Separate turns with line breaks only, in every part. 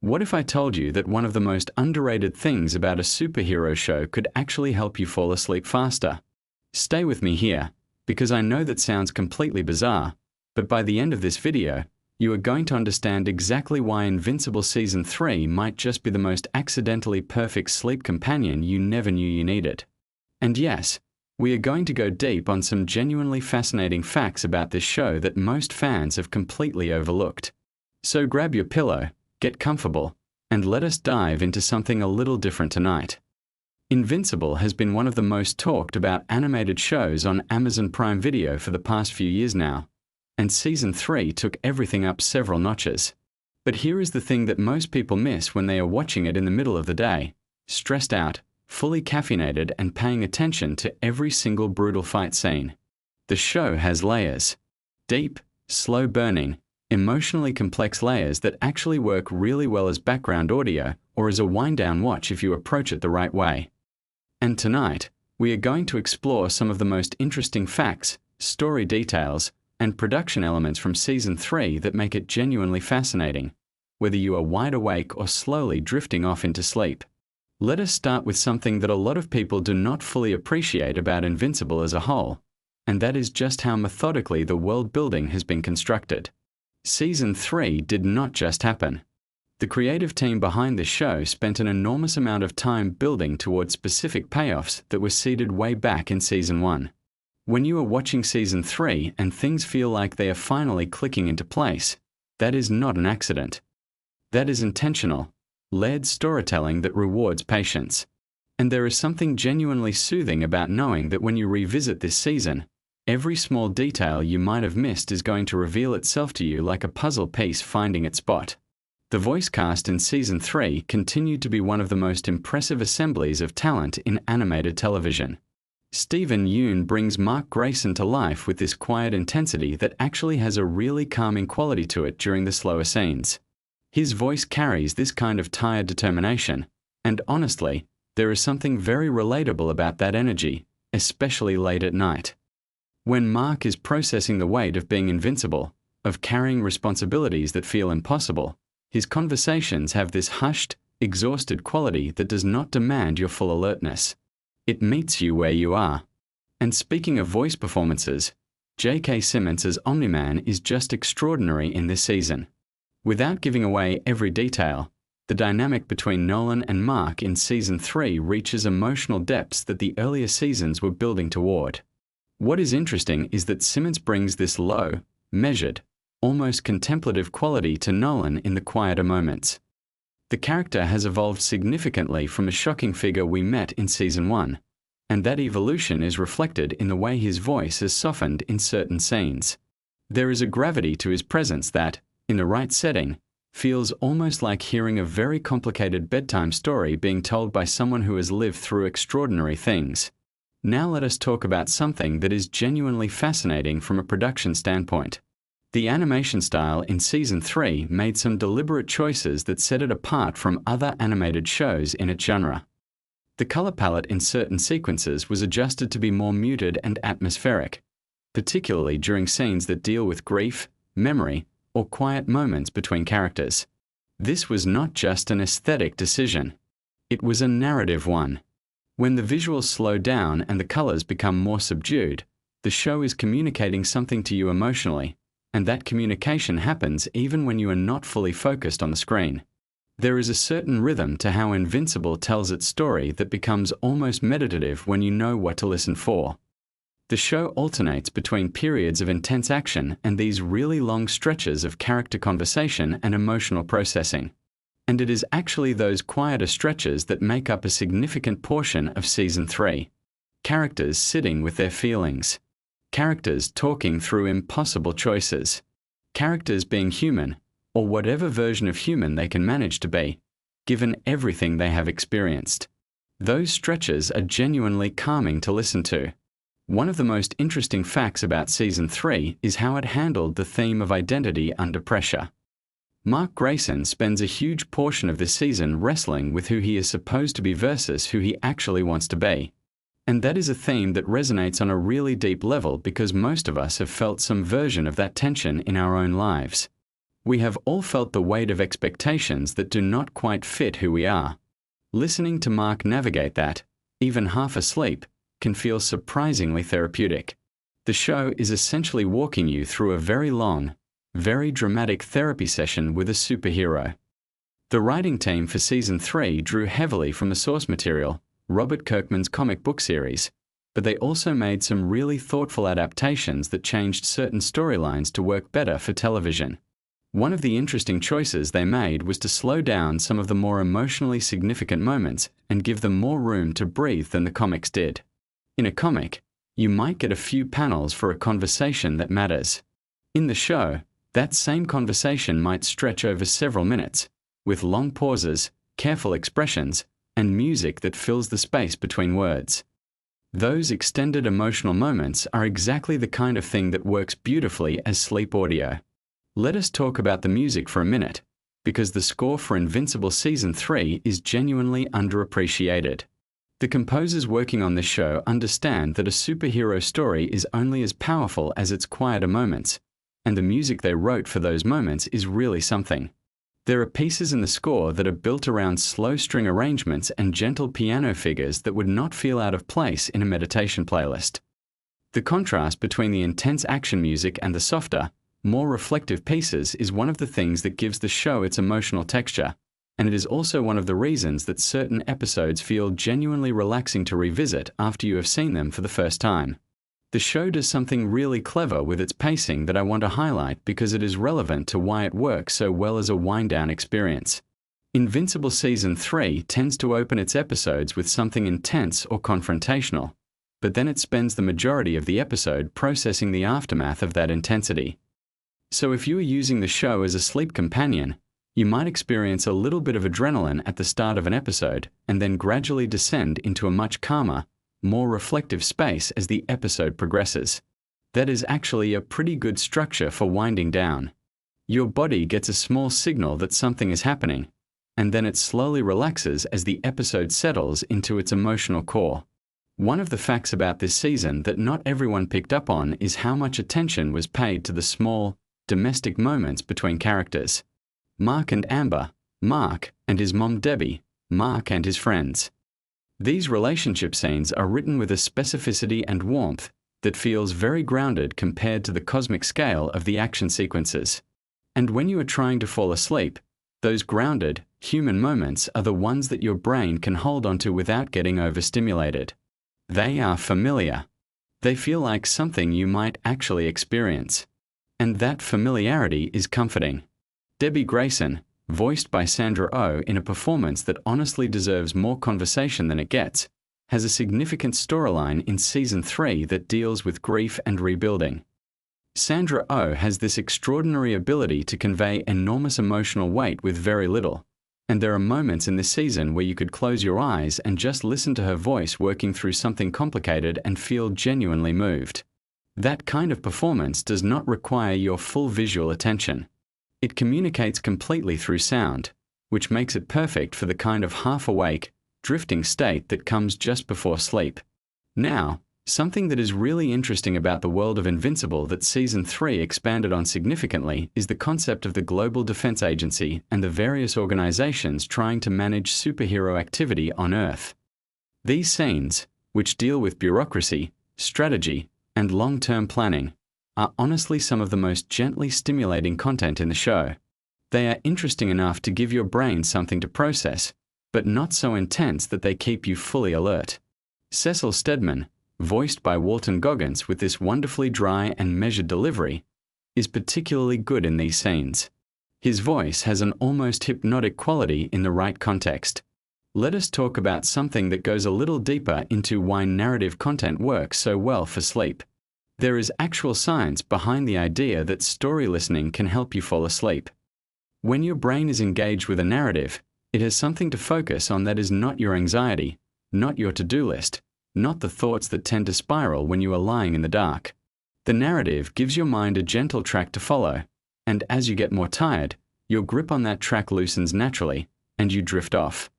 What if I told you that one of the most underrated things about a superhero show could actually help you fall asleep faster? Stay with me here, because I know that sounds completely bizarre, but by the end of this video, you are going to understand exactly why Invincible Season 3 might just be the most accidentally perfect sleep companion you never knew you needed. And yes, we are going to go deep on some genuinely fascinating facts about this show that most fans have completely overlooked. So grab your pillow, get comfortable, and let us dive into something a little different tonight. Invincible has been one of the most talked about animated shows on Amazon Prime Video for the past few years now, and Season 3 took everything up several notches. But here is the thing that most people miss when they are watching it in the middle of the day, stressed out, fully caffeinated, and paying attention to every single brutal fight scene. The show has layers. Deep, slow-burning, emotionally complex layers that actually work really well as background audio or as a wind-down watch if you approach it the right way. And tonight, we are going to explore some of the most interesting facts, story details, and production elements from Season 3 that make it genuinely fascinating, whether you are wide awake or slowly drifting off into sleep. Let us start with something that a lot of people do not fully appreciate about Invincible as a whole, and that is just how methodically the world building has been constructed. Season 3 did not just happen. The creative team behind this show spent an enormous amount of time building towards specific payoffs that were seeded way back in Season 1. When you are watching Season 3 and things feel like they are finally clicking into place, that is not an accident. That is intentional, layered storytelling that rewards patience. And there is something genuinely soothing about knowing that when you revisit this season, every small detail you might have missed is going to reveal itself to you like a puzzle piece finding its spot. The voice cast in Season 3 continued to be one of the most impressive assemblies of talent in animated television. Steven Yeun brings Mark Grayson to life with this quiet intensity that actually has a really calming quality to it during the slower scenes. His voice carries this kind of tired determination, and honestly, there is something very relatable about that energy, especially late at night. When Mark is processing the weight of being invincible, of carrying responsibilities that feel impossible, his conversations have this hushed, exhausted quality that does not demand your full alertness. It meets you where you are. And speaking of voice performances, J.K. Simmons' Omni-Man is just extraordinary in this season. Without giving away every detail, the dynamic between Nolan and Mark in Season 3 reaches emotional depths that the earlier seasons were building toward. What is interesting is that Simmons brings this low, measured, almost contemplative quality to Nolan in the quieter moments. The character has evolved significantly from a shocking figure we met in Season 1, and that evolution is reflected in the way his voice has softened in certain scenes. There is a gravity to his presence that, in the right setting, feels almost like hearing a very complicated bedtime story being told by someone who has lived through extraordinary things. Now let us talk about something that is genuinely fascinating from a production standpoint. The animation style in Season 3 made some deliberate choices that set it apart from other animated shows in its genre. The color palette in certain sequences was adjusted to be more muted and atmospheric, particularly during scenes that deal with grief, memory, or quiet moments between characters. This was not just an aesthetic decision. It was a narrative one. When the visuals slow down and the colors become more subdued, the show is communicating something to you emotionally, and that communication happens even when you are not fully focused on the screen. There is a certain rhythm to how Invincible tells its story that becomes almost meditative when you know what to listen for. The show alternates between periods of intense action and these really long stretches of character conversation and emotional processing. And it is actually those quieter stretches that make up a significant portion of Season 3. Characters sitting with their feelings. Characters talking through impossible choices. Characters being human, or whatever version of human they can manage to be, given everything they have experienced. Those stretches are genuinely calming to listen to. One of the most interesting facts about Season 3 is how it handled the theme of identity under pressure. Mark Grayson spends a huge portion of this season wrestling with who he is supposed to be versus who he actually wants to be. And that is a theme that resonates on a really deep level because most of us have felt some version of that tension in our own lives. We have all felt the weight of expectations that do not quite fit who we are. Listening to Mark navigate that, even half asleep, can feel surprisingly therapeutic. The show is essentially walking you through a very long, very dramatic therapy session with a superhero. The writing team for Season 3 drew heavily from the source material, Robert Kirkman's comic book series, but they also made some really thoughtful adaptations that changed certain storylines to work better for television. One of the interesting choices they made was to slow down some of the more emotionally significant moments and give them more room to breathe than the comics did. In a comic, you might get a few panels for a conversation that matters. In the show, that same conversation might stretch over several minutes, with long pauses, careful expressions, and music that fills the space between words. Those extended emotional moments are exactly the kind of thing that works beautifully as sleep audio. Let us talk about the music for a minute, because the score for Invincible Season 3 is genuinely underappreciated. The composers working on this show understand that a superhero story is only as powerful as its quieter moments, and the music they wrote for those moments is really something. There are pieces in the score that are built around slow string arrangements and gentle piano figures that would not feel out of place in a meditation playlist. The contrast between the intense action music and the softer, more reflective pieces is one of the things that gives the show its emotional texture, and it is also one of the reasons that certain episodes feel genuinely relaxing to revisit after you have seen them for the first time. The show does something really clever with its pacing that I want to highlight because it is relevant to why it works so well as a wind-down experience. Invincible Season 3 tends to open its episodes with something intense or confrontational, but then it spends the majority of the episode processing the aftermath of that intensity. So if you are using the show as a sleep companion, you might experience a little bit of adrenaline at the start of an episode and then gradually descend into a much calmer, more reflective space as the episode progresses. That is actually a pretty good structure for winding down. Your body gets a small signal that something is happening, and then it slowly relaxes as the episode settles into its emotional core. One of the facts about this season that not everyone picked up on is how much attention was paid to the small, domestic moments between characters. Mark and Amber, Mark and his mom Debbie, Mark and his friends. These relationship scenes are written with a specificity and warmth that feels very grounded compared to the cosmic scale of the action sequences. And when you are trying to fall asleep, those grounded, human moments are the ones that your brain can hold onto without getting overstimulated. They are familiar. They feel like something you might actually experience. And that familiarity is comforting. Debbie Grayson, voiced by Sandra Oh in a performance that honestly deserves more conversation than it gets, has a significant storyline in Season 3 that deals with grief and rebuilding. Sandra Oh has this extraordinary ability to convey enormous emotional weight with very little, and there are moments in this season where you could close your eyes and just listen to her voice working through something complicated and feel genuinely moved. That kind of performance does not require your full visual attention. It communicates completely through sound, which makes it perfect for the kind of half-awake, drifting state that comes just before sleep. Now, something that is really interesting about the world of Invincible that Season 3 expanded on significantly is the concept of the Global Defense Agency and the various organizations trying to manage superhero activity on Earth. These scenes, which deal with bureaucracy, strategy, and long-term planning, are honestly some of the most gently stimulating content in the show. They are interesting enough to give your brain something to process, but not so intense that they keep you fully alert. Cecil Stedman, voiced by Walton Goggins with this wonderfully dry and measured delivery, is particularly good in these scenes. His voice has an almost hypnotic quality in the right context. Let us talk about something that goes a little deeper into why narrative content works so well for sleep. There is actual science behind the idea that story listening can help you fall asleep. When your brain is engaged with a narrative, it has something to focus on that is not your anxiety, not your to-do list, not the thoughts that tend to spiral when you are lying in the dark. The narrative gives your mind a gentle track to follow, and as you get more tired, your grip on that track loosens naturally, and you drift off.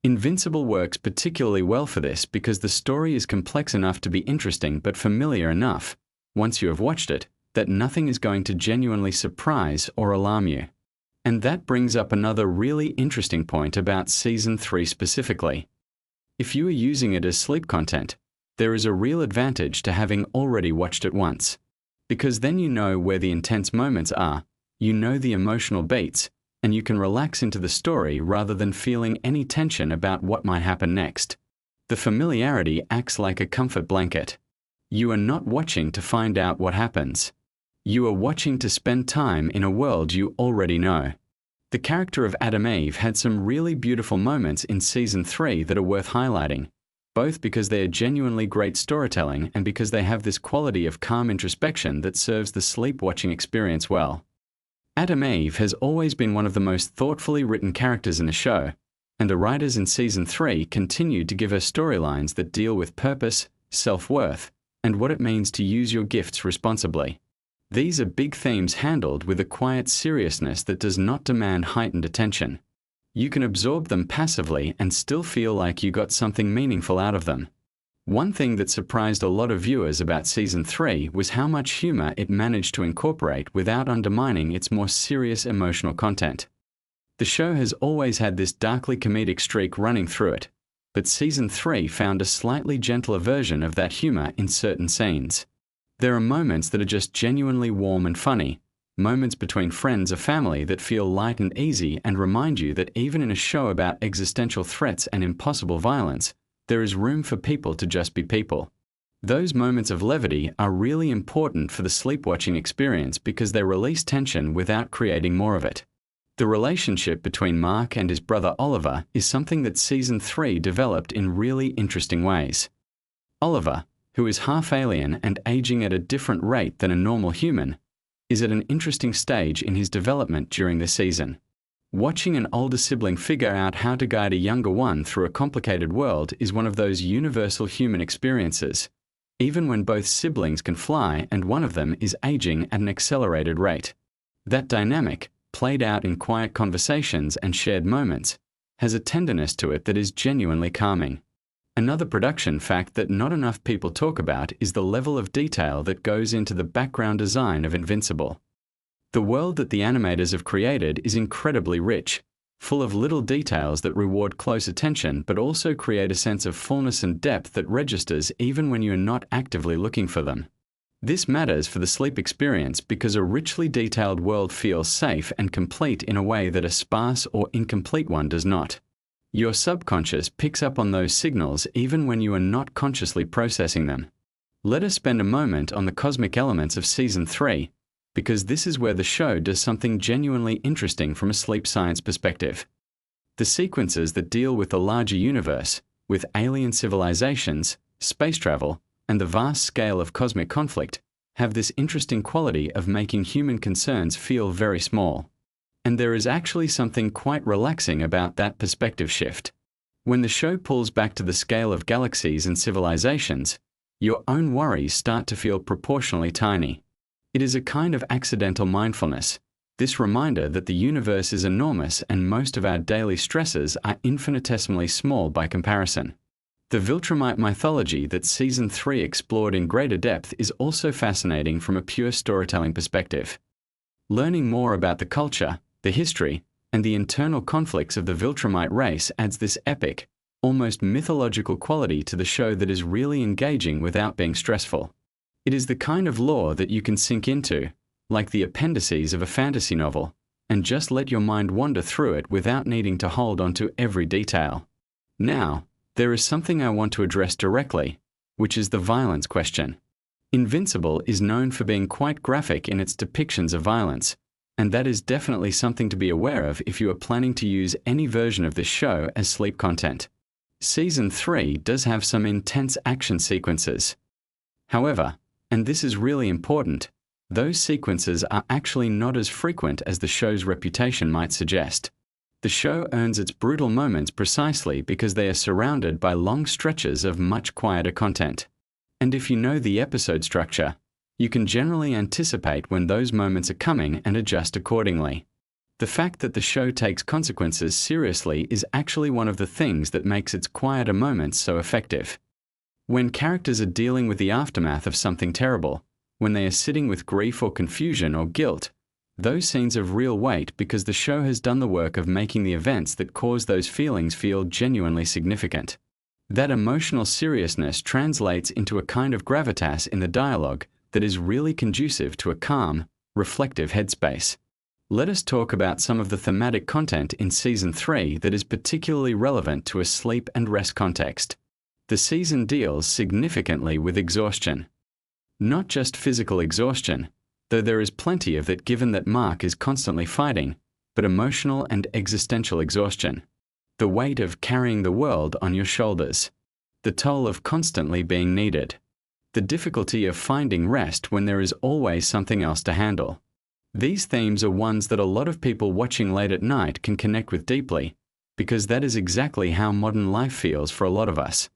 Invincible works particularly well for this because the story is complex enough to be interesting but familiar enough, once you have watched it, that nothing is going to genuinely surprise or alarm you. And that brings up another really interesting point about Season 3 specifically. If you are using it as sleep content, there is a real advantage to having already watched it once. Because then you know where the intense moments are, you know the emotional beats, and you can relax into the story rather than feeling any tension about what might happen next. The familiarity acts like a comfort blanket. You are not watching to find out what happens. You are watching to spend time in a world you already know. The character of Adam Eve had some really beautiful moments in Season 3 that are worth highlighting, both because they are genuinely great storytelling and because they have this quality of calm introspection that serves the sleep-watching experience well. Adam Eve has always been one of the most thoughtfully written characters in the show, and the writers in Season 3 continued to give her storylines that deal with purpose, self-worth, and what it means to use your gifts responsibly. These are big themes handled with a quiet seriousness that does not demand heightened attention. You can absorb them passively and still feel like you got something meaningful out of them. One thing that surprised a lot of viewers about Season 3 was how much humor it managed to incorporate without undermining its more serious emotional content. The show has always had this darkly comedic streak running through it, but Season 3 found a slightly gentler version of that humor in certain scenes. There are moments that are just genuinely warm and funny, moments between friends or family that feel light and easy and remind you that even in a show about existential threats and impossible violence, there is room for people to just be people. Those moments of levity are really important for the sleep-watching experience because they release tension without creating more of it. The relationship between Mark and his brother Oliver is something that Season 3 developed in really interesting ways. Oliver, who is half alien and aging at a different rate than a normal human, is at an interesting stage in his development during the season. Watching an older sibling figure out how to guide a younger one through a complicated world is one of those universal human experiences, even when both siblings can fly and one of them is aging at an accelerated rate. That dynamic, played out in quiet conversations and shared moments, has a tenderness to it that is genuinely calming. Another production fact that not enough people talk about is the level of detail that goes into the background design of Invincible. The world that the animators have created is incredibly rich, full of little details that reward close attention but also create a sense of fullness and depth that registers even when you are not actively looking for them. This matters for the sleep experience because a richly detailed world feels safe and complete in a way that a sparse or incomplete one does not. Your subconscious picks up on those signals even when you are not consciously processing them. Let us spend a moment on the cosmic elements of Season 3, because this is where the show does something genuinely interesting from a sleep science perspective. The sequences that deal with the larger universe, with alien civilizations, space travel, and the vast scale of cosmic conflict, have this interesting quality of making human concerns feel very small. And there is actually something quite relaxing about that perspective shift. When the show pulls back to the scale of galaxies and civilizations, your own worries start to feel proportionally tiny. It is a kind of accidental mindfulness, this reminder that the universe is enormous and most of our daily stresses are infinitesimally small by comparison. The Viltrumite mythology that Season 3 explored in greater depth is also fascinating from a pure storytelling perspective. Learning more about the culture, the history, and the internal conflicts of the Viltrumite race adds this epic, almost mythological quality to the show that is really engaging without being stressful. It is the kind of lore that you can sink into, like the appendices of a fantasy novel, and just let your mind wander through it without needing to hold onto every detail. Now, there is something I want to address directly, which is the violence question. Invincible is known for being quite graphic in its depictions of violence, and that is definitely something to be aware of if you are planning to use any version of this show as sleep content. Season 3 does have some intense action sequences. However, and this is really important, those sequences are actually not as frequent as the show's reputation might suggest. The show earns its brutal moments precisely because they are surrounded by long stretches of much quieter content. And if you know the episode structure, you can generally anticipate when those moments are coming and adjust accordingly. The fact that the show takes consequences seriously is actually one of the things that makes its quieter moments so effective. When characters are dealing with the aftermath of something terrible, when they are sitting with grief or confusion or guilt, Those scenes have real weight because the show has done the work of making the events that cause those feelings feel genuinely significant. That emotional seriousness translates into a kind of gravitas in the dialogue that is really conducive to a calm, reflective headspace. Let us talk about some of the thematic content in Season 3 that is particularly relevant to a sleep and rest context. The season deals significantly with exhaustion. Not just physical exhaustion, though there is plenty of that given that Mark is constantly fighting, but emotional and existential exhaustion. The weight of carrying the world on your shoulders. The toll of constantly being needed. The difficulty of finding rest when there is always something else to handle. These themes are ones that a lot of people watching late at night can connect with deeply, because that is exactly how modern life feels for a lot of us.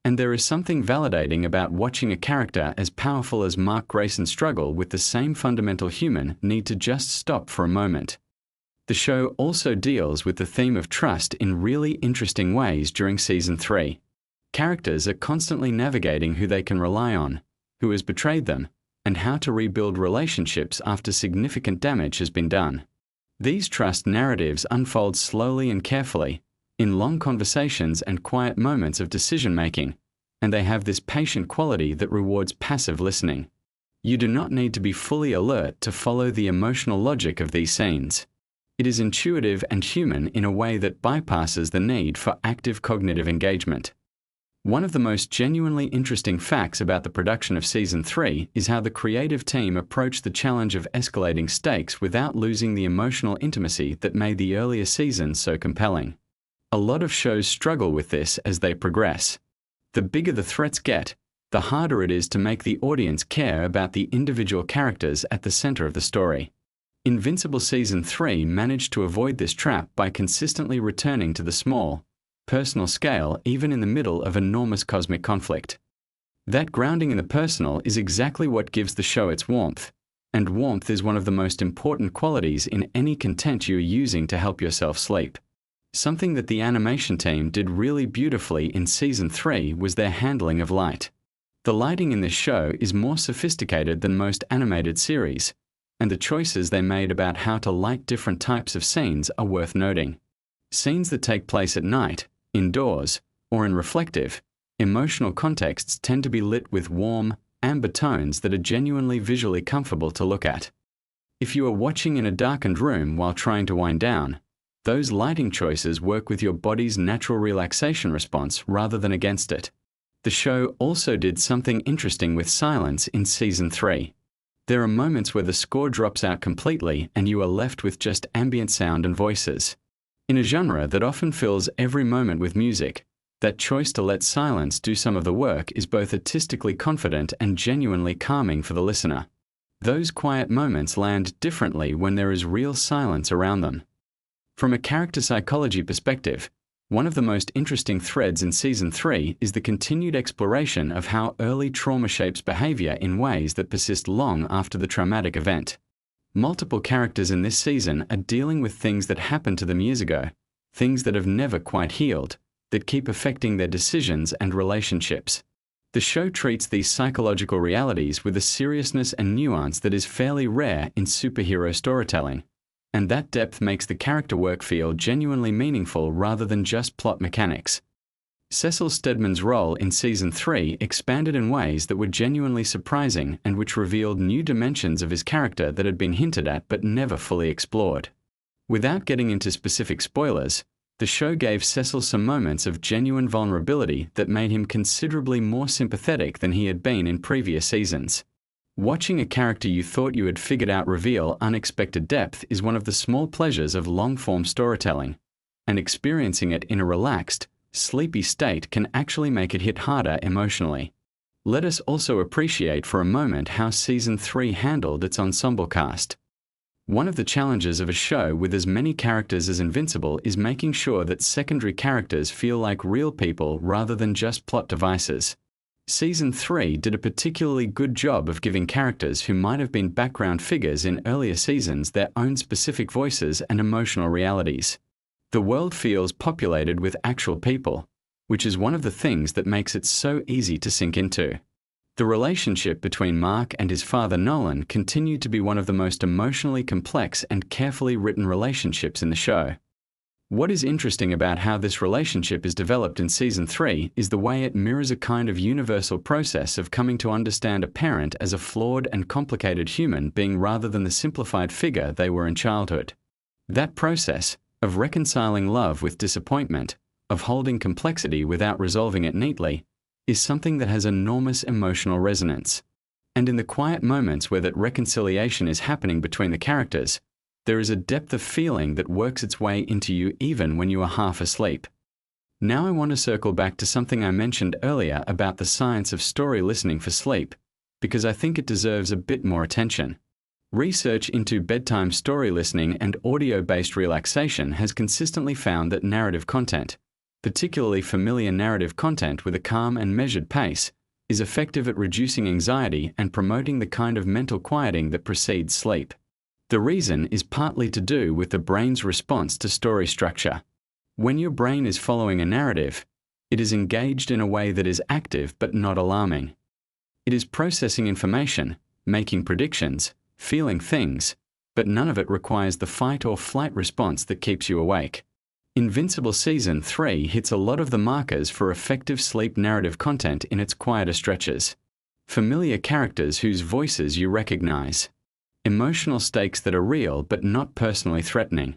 And there is something validating about watching a character as powerful as Mark Grayson struggle with the same fundamental human need to just stop for a moment. The show also deals with the theme of trust in really interesting ways during Season 3. Characters are constantly navigating who they can rely on, who has betrayed them, and how to rebuild relationships after significant damage has been done. These trust narratives unfold slowly and carefully, in long conversations and quiet moments of decision-making, and they have this patient quality that rewards passive listening. You do not need to be fully alert to follow the emotional logic of these scenes. It is intuitive and human in a way that bypasses the need for active cognitive engagement. One of the most genuinely interesting facts about the production of Season 3 is how the creative team approached the challenge of escalating stakes without losing the emotional intimacy that made the earlier seasons so compelling. A lot of shows struggle with this as they progress. The bigger the threats get, the harder it is to make the audience care about the individual characters at the center of the story. Invincible Season 3 managed to avoid this trap by consistently returning to the small, personal scale even in the middle of enormous cosmic conflict. That grounding in the personal is exactly what gives the show its warmth, and warmth is one of the most important qualities in any content you are using to help yourself sleep. Something that the animation team did really beautifully in Season 3 was their handling of light. The lighting in this show is more sophisticated than most animated series, and the choices they made about how to light different types of scenes are worth noting. Scenes that take place at night, indoors, or in reflective, emotional contexts tend to be lit with warm, amber tones that are genuinely visually comfortable to look at. If you are watching in a darkened room while trying to wind down, those lighting choices work with your body's natural relaxation response rather than against it. The show also did something interesting with silence in Season 3. There are moments where the score drops out completely and you are left with just ambient sound and voices. In a genre that often fills every moment with music, that choice to let silence do some of the work is both artistically confident and genuinely calming for the listener. Those quiet moments land differently when there is real silence around them. From a character psychology perspective, one of the most interesting threads in Season 3 is the continued exploration of how early trauma shapes behavior in ways that persist long after the traumatic event. Multiple characters in this season are dealing with things that happened to them years ago, things that have never quite healed, that keep affecting their decisions and relationships. The show treats these psychological realities with a seriousness and nuance that is fairly rare in superhero storytelling. And that depth makes the character work feel genuinely meaningful rather than just plot mechanics. Cecil Stedman's role in Season 3 expanded in ways that were genuinely surprising and which revealed new dimensions of his character that had been hinted at but never fully explored. Without getting into specific spoilers, the show gave Cecil some moments of genuine vulnerability that made him considerably more sympathetic than he had been in previous seasons. Watching a character you thought you had figured out reveal unexpected depth is one of the small pleasures of long-form storytelling, and experiencing it in a relaxed, sleepy state can actually make it hit harder emotionally. Let us also appreciate for a moment how Season 3 handled its ensemble cast. One of the challenges of a show with as many characters as Invincible is making sure that secondary characters feel like real people rather than just plot devices. Season 3 did a particularly good job of giving characters who might have been background figures in earlier seasons their own specific voices and emotional realities. The world feels populated with actual people, which is one of the things that makes it so easy to sink into. The relationship between Mark and his father Nolan continued to be one of the most emotionally complex and carefully written relationships in the show. What is interesting about how this relationship is developed in Season 3 is the way it mirrors a kind of universal process of coming to understand a parent as a flawed and complicated human being rather than the simplified figure they were in childhood. That process, of reconciling love with disappointment, of holding complexity without resolving it neatly, is something that has enormous emotional resonance. And in the quiet moments where that reconciliation is happening between the characters, there is a depth of feeling that works its way into you even when you are half asleep. Now I want to circle back to something I mentioned earlier about the science of story listening for sleep, because I think it deserves a bit more attention. Research into bedtime story listening and audio-based relaxation has consistently found that narrative content, particularly familiar narrative content with a calm and measured pace, is effective at reducing anxiety and promoting the kind of mental quieting that precedes sleep. The reason is partly to do with the brain's response to story structure. When your brain is following a narrative, it is engaged in a way that is active but not alarming. It is processing information, making predictions, feeling things, but none of it requires the fight or flight response that keeps you awake. Invincible Season 3 hits a lot of the markers for effective sleep narrative content in its quieter stretches. Familiar characters whose voices you recognize. Emotional stakes that are real but not personally threatening.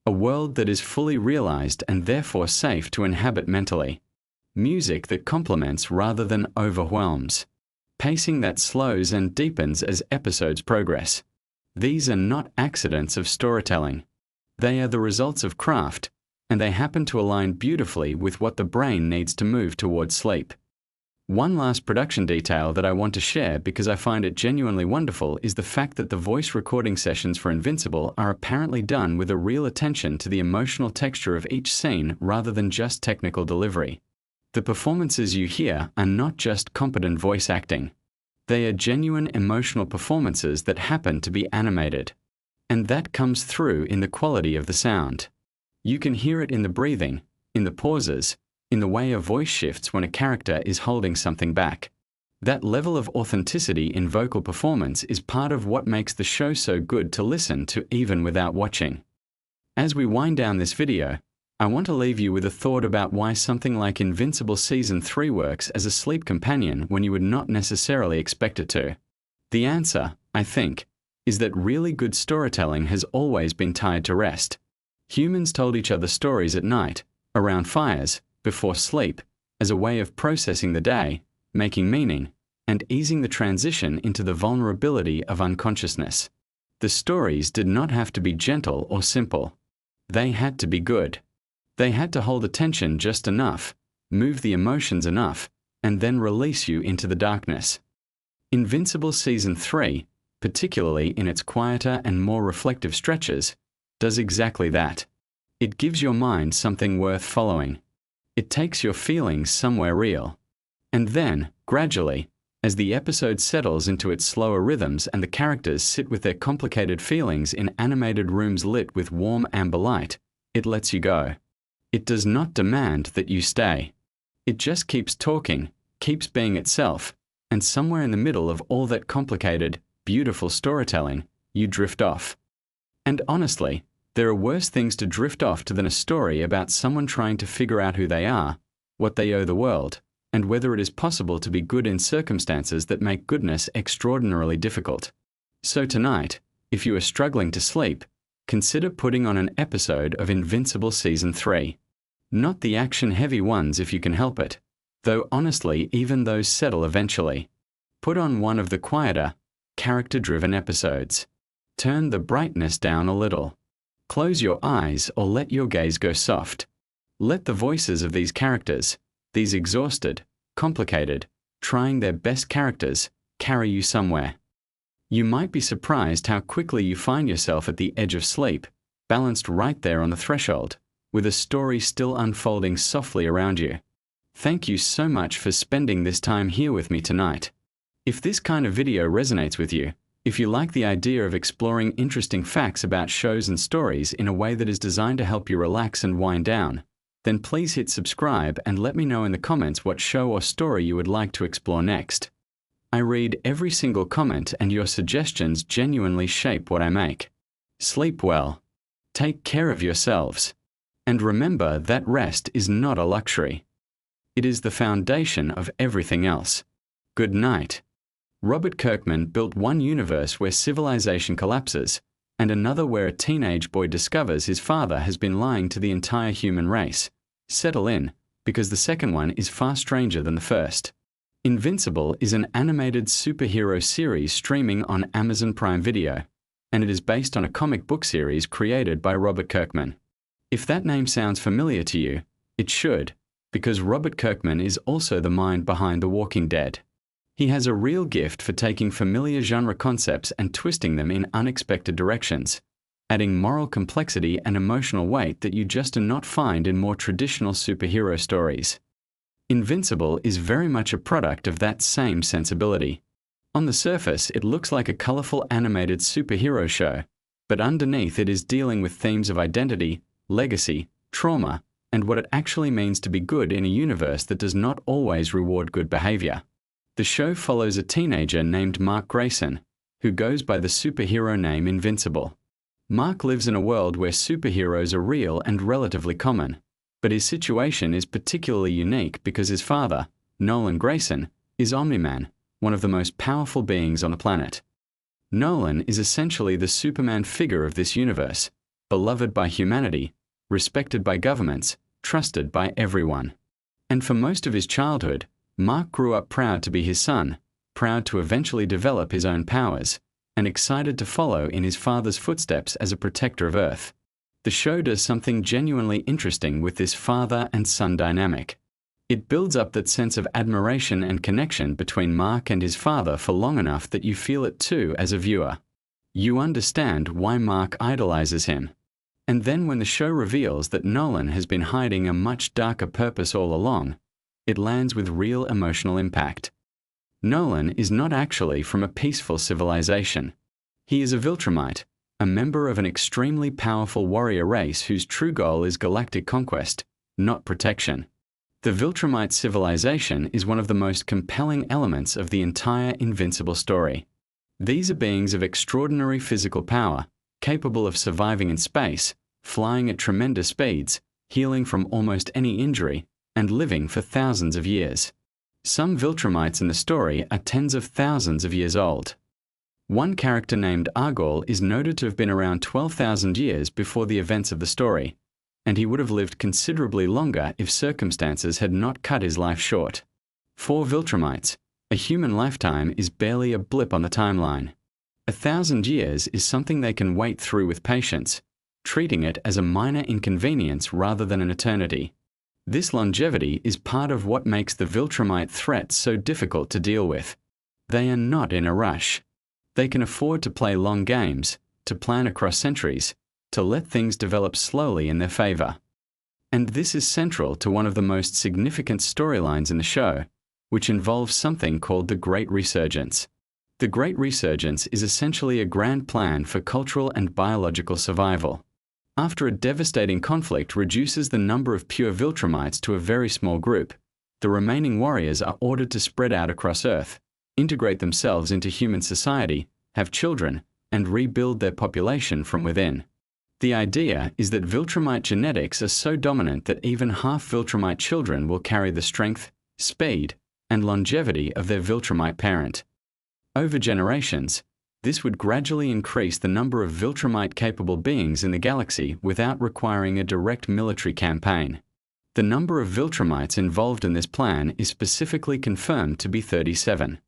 A world that is fully realized and therefore safe to inhabit mentally. Music that complements rather than overwhelms. Pacing that slows and deepens as episodes progress. These are not accidents of storytelling. They are the results of craft, and they happen to align beautifully with what the brain needs to move towards sleep. One last production detail that I want to share because I find it genuinely wonderful is the fact that the voice recording sessions for Invincible are apparently done with a real attention to the emotional texture of each scene rather than just technical delivery. The performances you hear are not just competent voice acting. They are genuine emotional performances that happen to be animated. And that comes through in the quality of the sound. You can hear it in the breathing, in the pauses, in the way a voice shifts when a character is holding something back. That level of authenticity in vocal performance is part of what makes the show so good to listen to even without watching. As we wind down this video, I want to leave you with a thought about why something like Invincible Season 3 works as a sleep companion when you would not necessarily expect it to. The answer, I think, is that really good storytelling has always been tied to rest. Humans told each other stories at night, around fires, before sleep, as a way of processing the day, making meaning, and easing the transition into the vulnerability of unconsciousness. The stories did not have to be gentle or simple. They had to be good. They had to hold attention just enough, move the emotions enough, and then release you into the darkness. Invincible Season 3, particularly in its quieter and more reflective stretches, does exactly that. It gives your mind something worth following. It takes your feelings somewhere real. And then, gradually, as the episode settles into its slower rhythms and the characters sit with their complicated feelings in animated rooms lit with warm amber light, it lets you go. It does not demand that you stay. It just keeps talking, keeps being itself, and somewhere in the middle of all that complicated, beautiful storytelling, you drift off. And honestly, there are worse things to drift off to than a story about someone trying to figure out who they are, what they owe the world, and whether it is possible to be good in circumstances that make goodness extraordinarily difficult. So tonight, if you are struggling to sleep, consider putting on an episode of Invincible Season 3. Not the action-heavy ones if you can help it, though honestly even those settle eventually. Put on one of the quieter, character-driven episodes. Turn the brightness down a little. Close your eyes or let your gaze go soft. Let the voices of these characters, these exhausted, complicated, trying their best characters, carry you somewhere. You might be surprised how quickly you find yourself at the edge of sleep, balanced right there on the threshold, with a story still unfolding softly around you. Thank you so much for spending this time here with me tonight. If this kind of video resonates with you, if you like the idea of exploring interesting facts about shows and stories in a way that is designed to help you relax and wind down, then please hit subscribe and let me know in the comments what show or story you would like to explore next. I read every single comment and your suggestions genuinely shape what I make. Sleep well. Take care of yourselves. And remember that rest is not a luxury. It is the foundation of everything else. Good night. Robert Kirkman built one universe where civilization collapses, and another where a teenage boy discovers his father has been lying to the entire human race. Settle in, because the second one is far stranger than the first. Invincible is an animated superhero series streaming on Amazon Prime Video, and it is based on a comic book series created by Robert Kirkman. If that name sounds familiar to you, it should, because Robert Kirkman is also the mind behind The Walking Dead. He has a real gift for taking familiar genre concepts and twisting them in unexpected directions, adding moral complexity and emotional weight that you just do not find in more traditional superhero stories. Invincible is very much a product of that same sensibility. On the surface, it looks like a colorful animated superhero show, but underneath it is dealing with themes of identity, legacy, trauma, and what it actually means to be good in a universe that does not always reward good behavior. The show follows a teenager named Mark Grayson, who goes by the superhero name Invincible. Mark lives in a world where superheroes are real and relatively common, but his situation is particularly unique because his father, Nolan Grayson, is Omni-Man, one of the most powerful beings on the planet. Nolan is essentially the Superman figure of this universe, beloved by humanity, respected by governments, trusted by everyone. And for most of his childhood, Mark grew up proud to be his son, proud to eventually develop his own powers, and excited to follow in his father's footsteps as a protector of Earth. The show does something genuinely interesting with this father and son dynamic. It builds up that sense of admiration and connection between Mark and his father for long enough that you feel it too as a viewer. You understand why Mark idolizes him. And then when the show reveals that Nolan has been hiding a much darker purpose all along, it lands with real emotional impact. Nolan is not actually from a peaceful civilization. He is a Viltrumite, a member of an extremely powerful warrior race whose true goal is galactic conquest, not protection. The Viltrumite civilization is one of the most compelling elements of the entire Invincible story. These are beings of extraordinary physical power, capable of surviving in space, flying at tremendous speeds, healing from almost any injury, and living for thousands of years. Some Viltrumites in the story are tens of thousands of years old. One character named Argol is noted to have been around 12,000 years before the events of the story, and he would have lived considerably longer if circumstances had not cut his life short. For Viltrumites, a human lifetime is barely a blip on the timeline. 1,000 years is something they can wait through with patience, treating it as a minor inconvenience rather than an eternity. This longevity is part of what makes the Viltrumite threat so difficult to deal with. They are not in a rush. They can afford to play long games, to plan across centuries, to let things develop slowly in their favor. And this is central to one of the most significant storylines in the show, which involves something called the Great Resurgence. The Great Resurgence is essentially a grand plan for cultural and biological survival. After a devastating conflict reduces the number of pure Viltrumites to a very small group, the remaining warriors are ordered to spread out across Earth, integrate themselves into human society, have children, and rebuild their population from within. The idea is that Viltrumite genetics are so dominant that even half Viltrumite children will carry the strength, speed, and longevity of their Viltrumite parent. Over generations, this would gradually increase the number of Viltrumite-capable beings in the galaxy without requiring a direct military campaign. The number of Viltrumites involved in this plan is specifically confirmed to be 37.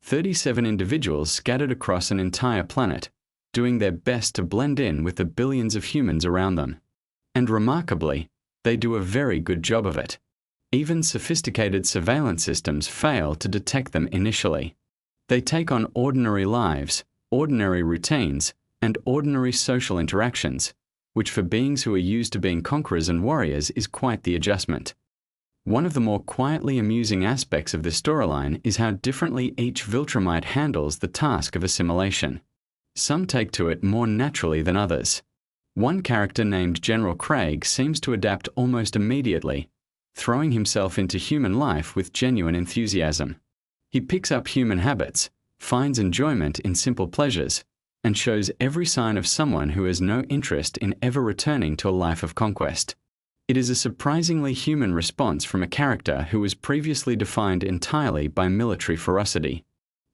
37 individuals scattered across an entire planet, doing their best to blend in with the billions of humans around them. And remarkably, they do a very good job of it. Even sophisticated surveillance systems fail to detect them initially. They take on ordinary lives, ordinary routines, and ordinary social interactions, which for beings who are used to being conquerors and warriors is quite the adjustment. One of the more quietly amusing aspects of this storyline is how differently each Viltrumite handles the task of assimilation. Some take to it more naturally than others. One character named General Craig seems to adapt almost immediately, throwing himself into human life with genuine enthusiasm. He picks up human habits, finds enjoyment in simple pleasures, and shows every sign of someone who has no interest in ever returning to a life of conquest. It is a surprisingly human response from a character who was previously defined entirely by military ferocity.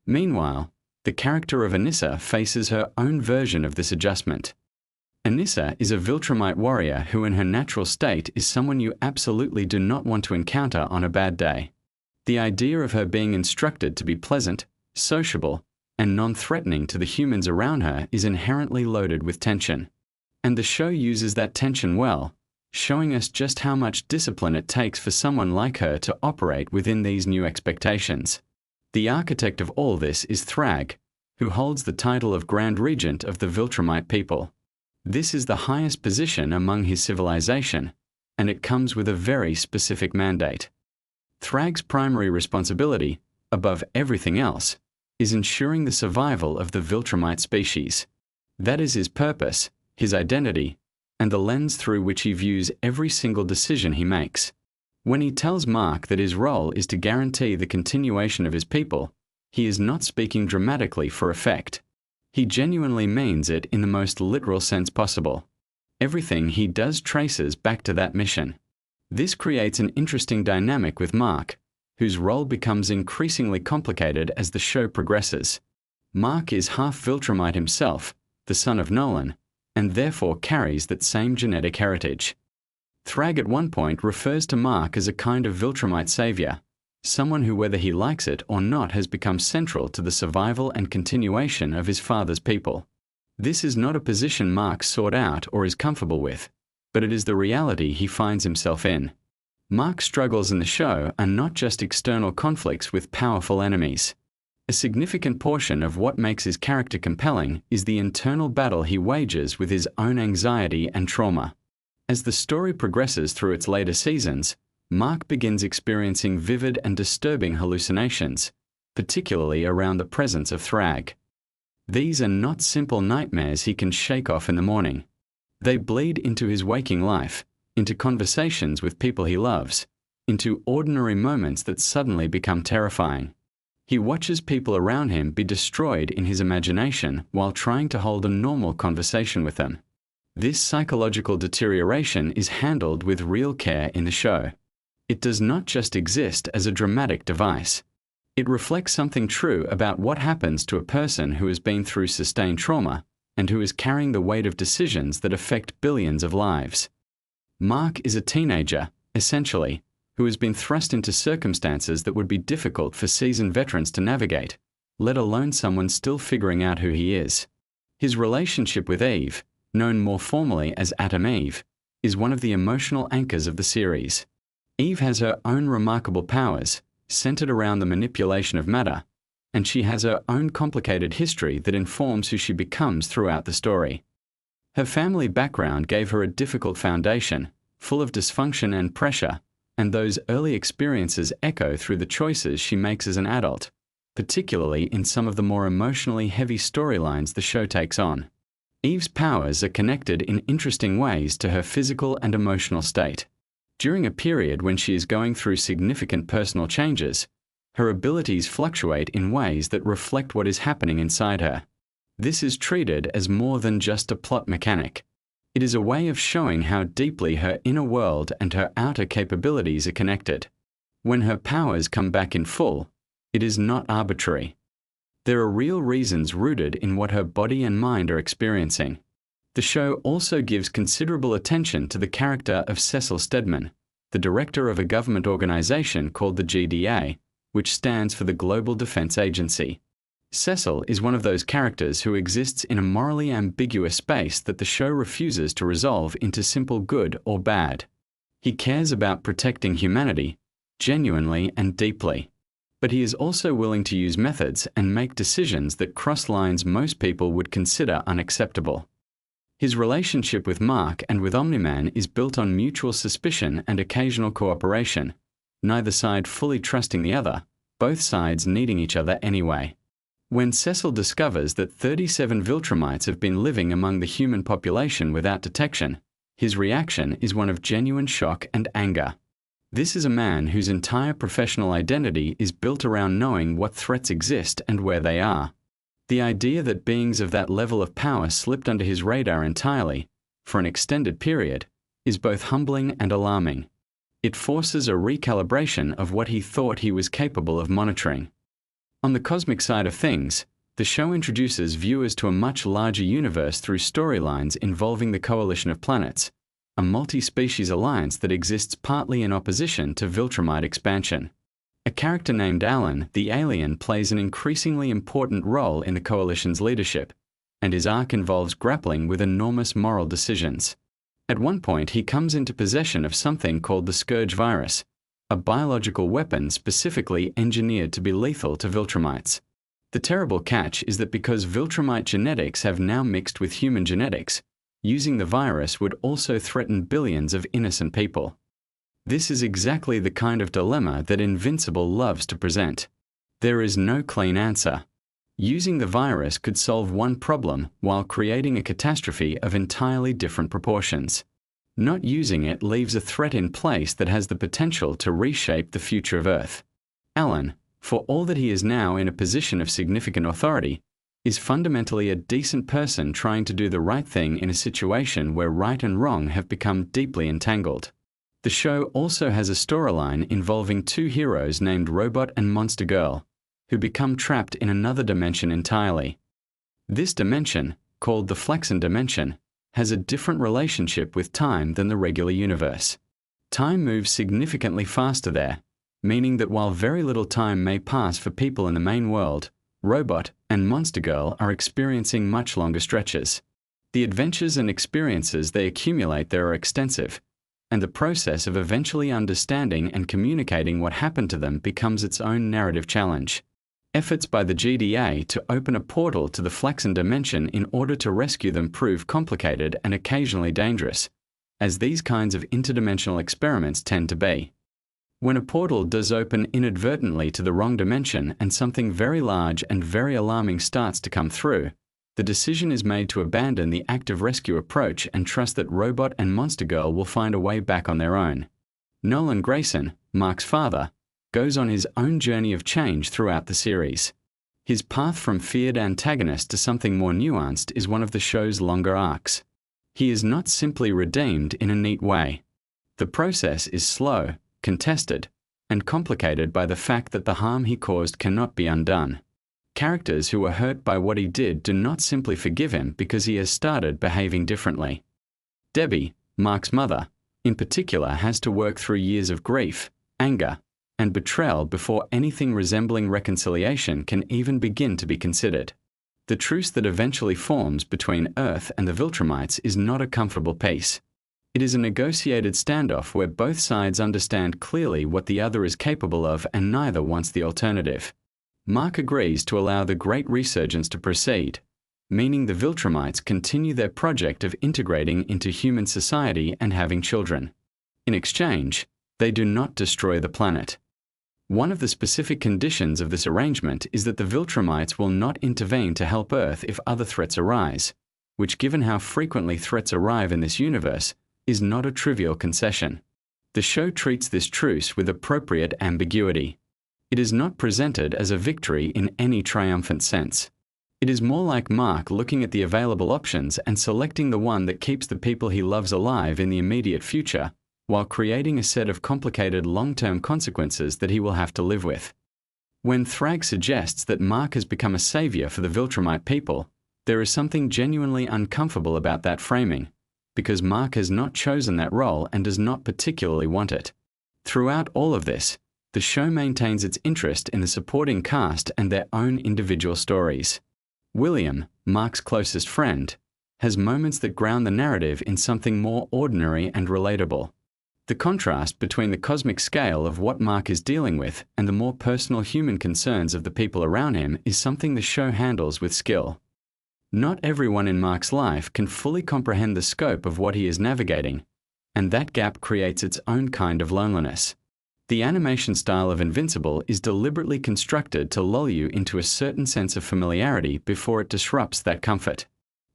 Meanwhile, the character of Anissa faces her own version of this adjustment. Anissa is a Viltrumite warrior who in her natural state is someone you absolutely do not want to encounter on a bad day. The idea of her being instructed to be pleasant, sociable, and non-threatening to the humans around her is inherently loaded with tension. And the show uses that tension well, showing us just how much discipline it takes for someone like her to operate within these new expectations. The architect of all this is Thrag, who holds the title of Grand Regent of the Viltrumite people. This is the highest position among his civilization, and it comes with a very specific mandate. Thrag's primary responsibility, above everything else, is ensuring the survival of the Viltrumite species. That is his purpose, his identity, and the lens through which he views every single decision he makes. When he tells Mark that his role is to guarantee the continuation of his people, he is not speaking dramatically for effect. He genuinely means it in the most literal sense possible. Everything he does traces back to that mission. This creates an interesting dynamic with Mark, whose role becomes increasingly complicated as the show progresses. Mark is half Viltrumite himself, the son of Nolan, and therefore carries that same genetic heritage. Thrag at one point refers to Mark as a kind of Viltrumite savior, someone who whether he likes it or not has become central to the survival and continuation of his father's people. This is not a position Mark sought out or is comfortable with, but it is the reality he finds himself in. Mark's struggles in the show are not just external conflicts with powerful enemies. A significant portion of what makes his character compelling is the internal battle he wages with his own anxiety and trauma. As the story progresses through its later seasons, Mark begins experiencing vivid and disturbing hallucinations, particularly around the presence of Thrag. These are not simple nightmares he can shake off in the morning. They bleed into his waking life, into conversations with people he loves, into ordinary moments that suddenly become terrifying. He watches people around him be destroyed in his imagination while trying to hold a normal conversation with them. This psychological deterioration is handled with real care in the show. It does not just exist as a dramatic device. It reflects something true about what happens to a person who has been through sustained trauma and who is carrying the weight of decisions that affect billions of lives. Mark is a teenager, essentially, who has been thrust into circumstances that would be difficult for seasoned veterans to navigate, let alone someone still figuring out who he is. His relationship with Eve, known more formally as Atom Eve, is one of the emotional anchors of the series. Eve has her own remarkable powers, centered around the manipulation of matter, and she has her own complicated history that informs who she becomes throughout the story. Her family background gave her a difficult foundation, full of dysfunction and pressure, and those early experiences echo through the choices she makes as an adult, particularly in some of the more emotionally heavy storylines the show takes on. Eve's powers are connected in interesting ways to her physical and emotional state. During a period when she is going through significant personal changes, her abilities fluctuate in ways that reflect what is happening inside her. This is treated as more than just a plot mechanic. It is a way of showing how deeply her inner world and her outer capabilities are connected. When her powers come back in full, it is not arbitrary. There are real reasons rooted in what her body and mind are experiencing. The show also gives considerable attention to the character of Cecil Stedman, the director of a government organization called the GDA, which stands for the Global Defense Agency. Cecil is one of those characters who exists in a morally ambiguous space that the show refuses to resolve into simple good or bad. He cares about protecting humanity, genuinely and deeply. But he is also willing to use methods and make decisions that cross lines most people would consider unacceptable. His relationship with Mark and with Omni-Man is built on mutual suspicion and occasional cooperation, neither side fully trusting the other, both sides needing each other anyway. When Cecil discovers that 37 Viltrumites have been living among the human population without detection, his reaction is one of genuine shock and anger. This is a man whose entire professional identity is built around knowing what threats exist and where they are. The idea that beings of that level of power slipped under his radar entirely, for an extended period, is both humbling and alarming. It forces a recalibration of what he thought he was capable of monitoring. On the cosmic side of things, the show introduces viewers to a much larger universe through storylines involving the Coalition of Planets, a multi-species alliance that exists partly in opposition to Viltrumite expansion. A character named Alan, the alien, plays an increasingly important role in the Coalition's leadership, and his arc involves grappling with enormous moral decisions. At one point, he comes into possession of something called the Scourge virus, a biological weapon specifically engineered to be lethal to Viltrumites. The terrible catch is that because Viltrumite genetics have now mixed with human genetics, using the virus would also threaten billions of innocent people. This is exactly the kind of dilemma that Invincible loves to present. There is no clean answer. Using the virus could solve one problem while creating a catastrophe of entirely different proportions. Not using it leaves a threat in place that has the potential to reshape the future of Earth. Alan, for all that he is now in a position of significant authority, is fundamentally a decent person trying to do the right thing in a situation where right and wrong have become deeply entangled. The show also has a storyline involving two heroes named Robot and Monster Girl, who become trapped in another dimension entirely. This dimension, called the Flexen dimension, has a different relationship with time than the regular universe. Time moves significantly faster there, meaning that while very little time may pass for people in the main world, Robot and Monster Girl are experiencing much longer stretches. The adventures and experiences they accumulate there are extensive, and the process of eventually understanding and communicating what happened to them becomes its own narrative challenge. Efforts by the GDA to open a portal to the Flexen dimension in order to rescue them prove complicated and occasionally dangerous, as these kinds of interdimensional experiments tend to be. When a portal does open inadvertently to the wrong dimension and something very large and very alarming starts to come through, the decision is made to abandon the active rescue approach and trust that Robot and Monster Girl will find a way back on their own. Nolan Grayson, Mark's father, goes on his own journey of change throughout the series. His path from feared antagonist to something more nuanced is one of the show's longer arcs. He is not simply redeemed in a neat way. The process is slow, contested, and complicated by the fact that the harm he caused cannot be undone. Characters who were hurt by what he did do not simply forgive him because he has started behaving differently. Debbie, Mark's mother, in particular has to work through years of grief, anger, and betrayal before anything resembling reconciliation can even begin to be considered. The truce that eventually forms between Earth and the Viltrumites is not a comfortable peace. It is a negotiated standoff where both sides understand clearly what the other is capable of and neither wants the alternative. Mark agrees to allow the Great Resurgence to proceed, meaning the Viltrumites continue their project of integrating into human society and having children. In exchange, they do not destroy the planet. One of the specific conditions of this arrangement is that the Viltrumites will not intervene to help Earth if other threats arise, which, given how frequently threats arrive in this universe, is not a trivial concession. The show treats this truce with appropriate ambiguity. It is not presented as a victory in any triumphant sense. It is more like Mark looking at the available options and selecting the one that keeps the people he loves alive in the immediate future, while creating a set of complicated long-term consequences that he will have to live with. When Thrag suggests that Mark has become a savior for the Viltrumite people, there is something genuinely uncomfortable about that framing, because Mark has not chosen that role and does not particularly want it. Throughout all of this, the show maintains its interest in the supporting cast and their own individual stories. William, Mark's closest friend, has moments that ground the narrative in something more ordinary and relatable. The contrast between the cosmic scale of what Mark is dealing with and the more personal human concerns of the people around him is something the show handles with skill. Not everyone in Mark's life can fully comprehend the scope of what he is navigating, and that gap creates its own kind of loneliness. The animation style of Invincible is deliberately constructed to lull you into a certain sense of familiarity before it disrupts that comfort.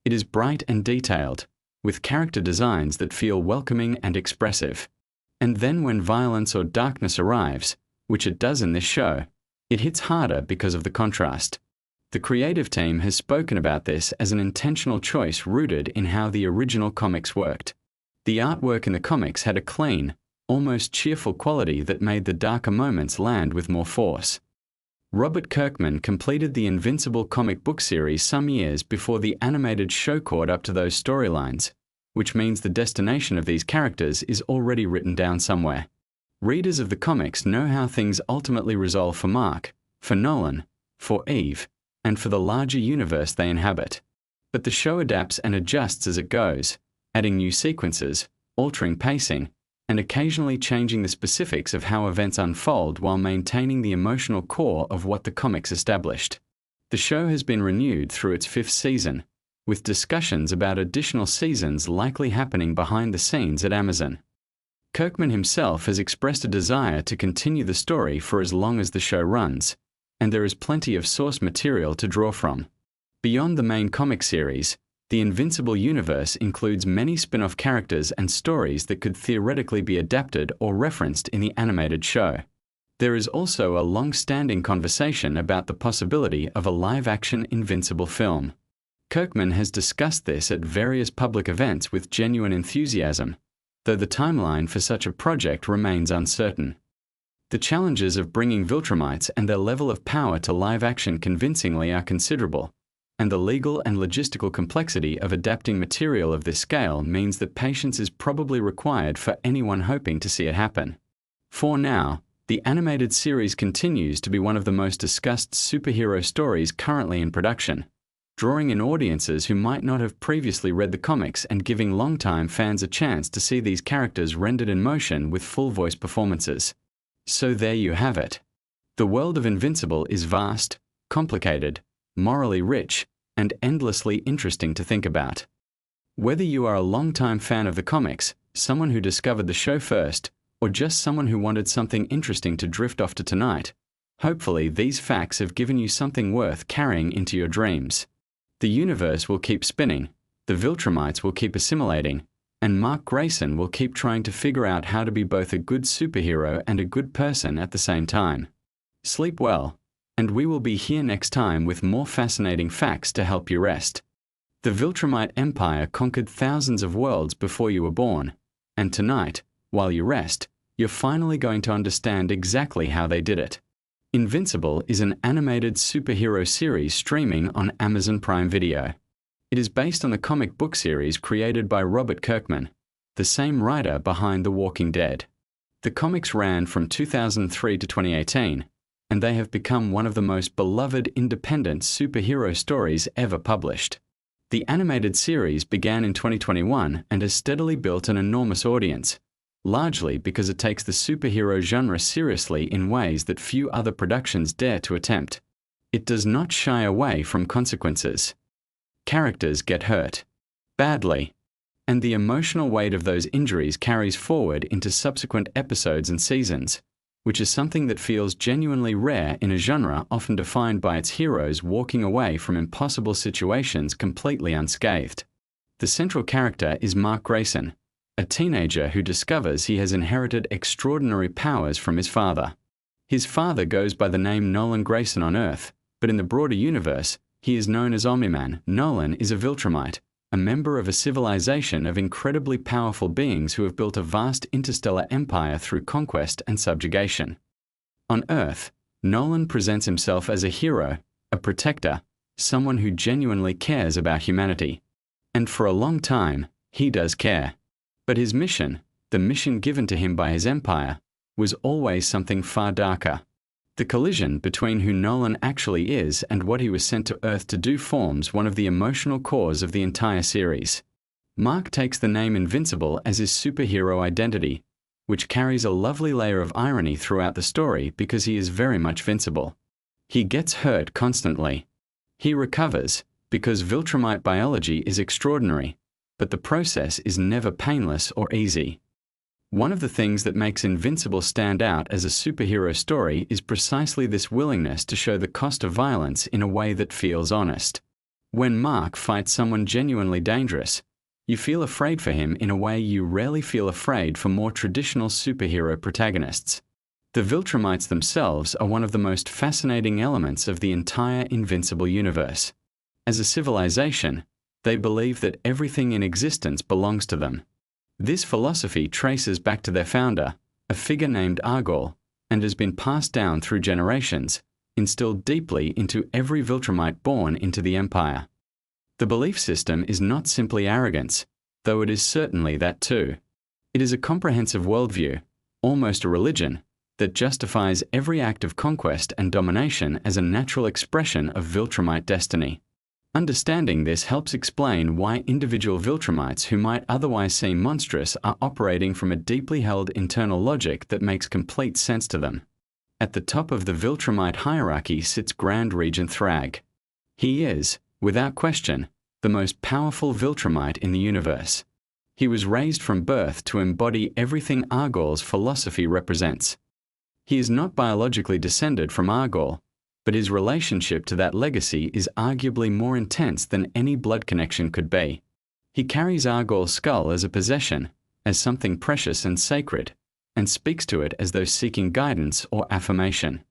It is bright and detailed, with character designs that feel welcoming and expressive. And then when violence or darkness arrives, which it does in this show, it hits harder because of the contrast. The creative team has spoken about this as an intentional choice rooted in how the original comics worked. The artwork in the comics had a clean, almost cheerful quality that made the darker moments land with more force. Robert Kirkman completed the Invincible comic book series some years before the animated show caught up to those storylines, which means the destination of these characters is already written down somewhere. Readers of the comics know how things ultimately resolve for Mark, for Nolan, for Eve, and for the larger universe they inhabit. But the show adapts and adjusts as it goes, adding new sequences, altering pacing, and occasionally changing the specifics of how events unfold while maintaining the emotional core of what the comics established. The show has been renewed through its 5th season, with discussions about additional seasons likely happening behind the scenes at Amazon. Kirkman himself has expressed a desire to continue the story for as long as the show runs, and there is plenty of source material to draw from. Beyond the main comic series, the Invincible universe includes many spin-off characters and stories that could theoretically be adapted or referenced in the animated show. There is also a long-standing conversation about the possibility of a live-action Invincible film. Kirkman has discussed this at various public events with genuine enthusiasm, though the timeline for such a project remains uncertain. The challenges of bringing Viltrumites and their level of power to live action convincingly are considerable, and the legal and logistical complexity of adapting material of this scale means that patience is probably required for anyone hoping to see it happen. For now, the animated series continues to be one of the most discussed superhero stories currently in production, drawing in audiences who might not have previously read the comics and giving longtime fans a chance to see these characters rendered in motion with full voice performances. So there you have it. The world of Invincible is vast, complicated, morally rich, and endlessly interesting to think about. Whether you are a longtime fan of the comics, someone who discovered the show first, or just someone who wanted something interesting to drift off to tonight, hopefully these facts have given you something worth carrying into your dreams. The universe will keep spinning, the Viltrumites will keep assimilating, and Mark Grayson will keep trying to figure out how to be both a good superhero and a good person at the same time. Sleep well, and we will be here next time with more fascinating facts to help you rest. The Viltrumite Empire conquered thousands of worlds before you were born, and tonight, while you rest, you're finally going to understand exactly how they did it. Invincible is an animated superhero series streaming on Amazon Prime Video. It is based on the comic book series created by Robert Kirkman, the same writer behind The Walking Dead. The comics ran from 2003 to 2018, and they have become one of the most beloved independent superhero stories ever published. The animated series began in 2021 and has steadily built an enormous audience, largely because it takes the superhero genre seriously in ways that few other productions dare to attempt. It does not shy away from consequences. Characters get hurt, badly, and the emotional weight of those injuries carries forward into subsequent episodes and seasons, which is something that feels genuinely rare in a genre often defined by its heroes walking away from impossible situations completely unscathed. The central character is Mark Grayson, a teenager who discovers he has inherited extraordinary powers from his father. His father goes by the name Nolan Grayson on Earth, but in the broader universe, he is known as Omni-Man. Nolan is a Viltrumite, a member of a civilization of incredibly powerful beings who have built a vast interstellar empire through conquest and subjugation. On Earth, Nolan presents himself as a hero, a protector, someone who genuinely cares about humanity. And for a long time, he does care. But his mission, the mission given to him by his empire, was always something far darker. The collision between who Nolan actually is and what he was sent to Earth to do forms one of the emotional cores of the entire series. Mark takes the name Invincible as his superhero identity, which carries a lovely layer of irony throughout the story because he is very much vincible. He gets hurt constantly. He recovers, because Viltrumite biology is extraordinary, but the process is never painless or easy. One of the things that makes Invincible stand out as a superhero story is precisely this willingness to show the cost of violence in a way that feels honest. When Mark fights someone genuinely dangerous, You feel afraid for him in a way you rarely feel afraid for more traditional superhero protagonists. The Viltrumites themselves are one of the most fascinating elements of the entire Invincible universe. As a civilization, they believe that everything in existence belongs to them. This philosophy traces back to their founder, a figure named Argol, and has been passed down through generations, instilled deeply into every Viltrumite born into the Empire. The belief system is not simply arrogance, though it is certainly that too. It is a comprehensive worldview, almost a religion, that justifies every act of conquest and domination as a natural expression of Viltrumite destiny. Understanding this helps explain why individual Viltrumites who might otherwise seem monstrous are operating from a deeply held internal logic that makes complete sense to them. At the top of the Viltrumite hierarchy sits Grand Regent Thrag. He is, without question, the most powerful Viltrumite in the universe. He was raised from birth to embody everything Argol's philosophy represents. He is not biologically descended from Argol, but his relationship to that legacy is arguably more intense than any blood connection could be. He carries Argol's skull as a possession, as something precious and sacred, and speaks to it as though seeking guidance or affirmation.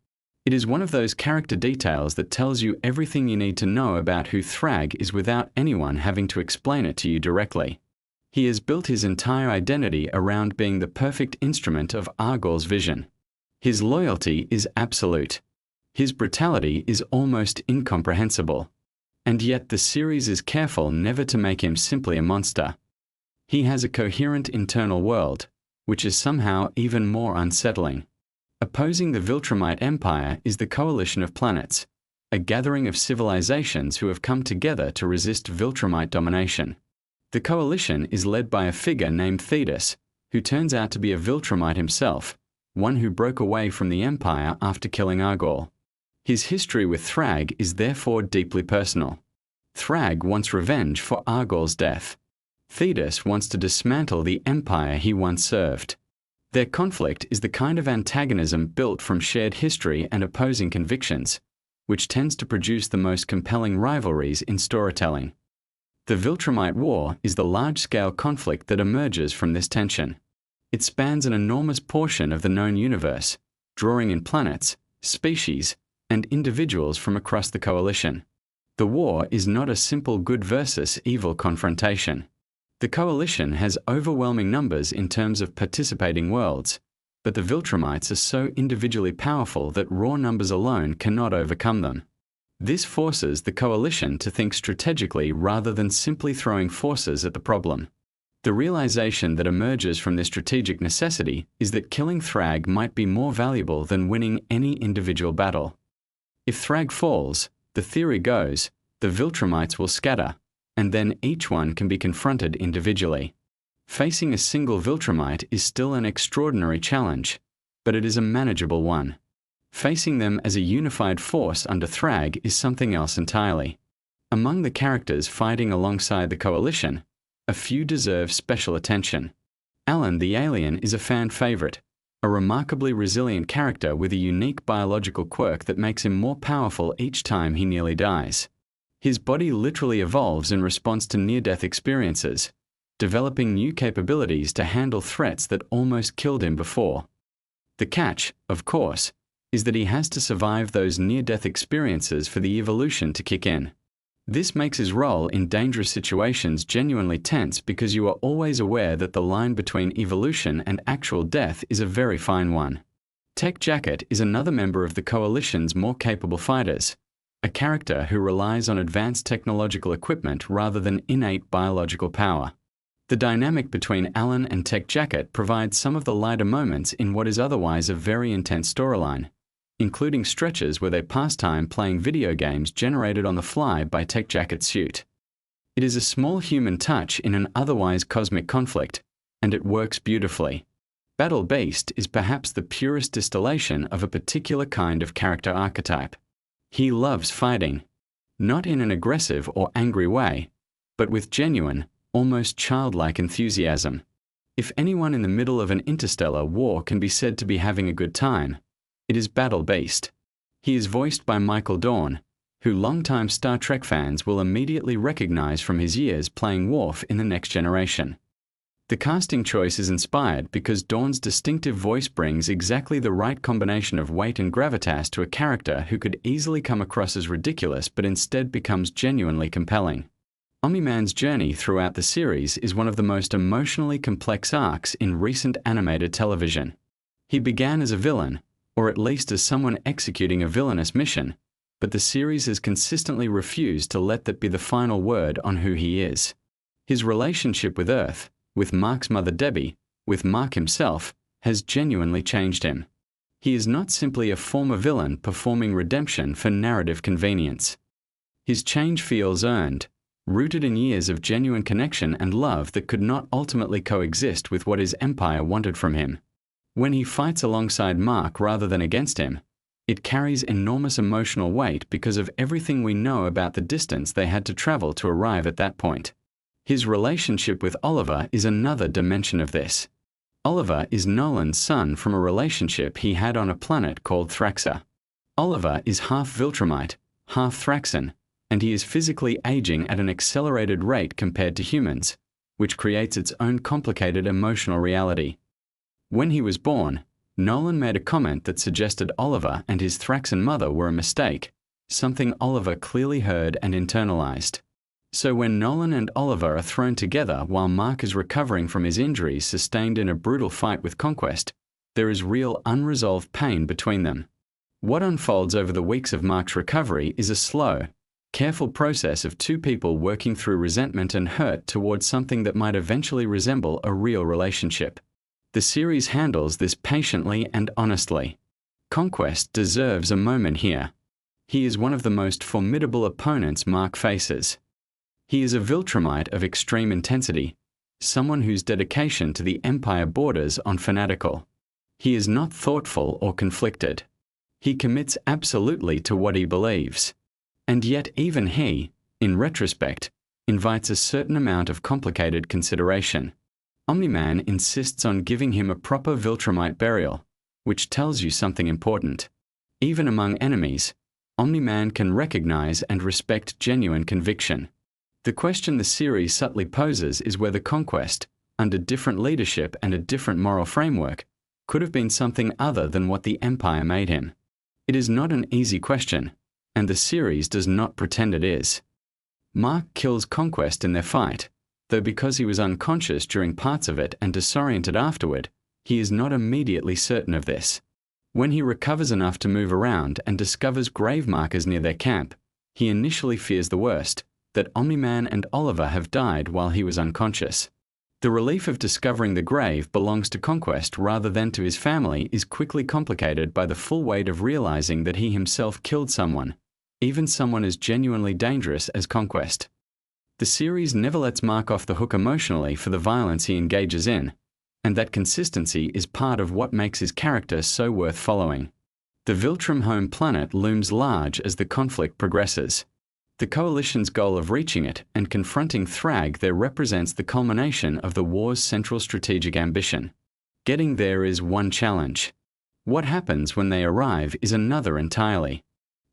It is one of those character details that tells you everything you need to know about who Thrag is without anyone having to explain it to you directly. He has built his entire identity around being the perfect instrument of Argol's vision. His loyalty is absolute. His brutality is almost incomprehensible. And yet the series is careful never to make him simply a monster. He has a coherent internal world, which is somehow even more unsettling. Opposing the Viltrumite Empire is the Coalition of Planets, a gathering of civilizations who have come together to resist Viltrumite domination. The coalition is led by a figure named Thetis, who turns out to be a Viltrumite himself, one who broke away from the Empire after killing Argol. His history with Thrag is therefore deeply personal. Thrag wants revenge for Argol's death. Thetis wants to dismantle the empire he once served. Their conflict is the kind of antagonism built from shared history and opposing convictions, which tends to produce the most compelling rivalries in storytelling. The Viltrumite War is the large-scale conflict that emerges from this tension. It spans an enormous portion of the known universe, drawing in planets, species, and individuals from across the coalition. The war is not a simple good versus evil confrontation. The coalition has overwhelming numbers in terms of participating worlds, but the Viltrumites are so individually powerful that raw numbers alone cannot overcome them. This forces the coalition to think strategically rather than simply throwing forces at the problem. The realization that emerges from this strategic necessity is that killing Thrag might be more valuable than winning any individual battle. If Thrag falls, the theory goes, the Viltrumites will scatter, and then each one can be confronted individually. Facing a single Viltrumite is still an extraordinary challenge, but it is a manageable one. Facing them as a unified force under Thrag is something else entirely. Among the characters fighting alongside the coalition, a few deserve special attention. Alan the alien is a fan favorite, a remarkably resilient character with a unique biological quirk that makes him more powerful each time he nearly dies. His body literally evolves in response to near-death experiences, developing new capabilities to handle threats that almost killed him before. The catch, of course, is that he has to survive those near-death experiences for the evolution to kick in. This makes his role in dangerous situations genuinely tense because you are always aware that the line between evolution and actual death is a very fine one. Tech Jacket is another member of the Coalition's more capable fighters, a character who relies on advanced technological equipment rather than innate biological power. The dynamic between Alan and Tech Jacket provides some of the lighter moments in what is otherwise a very intense storyline, including stretches where they pass time playing video games generated on the fly by Tech Jacket's suit. It is a small human touch in an otherwise cosmic conflict, and it works beautifully. Battle Beast is perhaps the purest distillation of a particular kind of character archetype. He loves fighting, not in an aggressive or angry way, but with genuine, almost childlike enthusiasm. If anyone in the middle of an interstellar war can be said to be having a good time, it is Battle Beast. He is voiced by Michael Dorn, who longtime Star Trek fans will immediately recognize from his years playing Worf in The Next Generation. The casting choice is inspired because Dorn's distinctive voice brings exactly the right combination of weight and gravitas to a character who could easily come across as ridiculous but instead becomes genuinely compelling. Omni-Man's journey throughout the series is one of the most emotionally complex arcs in recent animated television. He began as a villain, or at least as someone executing a villainous mission, but the series has consistently refused to let that be the final word on who he is. His relationship with Earth, with Mark's mother Debbie, with Mark himself, has genuinely changed him. He is not simply a former villain performing redemption for narrative convenience. His change feels earned, rooted in years of genuine connection and love that could not ultimately coexist with what his empire wanted from him. When he fights alongside Mark rather than against him, it carries enormous emotional weight because of everything we know about the distance they had to travel to arrive at that point. His relationship with Oliver is another dimension of this. Oliver is Nolan's son from a relationship he had on a planet called Thraxa. Oliver is half Viltrumite, half Thraxan, and he is physically aging at an accelerated rate compared to humans, which creates its own complicated emotional reality. When he was born, Nolan made a comment that suggested Oliver and his Thraxan mother were a mistake, something Oliver clearly heard and internalized. So when Nolan and Oliver are thrown together while Mark is recovering from his injuries sustained in a brutal fight with Conquest, there is real unresolved pain between them. What unfolds over the weeks of Mark's recovery is a slow, careful process of two people working through resentment and hurt towards something that might eventually resemble a real relationship. The series handles this patiently and honestly. Conquest deserves a moment here. He is one of the most formidable opponents Mark faces. He is a Viltrumite of extreme intensity, someone whose dedication to the Empire borders on fanatical. He is not thoughtful or conflicted. He commits absolutely to what he believes. And yet even he, in retrospect, invites a certain amount of complicated consideration. Omni-Man insists on giving him a proper Viltrumite burial, which tells you something important. Even among enemies, Omni-Man can recognize and respect genuine conviction. The question the series subtly poses is whether Conquest, under different leadership and a different moral framework, could have been something other than what the Empire made him. It is not an easy question, and the series does not pretend it is. Mark kills Conquest in their fight, though because he was unconscious during parts of it and disoriented afterward, he is not immediately certain of this. When he recovers enough to move around and discovers grave markers near their camp, he initially fears the worst, that Omni-Man and Oliver have died while he was unconscious. The relief of discovering the grave belongs to Conquest rather than to his family is quickly complicated by the full weight of realizing that he himself killed someone, even someone as genuinely dangerous as Conquest. The series never lets Mark off the hook emotionally for the violence he engages in, and that consistency is part of what makes his character so worth following. The Viltrum home planet looms large as the conflict progresses. The Coalition's goal of reaching it and confronting Thrag there represents the culmination of the war's central strategic ambition. Getting there is one challenge. What happens when they arrive is another entirely.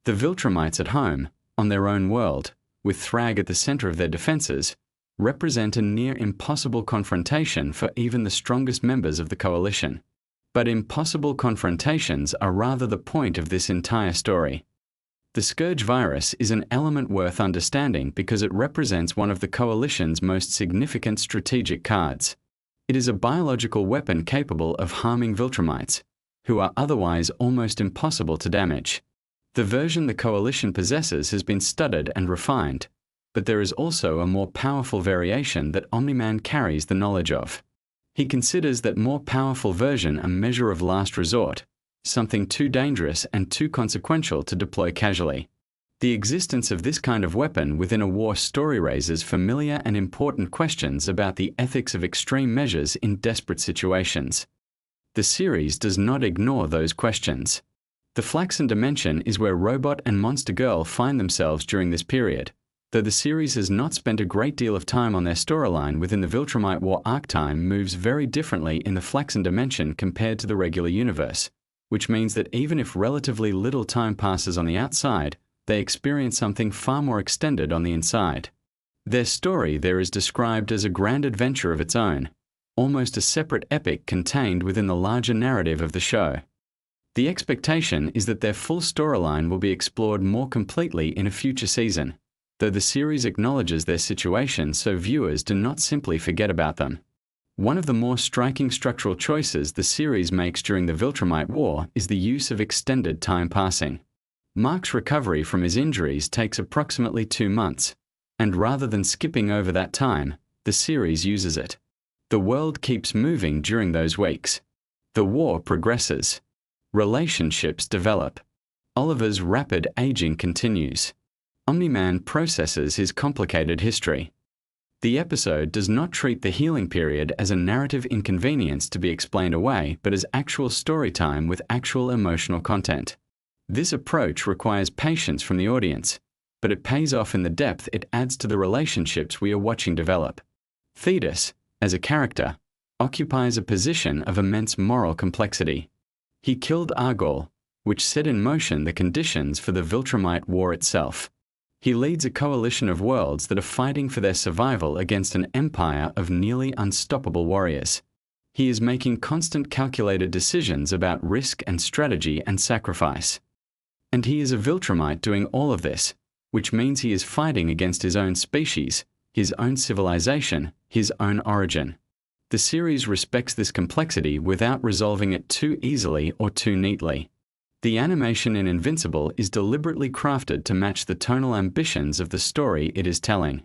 The Viltrumites at home, on their own world, with Thrag at the center of their defenses, represent a near impossible confrontation for even the strongest members of the Coalition. But impossible confrontations are rather the point of this entire story. The Scourge virus is an element worth understanding because it represents one of the Coalition's most significant strategic cards. It is a biological weapon capable of harming Viltrumites, who are otherwise almost impossible to damage. The version the Coalition possesses has been studied and refined, but there is also a more powerful variation that Omni-Man carries the knowledge of. He considers that more powerful version a measure of last resort, something too dangerous and too consequential to deploy casually. The existence of this kind of weapon within a war story raises familiar and important questions about the ethics of extreme measures in desperate situations. The series does not ignore those questions. The Flaxen Dimension is where Robot and Monster Girl find themselves during this period, though the series has not spent a great deal of time on their storyline within the Viltrumite War arc. Time moves very differently in the Flaxen Dimension compared to the regular universe, which means that even if relatively little time passes on the outside, they experience something far more extended on the inside. Their story there is described as a grand adventure of its own, almost a separate epic contained within the larger narrative of the show. The expectation is that their full storyline will be explored more completely in a future season, though the series acknowledges their situation so viewers do not simply forget about them. One of the more striking structural choices the series makes during the Viltrumite War is the use of extended time passing. Mark's recovery from his injuries takes approximately 2 months, and rather than skipping over that time, the series uses it. The world keeps moving during those weeks. The war progresses. Relationships develop. Oliver's rapid aging continues. Omni-Man processes his complicated history. The episode does not treat the healing period as a narrative inconvenience to be explained away, but as actual story time with actual emotional content. This approach requires patience from the audience, but it pays off in the depth it adds to the relationships we are watching develop. Thetis, as a character, occupies a position of immense moral complexity. He killed Argol, which set in motion the conditions for the Viltrumite War itself. He leads a coalition of worlds that are fighting for their survival against an empire of nearly unstoppable warriors. He is making constant calculated decisions about risk and strategy and sacrifice. And he is a Viltrumite doing all of this, which means he is fighting against his own species, his own civilization, his own origin. The series respects this complexity without resolving it too easily or too neatly. The animation in Invincible is deliberately crafted to match the tonal ambitions of the story it is telling.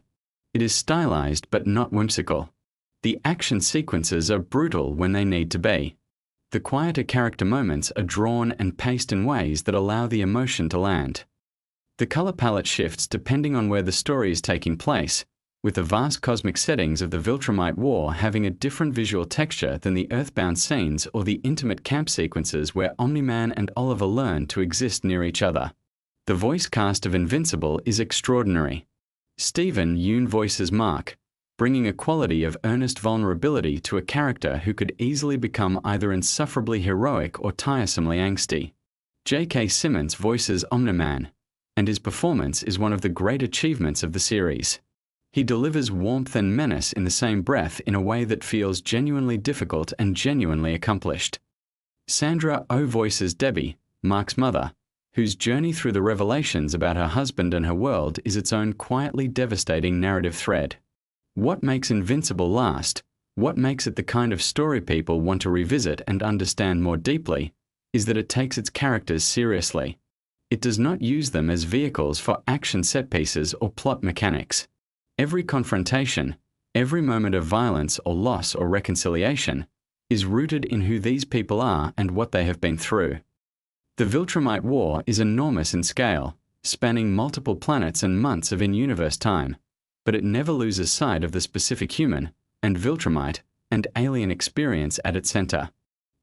It is stylized but not whimsical. The action sequences are brutal when they need to be. The quieter character moments are drawn and paced in ways that allow the emotion to land. The color palette shifts depending on where the story is taking place, with the vast cosmic settings of the Viltrumite War having a different visual texture than the earthbound scenes or the intimate camp sequences where Omni-Man and Oliver learn to exist near each other. The voice cast of Invincible is extraordinary. Stephen Yeun voices Mark, bringing a quality of earnest vulnerability to a character who could easily become either insufferably heroic or tiresomely angsty. J.K. Simmons voices Omni-Man, and his performance is one of the great achievements of the series. He delivers warmth and menace in the same breath in a way that feels genuinely difficult and genuinely accomplished. Sandra Oh voices Debbie, Mark's mother, whose journey through the revelations about her husband and her world is its own quietly devastating narrative thread. What makes Invincible last, what makes it the kind of story people want to revisit and understand more deeply, is that it takes its characters seriously. It does not use them as vehicles for action set pieces or plot mechanics. Every confrontation, every moment of violence or loss or reconciliation, is rooted in who these people are and what they have been through. The Viltrumite War is enormous in scale, spanning multiple planets and months of in-universe time, but it never loses sight of the specific human, and Viltrumite, and alien experience at its center.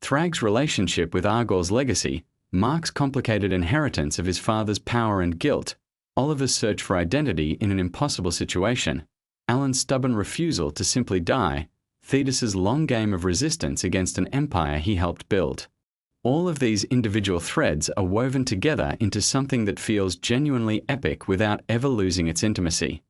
Thrag's relationship with Argol's legacy, Mark's complicated inheritance of his father's power and guilt, Oliver's search for identity in an impossible situation, Alan's stubborn refusal to simply die, Thetis's long game of resistance against an empire he helped build. All of these individual threads are woven together into something that feels genuinely epic without ever losing its intimacy.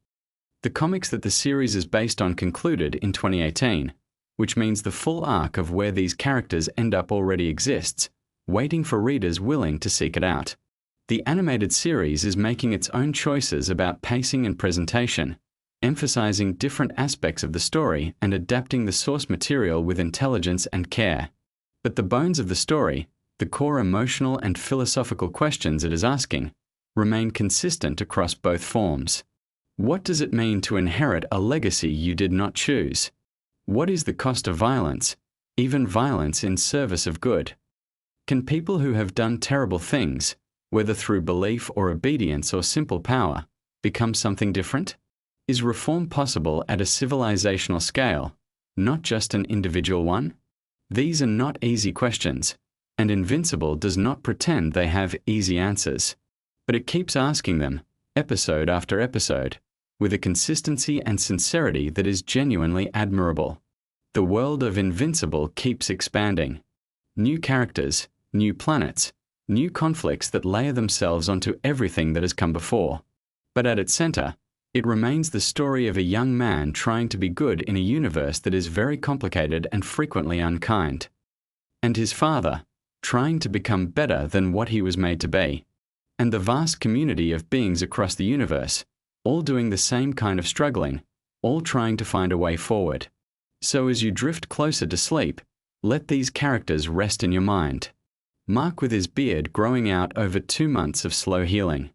The comics that the series is based on concluded in 2018, which means the full arc of where these characters end up already exists, waiting for readers willing to seek it out. The animated series is making its own choices about pacing and presentation, emphasizing different aspects of the story and adapting the source material with intelligence and care. But the bones of the story, the core emotional and philosophical questions it is asking, remain consistent across both forms. What does it mean to inherit a legacy you did not choose? What is the cost of violence, even violence in service of good? Can people who have done terrible things, whether through belief or obedience or simple power, become something different? Is reform possible at a civilizational scale, not just an individual one? These are not easy questions, and Invincible does not pretend they have easy answers. But it keeps asking them, episode after episode, with a consistency and sincerity that is genuinely admirable. The world of Invincible keeps expanding. New characters, new planets, new conflicts that layer themselves onto everything that has come before. But at its center, it remains the story of a young man trying to be good in a universe that is very complicated and frequently unkind. And his father, trying to become better than what he was made to be. And the vast community of beings across the universe, all doing the same kind of struggling, all trying to find a way forward. So as you drift closer to sleep, let these characters rest in your mind. Mark with his beard growing out over 2 months of slow healing.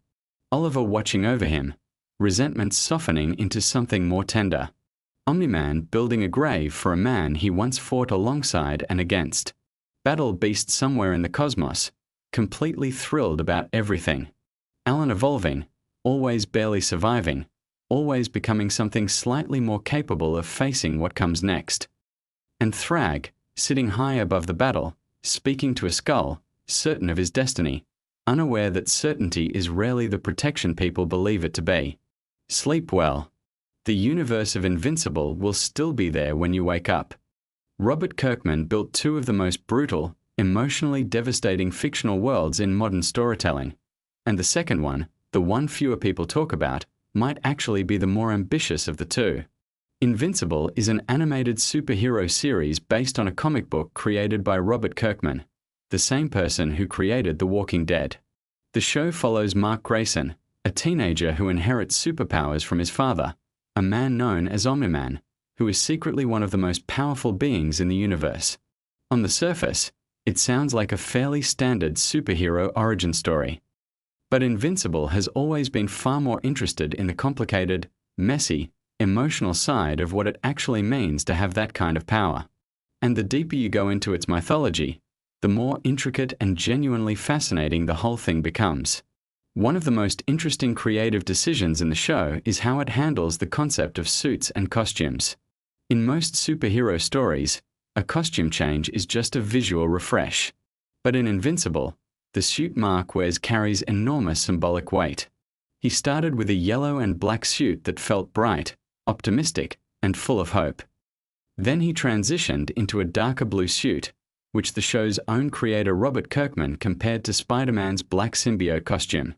Oliver watching over him, resentment softening into something more tender. Omni-Man building a grave for a man he once fought alongside and against. Battle beast somewhere in the cosmos, completely thrilled about everything. Alan evolving, always barely surviving, always becoming something slightly more capable of facing what comes next. And Thrag, sitting high above the battle, speaking to a skull, certain of his destiny, unaware that certainty is rarely the protection people believe it to be. Sleep well. The universe of Invincible will still be there when you wake up. Robert Kirkman built 2 of the most brutal, emotionally devastating fictional worlds in modern storytelling. And the second one, the one fewer people talk about, might actually be the more ambitious of the 2. Invincible is an animated superhero series based on a comic book created by Robert Kirkman, the same person who created The Walking Dead. The show follows Mark Grayson, a teenager who inherits superpowers from his father, a man known as Omni-Man, who is secretly one of the most powerful beings in the universe. On the surface, it sounds like a fairly standard superhero origin story. But Invincible has always been far more interested in the complicated, messy, emotional side of what it actually means to have that kind of power. And the deeper you go into its mythology, the more intricate and genuinely fascinating the whole thing becomes. One of the most interesting creative decisions in the show is how it handles the concept of suits and costumes. In most superhero stories, a costume change is just a visual refresh. But in Invincible, the suit Mark wears carries enormous symbolic weight. He started with a yellow and black suit that felt bright, optimistic, and full of hope. Then he transitioned into a darker blue suit, which the show's own creator Robert Kirkman compared to Spider-Man's black symbiote costume.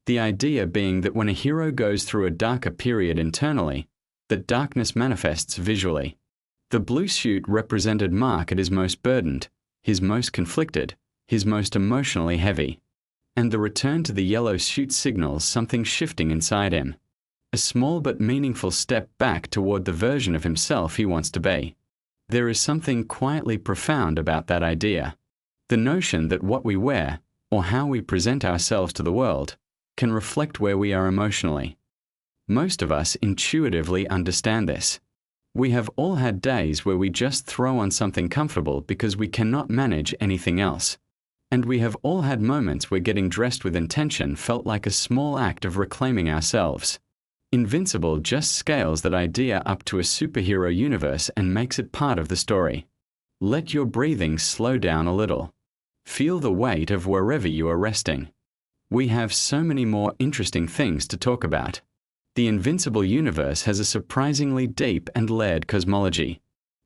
The idea being that when a hero goes through a darker period internally, that darkness manifests visually. The blue suit represented Mark at his most burdened, his most conflicted, his most emotionally heavy. And the return to the yellow suit signals something shifting inside him. A small but meaningful step back toward the version of himself he wants to be. There is something quietly profound about that idea. The notion that what we wear, or how we present ourselves to the world, can reflect where we are emotionally. Most of us intuitively understand this. We have all had days where we just throw on something comfortable because we cannot manage anything else. And we have all had moments where getting dressed with intention felt like a small act of reclaiming ourselves. Invincible just scales that idea up to a superhero universe and makes it part of the story. Let your breathing slow down a little. Feel the weight of wherever you are resting. We have so many more interesting things to talk about. The Invincible universe has a surprisingly deep and layered cosmology.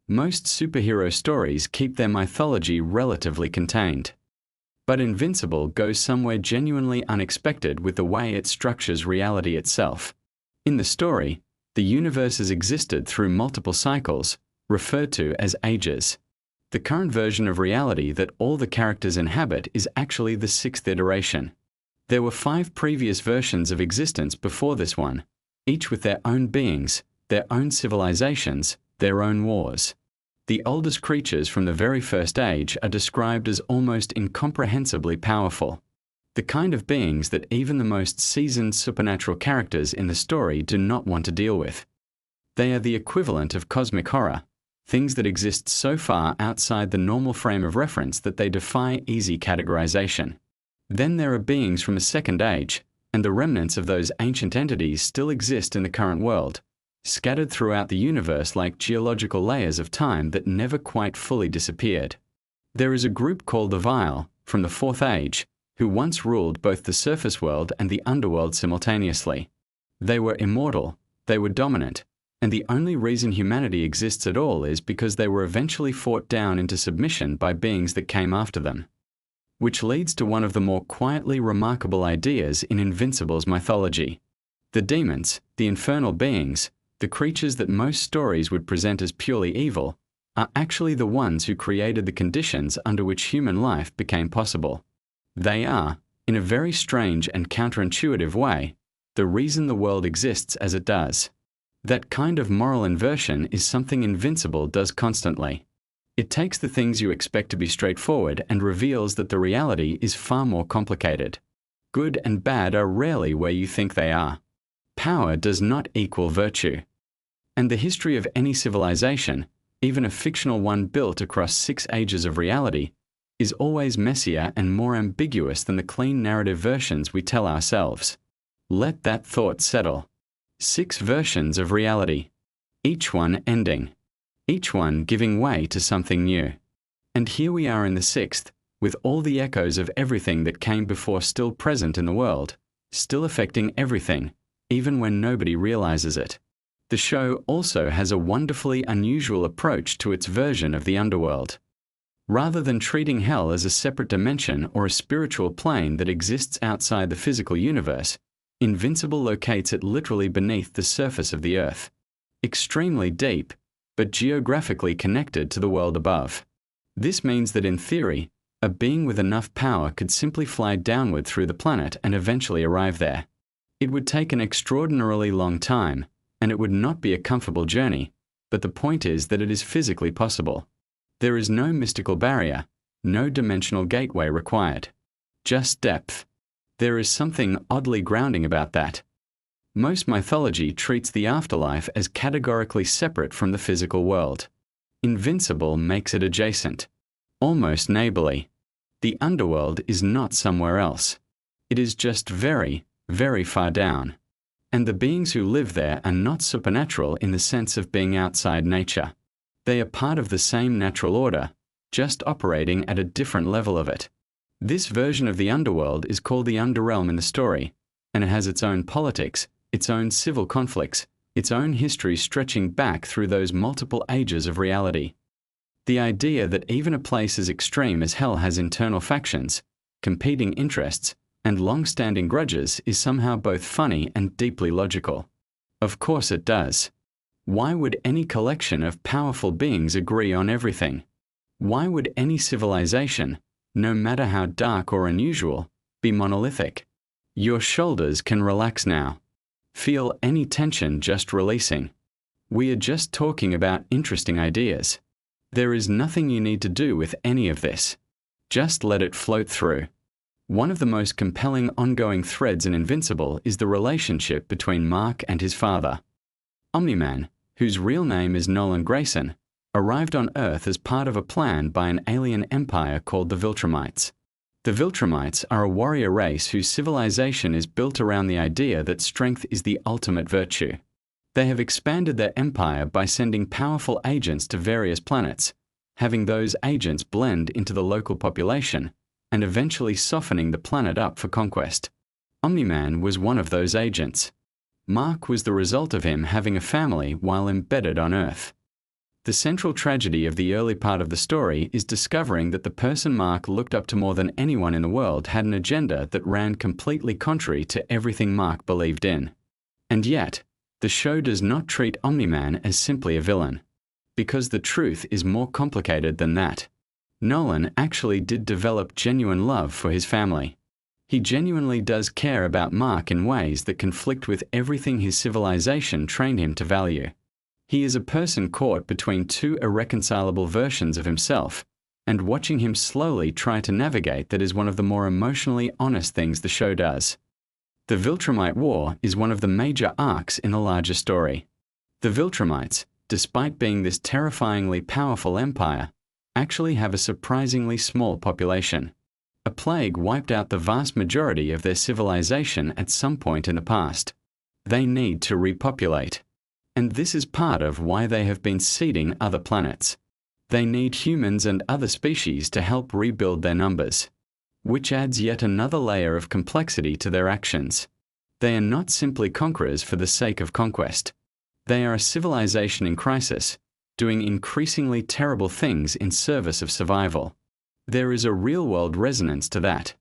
Most superhero stories keep their mythology relatively contained. But Invincible goes somewhere genuinely unexpected with the way it structures reality itself. In the story, the universe has existed through multiple cycles, referred to as ages. The current version of reality that all the characters inhabit is actually the 6th iteration. There were 5 previous versions of existence before this one, each with their own beings, their own civilizations, their own wars. The oldest creatures from the very first age are described as almost incomprehensibly powerful. The kind of beings that even the most seasoned supernatural characters in the story do not want to deal with. They are the equivalent of cosmic horror, things that exist so far outside the normal frame of reference that they defy easy categorization. Then there are beings from a second age, and the remnants of those ancient entities still exist in the current world, scattered throughout the universe like geological layers of time that never quite fully disappeared. There is a group called the Vile, from the 4th age, who once ruled both the surface world and the underworld simultaneously. They were immortal, they were dominant, and the only reason humanity exists at all is because they were eventually fought down into submission by beings that came after them. which leads to one of the more quietly remarkable ideas in Invincible's mythology. The demons, the infernal beings, the creatures that most stories would present as purely evil, are actually the ones who created the conditions under which human life became possible. They are, in a very strange and counterintuitive way, the reason the world exists as it does. That kind of moral inversion is something Invincible does constantly. It takes the things you expect to be straightforward and reveals that the reality is far more complicated. Good and bad are rarely where you think they are. Power does not equal virtue. And the history of any civilization, even a fictional one built across 6 ages of reality, is always messier and more ambiguous than the clean narrative versions we tell ourselves. Let that thought settle. 6 versions of reality, each one ending, each one giving way to something new. And here we are in the 6th, with all the echoes of everything that came before still present in the world, still affecting everything, even when nobody realizes it. The show also has a wonderfully unusual approach to its version of the underworld. Rather than treating hell as a separate dimension or a spiritual plane that exists outside the physical universe, Invincible locates it literally beneath the surface of the earth, extremely deep, but geographically connected to the world above. This means that in theory, a being with enough power could simply fly downward through the planet and eventually arrive there. It would take an extraordinarily long time, and it would not be a comfortable journey, but the point is that it is physically possible. There is no mystical barrier, no dimensional gateway required. Just depth. There is something oddly grounding about that. Most mythology treats the afterlife as categorically separate from the physical world. Invincible makes it adjacent, almost neighborly. The underworld is not somewhere else. It is just very, very far down. And the beings who live there are not supernatural in the sense of being outside nature. They are part of the same natural order, just operating at a different level of it. This version of the underworld is called the Underrealm in the story, and it has its own politics, its own civil conflicts, its own history stretching back through those multiple ages of reality. The idea that even a place as extreme as hell has internal factions, competing interests, and long-standing grudges is somehow both funny and deeply logical. Of course it does. Why would any collection of powerful beings agree on everything? Why would any civilization, no matter how dark or unusual, be monolithic? Your shoulders can relax now. Feel any tension just releasing. We are just talking about interesting ideas. There is nothing you need to do with any of this. Just let it float through. One of the most compelling ongoing threads in Invincible is the relationship between Mark and his father. Omni-Man, whose real name is Nolan Grayson, arrived on Earth as part of a plan by an alien empire called the Viltrumites. The Viltrumites are a warrior race whose civilization is built around the idea that strength is the ultimate virtue. They have expanded their empire by sending powerful agents to various planets, having those agents blend into the local population, and eventually softening the planet up for conquest. Omni-Man was one of those agents. Mark was the result of him having a family while embedded on Earth. The central tragedy of the early part of the story is discovering that the person Mark looked up to more than anyone in the world had an agenda that ran completely contrary to everything Mark believed in. And yet, the show does not treat Omni-Man as simply a villain, because the truth is more complicated than that. Nolan actually did develop genuine love for his family. He genuinely does care about Mark in ways that conflict with everything his civilization trained him to value. He is a person caught between 2 irreconcilable versions of himself, and watching him slowly try to navigate that is one of the more emotionally honest things the show does. The Viltrumite War is one of the major arcs in the larger story. The Viltrumites, despite being this terrifyingly powerful empire, actually have a surprisingly small population. A plague wiped out the vast majority of their civilization at some point in the past. They need to repopulate. And this is part of why they have been seeding other planets. They need humans and other species to help rebuild their numbers, which adds yet another layer of complexity to their actions. They are not simply conquerors for the sake of conquest. They are a civilization in crisis, doing increasingly terrible things in service of survival. There is a real-world resonance to that.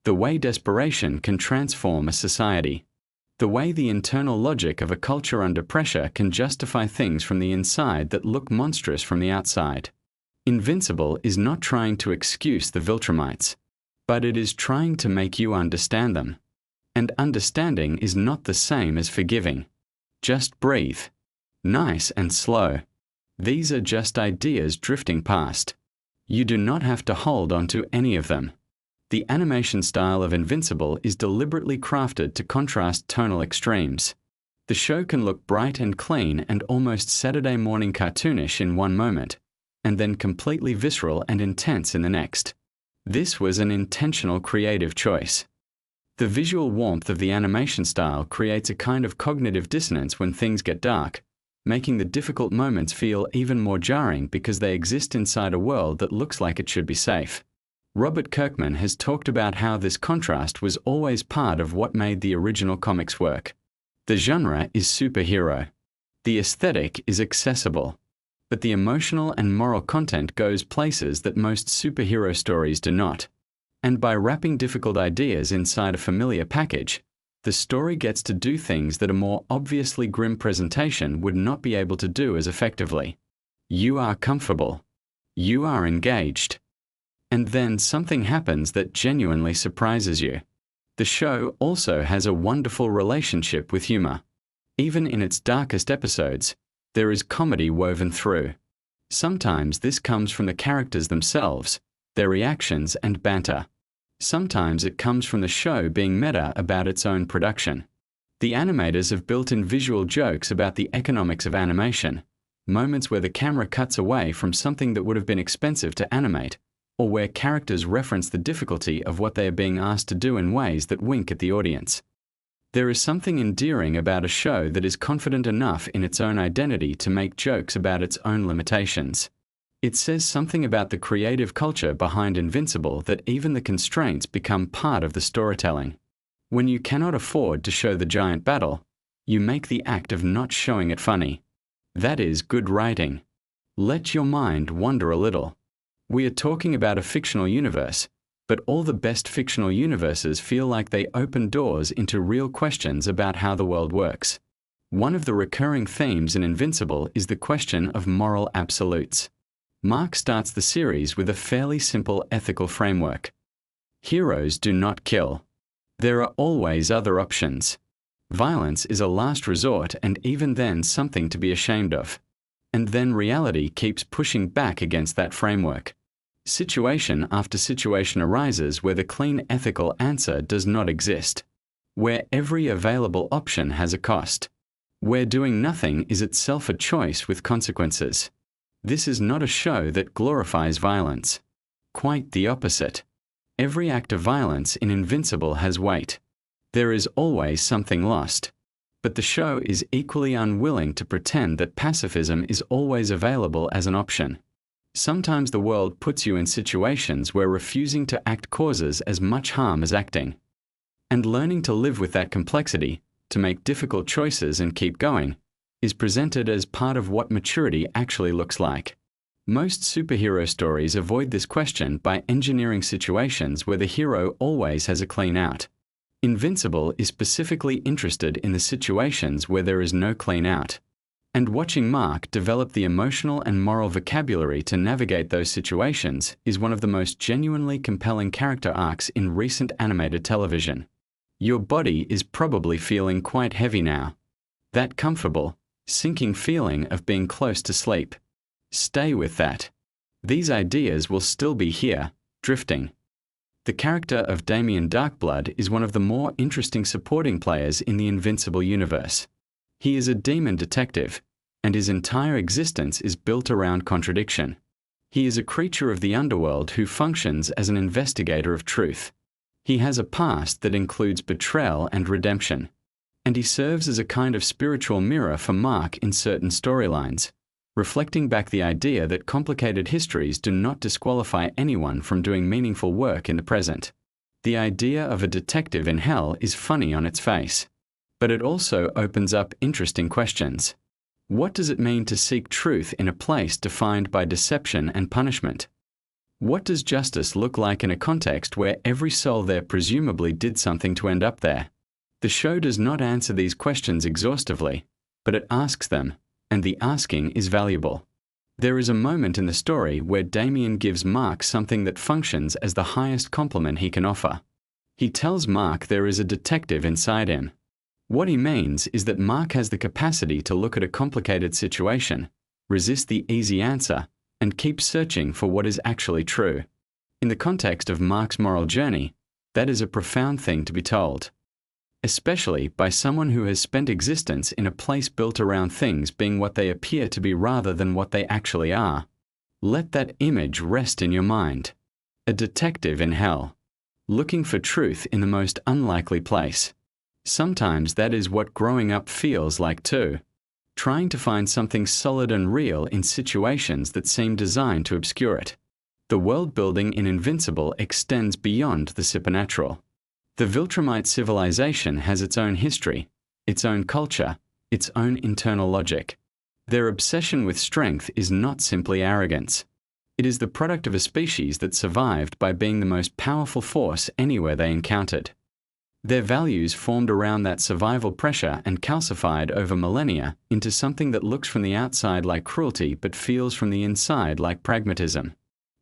The way desperation can transform a society. The way the internal logic of a culture under pressure can justify things from the inside that look monstrous from the outside. Invincible is not trying to excuse the Viltrumites, but it is trying to make you understand them. And understanding is not the same as forgiving. Just breathe. Nice and slow. These are just ideas drifting past. You do not have to hold on to any of them. The animation style of Invincible is deliberately crafted to contrast tonal extremes. The show can look bright and clean and almost Saturday morning cartoonish in one moment, and then completely visceral and intense in the next. This was an intentional creative choice. The visual warmth of the animation style creates a kind of cognitive dissonance when things get dark, making the difficult moments feel even more jarring because they exist inside a world that looks like it should be safe. Robert Kirkman has talked about how this contrast was always part of what made the original comics work. The genre is superhero. The aesthetic is accessible. But the emotional and moral content goes places that most superhero stories do not. And by wrapping difficult ideas inside a familiar package, the story gets to do things that a more obviously grim presentation would not be able to do as effectively. You are comfortable. You are engaged. And then something happens that genuinely surprises you. The show also has a wonderful relationship with humor. Even in its darkest episodes, there is comedy woven through. Sometimes this comes from the characters themselves, their reactions and banter. Sometimes it comes from the show being meta about its own production. The animators have built in visual jokes about the economics of animation, moments where the camera cuts away from something that would have been expensive to animate, or where characters reference the difficulty of what they are being asked to do in ways that wink at the audience. There is something endearing about a show that is confident enough in its own identity to make jokes about its own limitations. It says something about the creative culture behind Invincible that even the constraints become part of the storytelling. When you cannot afford to show the giant battle, you make the act of not showing it funny. That is good writing. Let your mind wander a little. We are talking about a fictional universe, but all the best fictional universes feel like they open doors into real questions about how the world works. One of the recurring themes in Invincible is the question of moral absolutes. Mark starts the series with a fairly simple ethical framework. Heroes do not kill. There are always other options. Violence is a last resort and even then something to be ashamed of. And then reality keeps pushing back against that framework. Situation after situation arises where the clean ethical answer does not exist, where every available option has a cost, where doing nothing is itself a choice with consequences. This is not a show that glorifies violence. Quite the opposite. Every act of violence in Invincible has weight. There is always something lost. But the show is equally unwilling to pretend that pacifism is always available as an option. Sometimes the world puts you in situations where refusing to act causes as much harm as acting. And learning to live with that complexity, to make difficult choices and keep going, is presented as part of what maturity actually looks like. Most superhero stories avoid this question by engineering situations where the hero always has a clean out. Invincible is specifically interested in the situations where there is no clean out. And watching Mark develop the emotional and moral vocabulary to navigate those situations is one of the most genuinely compelling character arcs in recent animated television. Your body is probably feeling quite heavy now. That comfortable, sinking feeling of being close to sleep. Stay with that. These ideas will still be here, drifting. The character of Damien Darkblood is one of the more interesting supporting players in the Invincible universe. He is a demon detective, and his entire existence is built around contradiction. He is a creature of the underworld who functions as an investigator of truth. He has a past that includes betrayal and redemption, and he serves as a kind of spiritual mirror for Mark in certain storylines, reflecting back the idea that complicated histories do not disqualify anyone from doing meaningful work in the present. The idea of a detective in hell is funny on its face. But it also opens up interesting questions. What does it mean to seek truth in a place defined by deception and punishment? What does justice look like in a context where every soul there presumably did something to end up there? The show does not answer these questions exhaustively, but it asks them, and the asking is valuable. There is a moment in the story where Damien gives Mark something that functions as the highest compliment he can offer. He tells Mark there is a detective inside him. What he means is that Mark has the capacity to look at a complicated situation, resist the easy answer, and keep searching for what is actually true. In the context of Mark's moral journey, that is a profound thing to be told. Especially by someone who has spent existence in a place built around things being what they appear to be rather than what they actually are. Let that image rest in your mind. A detective in hell, looking for truth in the most unlikely place. Sometimes that is what growing up feels like too. Trying to find something solid and real in situations that seem designed to obscure it. The world building in Invincible extends beyond the supernatural. The Viltrumite civilization has its own history, its own culture, its own internal logic. Their obsession with strength is not simply arrogance. It is the product of a species that survived by being the most powerful force anywhere they encountered. Their values formed around that survival pressure and calcified over millennia into something that looks from the outside like cruelty but feels from the inside like pragmatism.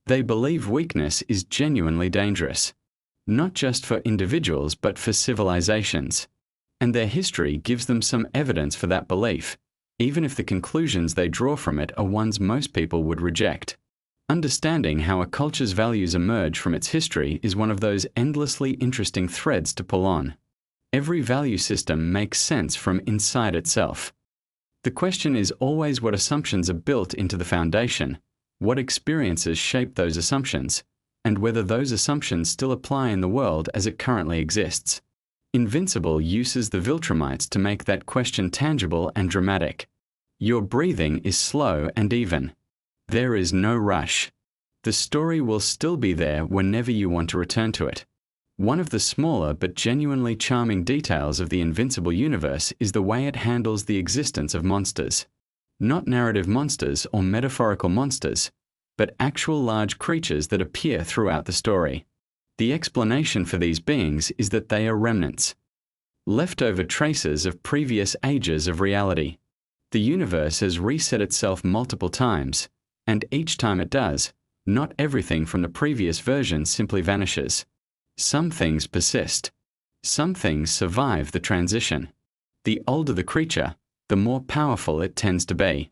They believe weakness is genuinely dangerous. Not just for individuals but for civilizations. And their history gives them some evidence for that belief, even if the conclusions they draw from it are ones most people would reject. Understanding how a culture's values emerge from its history is one of those endlessly interesting threads to pull on. Every value system makes sense from inside itself. The question is always what assumptions are built into the foundation, what experiences shape those assumptions, and whether those assumptions still apply in the world as it currently exists. Invincible uses the Viltrumites to make that question tangible and dramatic. Your breathing is slow and even. There is no rush. The story will still be there whenever you want to return to it. One of the smaller but genuinely charming details of the Invincible universe is the way it handles the existence of monsters. Not narrative monsters or metaphorical monsters, but actual large creatures that appear throughout the story. The explanation for these beings is that they are remnants. Leftover traces of previous ages of reality. The universe has reset itself multiple times, and each time it does, not everything from the previous version simply vanishes. Some things persist. Some things survive the transition. The older the creature, the more powerful it tends to be.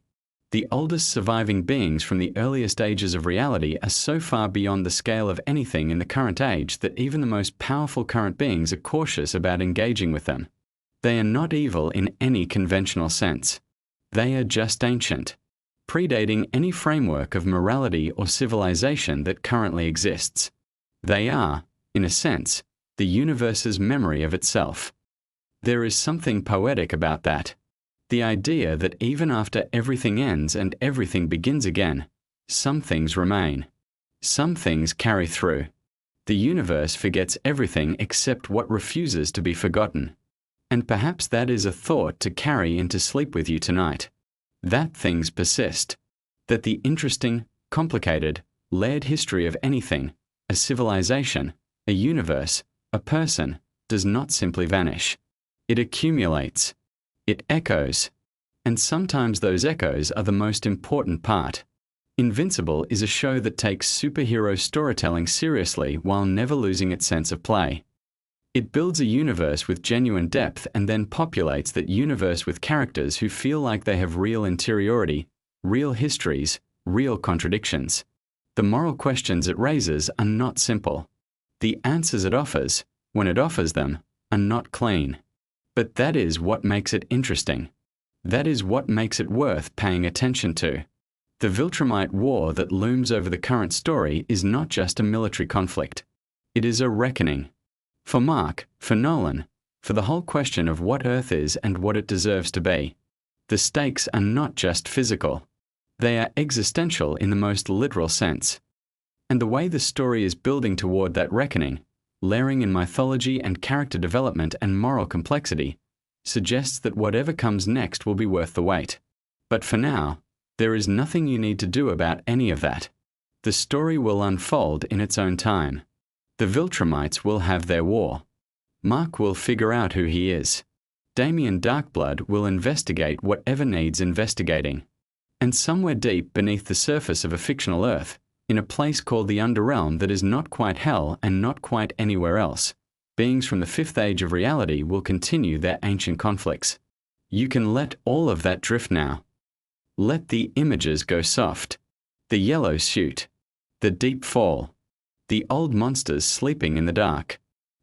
The oldest surviving beings from the earliest ages of reality are so far beyond the scale of anything in the current age that even the most powerful current beings are cautious about engaging with them. They are not evil in any conventional sense. They are just ancient, predating any framework of morality or civilization that currently exists. They are, in a sense, the universe's memory of itself. There is something poetic about that. The idea that even after everything ends and everything begins again, some things remain. Some things carry through. The universe forgets everything except what refuses to be forgotten. And perhaps that is a thought to carry into sleep with you tonight. That things persist. That the interesting, complicated, layered history of anything, a civilization, a universe, a person, does not simply vanish. It accumulates. It echoes. And sometimes those echoes are the most important part. Invincible is a show that takes superhero storytelling seriously while never losing its sense of play. It builds a universe with genuine depth and then populates that universe with characters who feel like they have real interiority, real histories, real contradictions. The moral questions it raises are not simple. The answers it offers, when it offers them, are not clean. But that is what makes it interesting. That is what makes it worth paying attention to. The Viltrumite war that looms over the current story is not just a military conflict. It is a reckoning. For Mark, for Nolan, for the whole question of what Earth is and what it deserves to be. The stakes are not just physical. They are existential in the most literal sense. And the way the story is building toward that reckoning, layering in mythology and character development and moral complexity, suggests that whatever comes next will be worth the wait. But for now, there is nothing you need to do about any of that. The story will unfold in its own time. The Viltrumites will have their war. Mark will figure out who he is. Damien Darkblood will investigate whatever needs investigating. And somewhere deep beneath the surface of a fictional Earth, in a place called the Underrealm that is not quite hell and not quite anywhere else, beings from the fifth age of reality will continue their ancient conflicts. You can let all of that drift now. Let the images go soft. The yellow suit. The deep fall. The old monsters sleeping in the dark.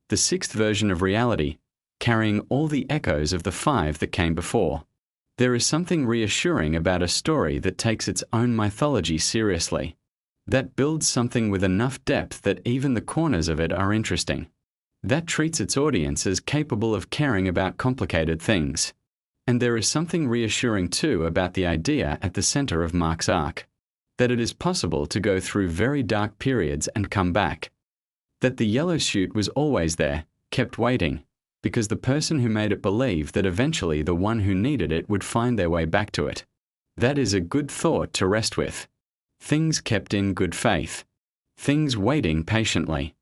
The sixth version of reality, carrying all the echoes of the five that came before. There is something reassuring about a story that takes its own mythology seriously. That builds something with enough depth that even the corners of it are interesting. That treats its audience as capable of caring about complicated things. And there is something reassuring too about the idea at the center of Mark's arc. That it is possible to go through very dark periods and come back. That the yellow suit was always there, kept waiting, because the person who made it believed that eventually the one who needed it would find their way back to it. That is a good thought to rest with. Things kept in good faith. Things waiting patiently.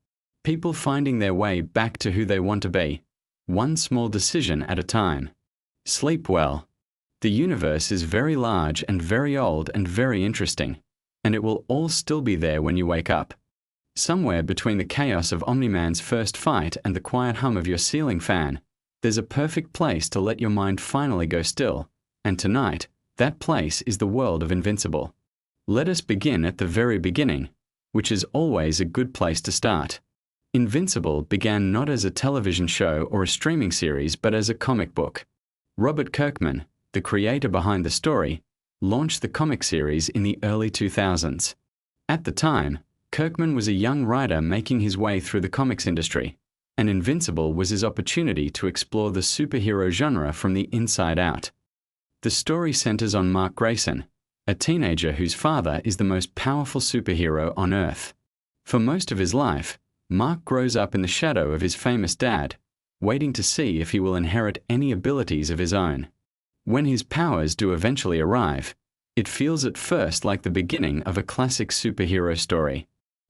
People finding their way back to who they want to be, one small decision at a time. Sleep well. The universe is very large and very old and very interesting, and it will all still be there when you wake up. Somewhere between the chaos of Omni-Man's first fight and the quiet hum of your ceiling fan, there's a perfect place to let your mind finally go still, and tonight, that place is the world of Invincible. Let us begin at the very beginning, which is always a good place to start. Invincible began not as a television show or a streaming series, but as a comic book. Robert Kirkman, the creator behind the story, launched the comic series in the early 2000s. At the time, Kirkman was a young writer making his way through the comics industry, and Invincible was his opportunity to explore the superhero genre from the inside out. The story centers on Mark Grayson, a teenager whose father is the most powerful superhero on Earth. For most of his life, Mark grows up in the shadow of his famous dad, waiting to see if he will inherit any abilities of his own. When his powers do eventually arrive, it feels at first like the beginning of a classic superhero story.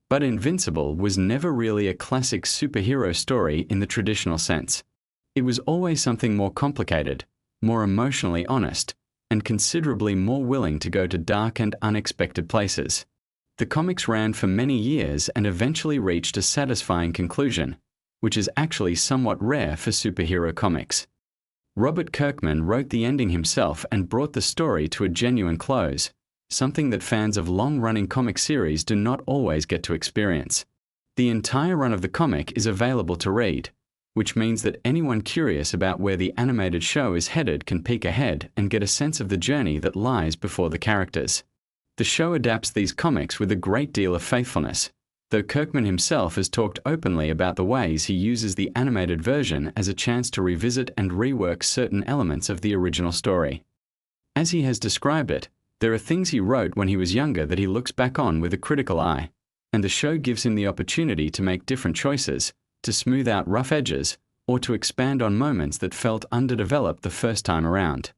But Invincible was never really a classic superhero story in the traditional sense. It was always something more complicated, more emotionally honest, and considerably more willing to go to dark and unexpected places. The comics ran for many years and eventually reached a satisfying conclusion, which is actually somewhat rare for superhero comics. Robert Kirkman wrote the ending himself and brought the story to a genuine close, something that fans of long-running comic series do not always get to experience. The entire run of the comic is available to read, which means that anyone curious about where the animated show is headed can peek ahead and get a sense of the journey that lies before the characters. The show adapts these comics with a great deal of faithfulness, though Kirkman himself has talked openly about the ways he uses the animated version as a chance to revisit and rework certain elements of the original story. As he has described it, there are things he wrote when he was younger that he looks back on with a critical eye, and the show gives him the opportunity to make different choices, to smooth out rough edges, or to expand on moments that felt underdeveloped the first time around.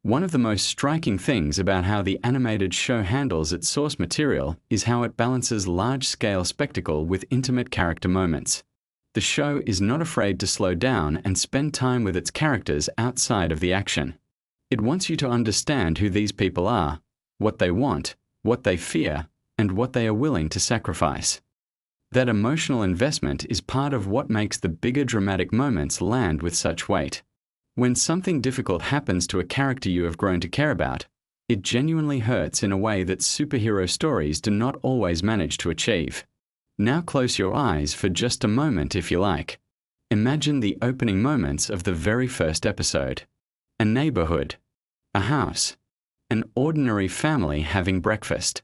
One of the most striking things about how the animated show handles its source material is how it balances large-scale spectacle with intimate character moments. The show is not afraid to slow down and spend time with its characters outside of the action. It wants you to understand who these people are, what they want, what they fear, and what they are willing to sacrifice. That emotional investment is part of what makes the bigger dramatic moments land with such weight. When something difficult happens to a character you have grown to care about, it genuinely hurts in a way that superhero stories do not always manage to achieve. Now close your eyes for just a moment if you like. Imagine the opening moments of the very first episode. A neighborhood. A house. An ordinary family having breakfast.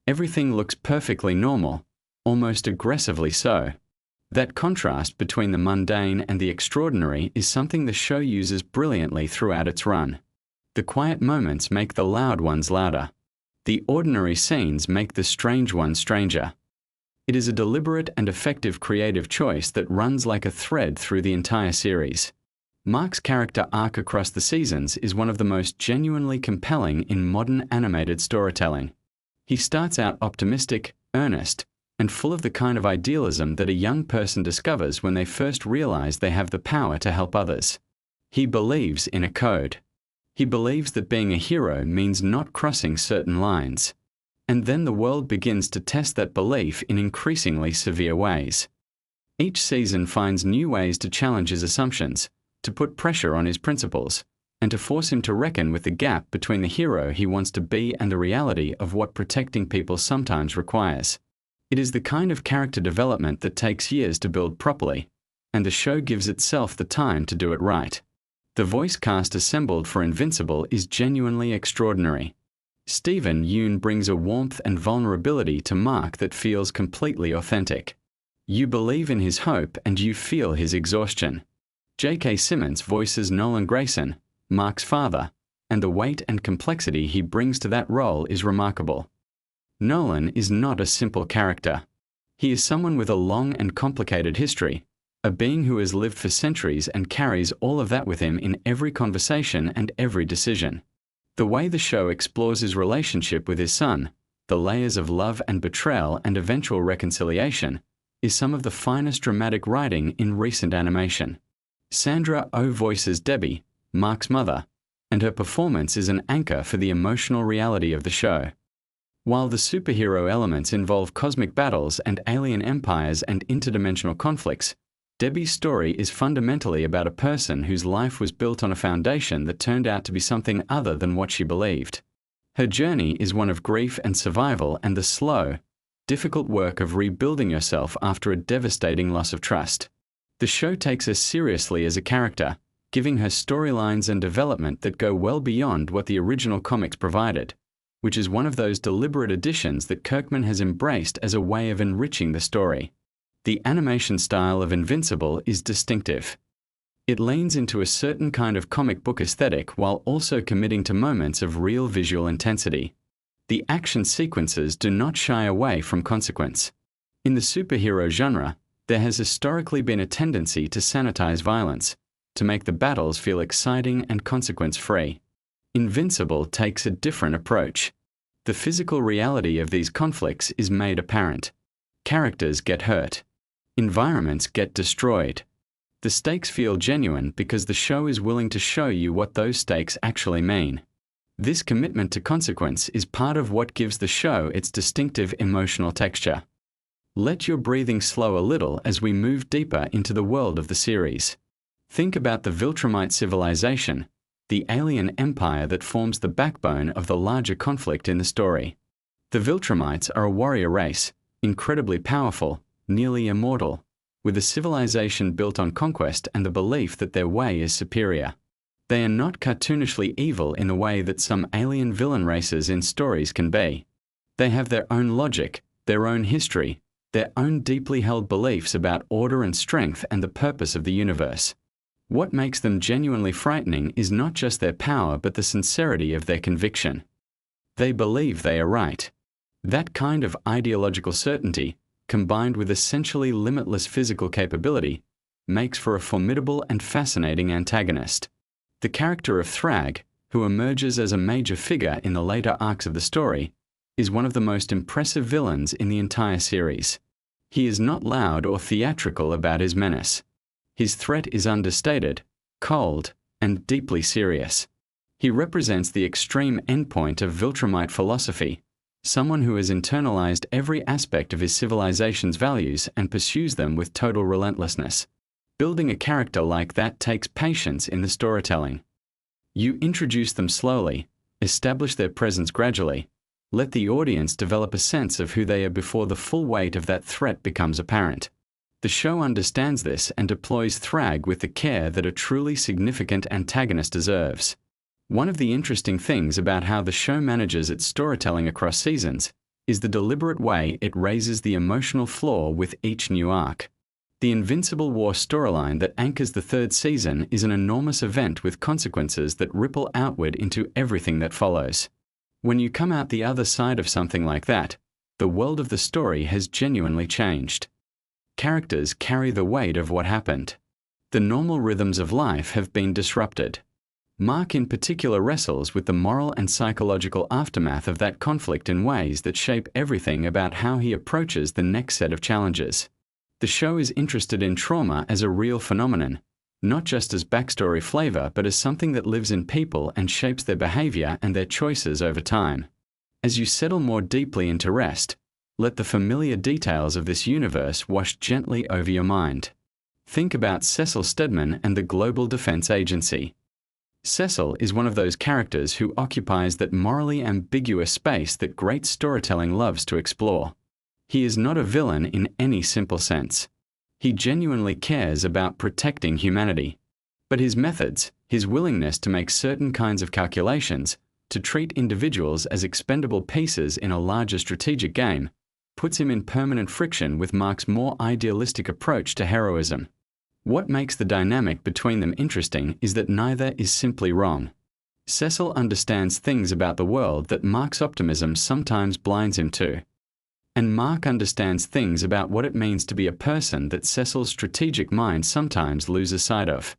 Everything looks perfectly normal, almost aggressively so. That contrast between the mundane and the extraordinary is something the show uses brilliantly throughout its run. The quiet moments make the loud ones louder. The ordinary scenes make the strange ones stranger. It is a deliberate and effective creative choice that runs like a thread through the entire series. Mark's character arc across the seasons is one of the most genuinely compelling in modern animated storytelling. He starts out optimistic, earnest, and full of the kind of idealism that a young person discovers when they first realize they have the power to help others. He believes in a code. He believes that being a hero means not crossing certain lines. And then the world begins to test that belief in increasingly severe ways. Each season finds new ways to challenge his assumptions, to put pressure on his principles, and to force him to reckon with the gap between the hero he wants to be and the reality of what protecting people sometimes requires. It is the kind of character development that takes years to build properly, and the show gives itself the time to do it right. The voice cast assembled for Invincible is genuinely extraordinary. Stephen Yeun brings a warmth and vulnerability to Mark that feels completely authentic. You believe in his hope and you feel his exhaustion. J.K. Simmons voices Nolan Grayson, Mark's father, and the weight and complexity he brings to that role is remarkable. Nolan is not a simple character. He is someone with a long and complicated history, a being who has lived for centuries and carries all of that with him in every conversation and every decision. The way the show explores his relationship with his son, the layers of love and betrayal and eventual reconciliation, is some of the finest dramatic writing in recent animation. Sandra Oh voices Debbie, Mark's mother, and her performance is an anchor for the emotional reality of the show. While the superhero elements involve cosmic battles and alien empires and interdimensional conflicts, Debbie's story is fundamentally about a person whose life was built on a foundation that turned out to be something other than what she believed. Her journey is one of grief and survival and the slow, difficult work of rebuilding yourself after a devastating loss of trust. The show takes her seriously as a character, giving her storylines and development that go well beyond what the original comics provided, which is one of those deliberate additions that Kirkman has embraced as a way of enriching the story. The animation style of Invincible is distinctive. It leans into a certain kind of comic book aesthetic while also committing to moments of real visual intensity. The action sequences do not shy away from consequence. In the superhero genre, there has historically been a tendency to sanitize violence, to make the battles feel exciting and consequence-free. Invincible takes a different approach. The physical reality of these conflicts is made apparent. Characters get hurt. Environments get destroyed. The stakes feel genuine because the show is willing to show you what those stakes actually mean. This commitment to consequence is part of what gives the show its distinctive emotional texture. Let your breathing slow a little as we move deeper into the world of the series. Think about the Viltrumite civilization, the alien empire that forms the backbone of the larger conflict in the story. The Viltrumites are a warrior race, incredibly powerful, nearly immortal, with a civilization built on conquest and the belief that their way is superior. They are not cartoonishly evil in the way that some alien villain races in stories can be. They have their own logic, their own history, their own deeply held beliefs about order and strength and the purpose of the universe. What makes them genuinely frightening is not just their power but the sincerity of their conviction. They believe they are right. That kind of ideological certainty, combined with essentially limitless physical capability, makes for a formidable and fascinating antagonist. The character of Thrag, who emerges as a major figure in the later arcs of the story, is one of the most impressive villains in the entire series. He is not loud or theatrical about his menace. His threat is understated, cold, and deeply serious. He represents the extreme endpoint of Viltrumite philosophy, someone who has internalized every aspect of his civilization's values and pursues them with total relentlessness. Building a character like that takes patience in the storytelling. You introduce them slowly, establish their presence gradually, let the audience develop a sense of who they are before the full weight of that threat becomes apparent. The show understands this and deploys Thrag with the care that a truly significant antagonist deserves. One of the interesting things about how the show manages its storytelling across seasons is the deliberate way it raises the emotional floor with each new arc. The Invincible War storyline that anchors the third season is an enormous event with consequences that ripple outward into everything that follows. When you come out the other side of something like that, the world of the story has genuinely changed. Characters carry the weight of what happened. The normal rhythms of life have been disrupted. Mark in particular wrestles with the moral and psychological aftermath of that conflict in ways that shape everything about how he approaches the next set of challenges. The show is interested in trauma as a real phenomenon, not just as backstory flavor, but as something that lives in people and shapes their behavior and their choices over time. As you settle more deeply into rest, let the familiar details of this universe wash gently over your mind. Think about Cecil Stedman and the Global Defense Agency. Cecil is one of those characters who occupies that morally ambiguous space that great storytelling loves to explore. He is not a villain in any simple sense. He genuinely cares about protecting humanity. But his methods, his willingness to make certain kinds of calculations, to treat individuals as expendable pieces in a larger strategic game, puts him in permanent friction with Mark's more idealistic approach to heroism. What makes the dynamic between them interesting is that neither is simply wrong. Cecil understands things about the world that Mark's optimism sometimes blinds him to. And Mark understands things about what it means to be a person that Cecil's strategic mind sometimes loses sight of.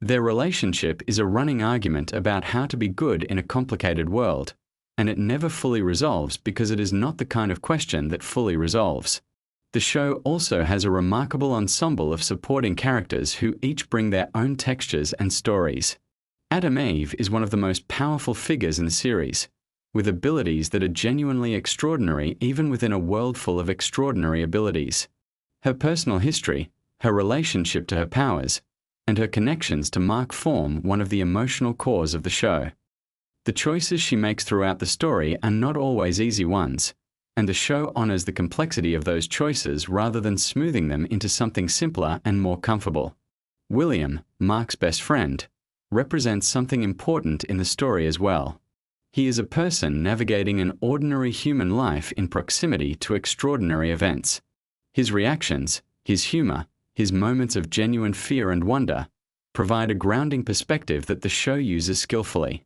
Their relationship is a running argument about how to be good in a complicated world, and it never fully resolves because it is not the kind of question that fully resolves. The show also has a remarkable ensemble of supporting characters who each bring their own textures and stories. Adam Eve is one of the most powerful figures in the series, with abilities that are genuinely extraordinary even within a world full of extraordinary abilities. Her personal history, her relationship to her powers, and her connections to Mark form one of the emotional cores of the show. The choices she makes throughout the story are not always easy ones, and the show honors the complexity of those choices rather than smoothing them into something simpler and more comfortable. William, Mark's best friend, represents something important in the story as well. He is a person navigating an ordinary human life in proximity to extraordinary events. His reactions, his humor, his moments of genuine fear and wonder provide a grounding perspective that the show uses skillfully.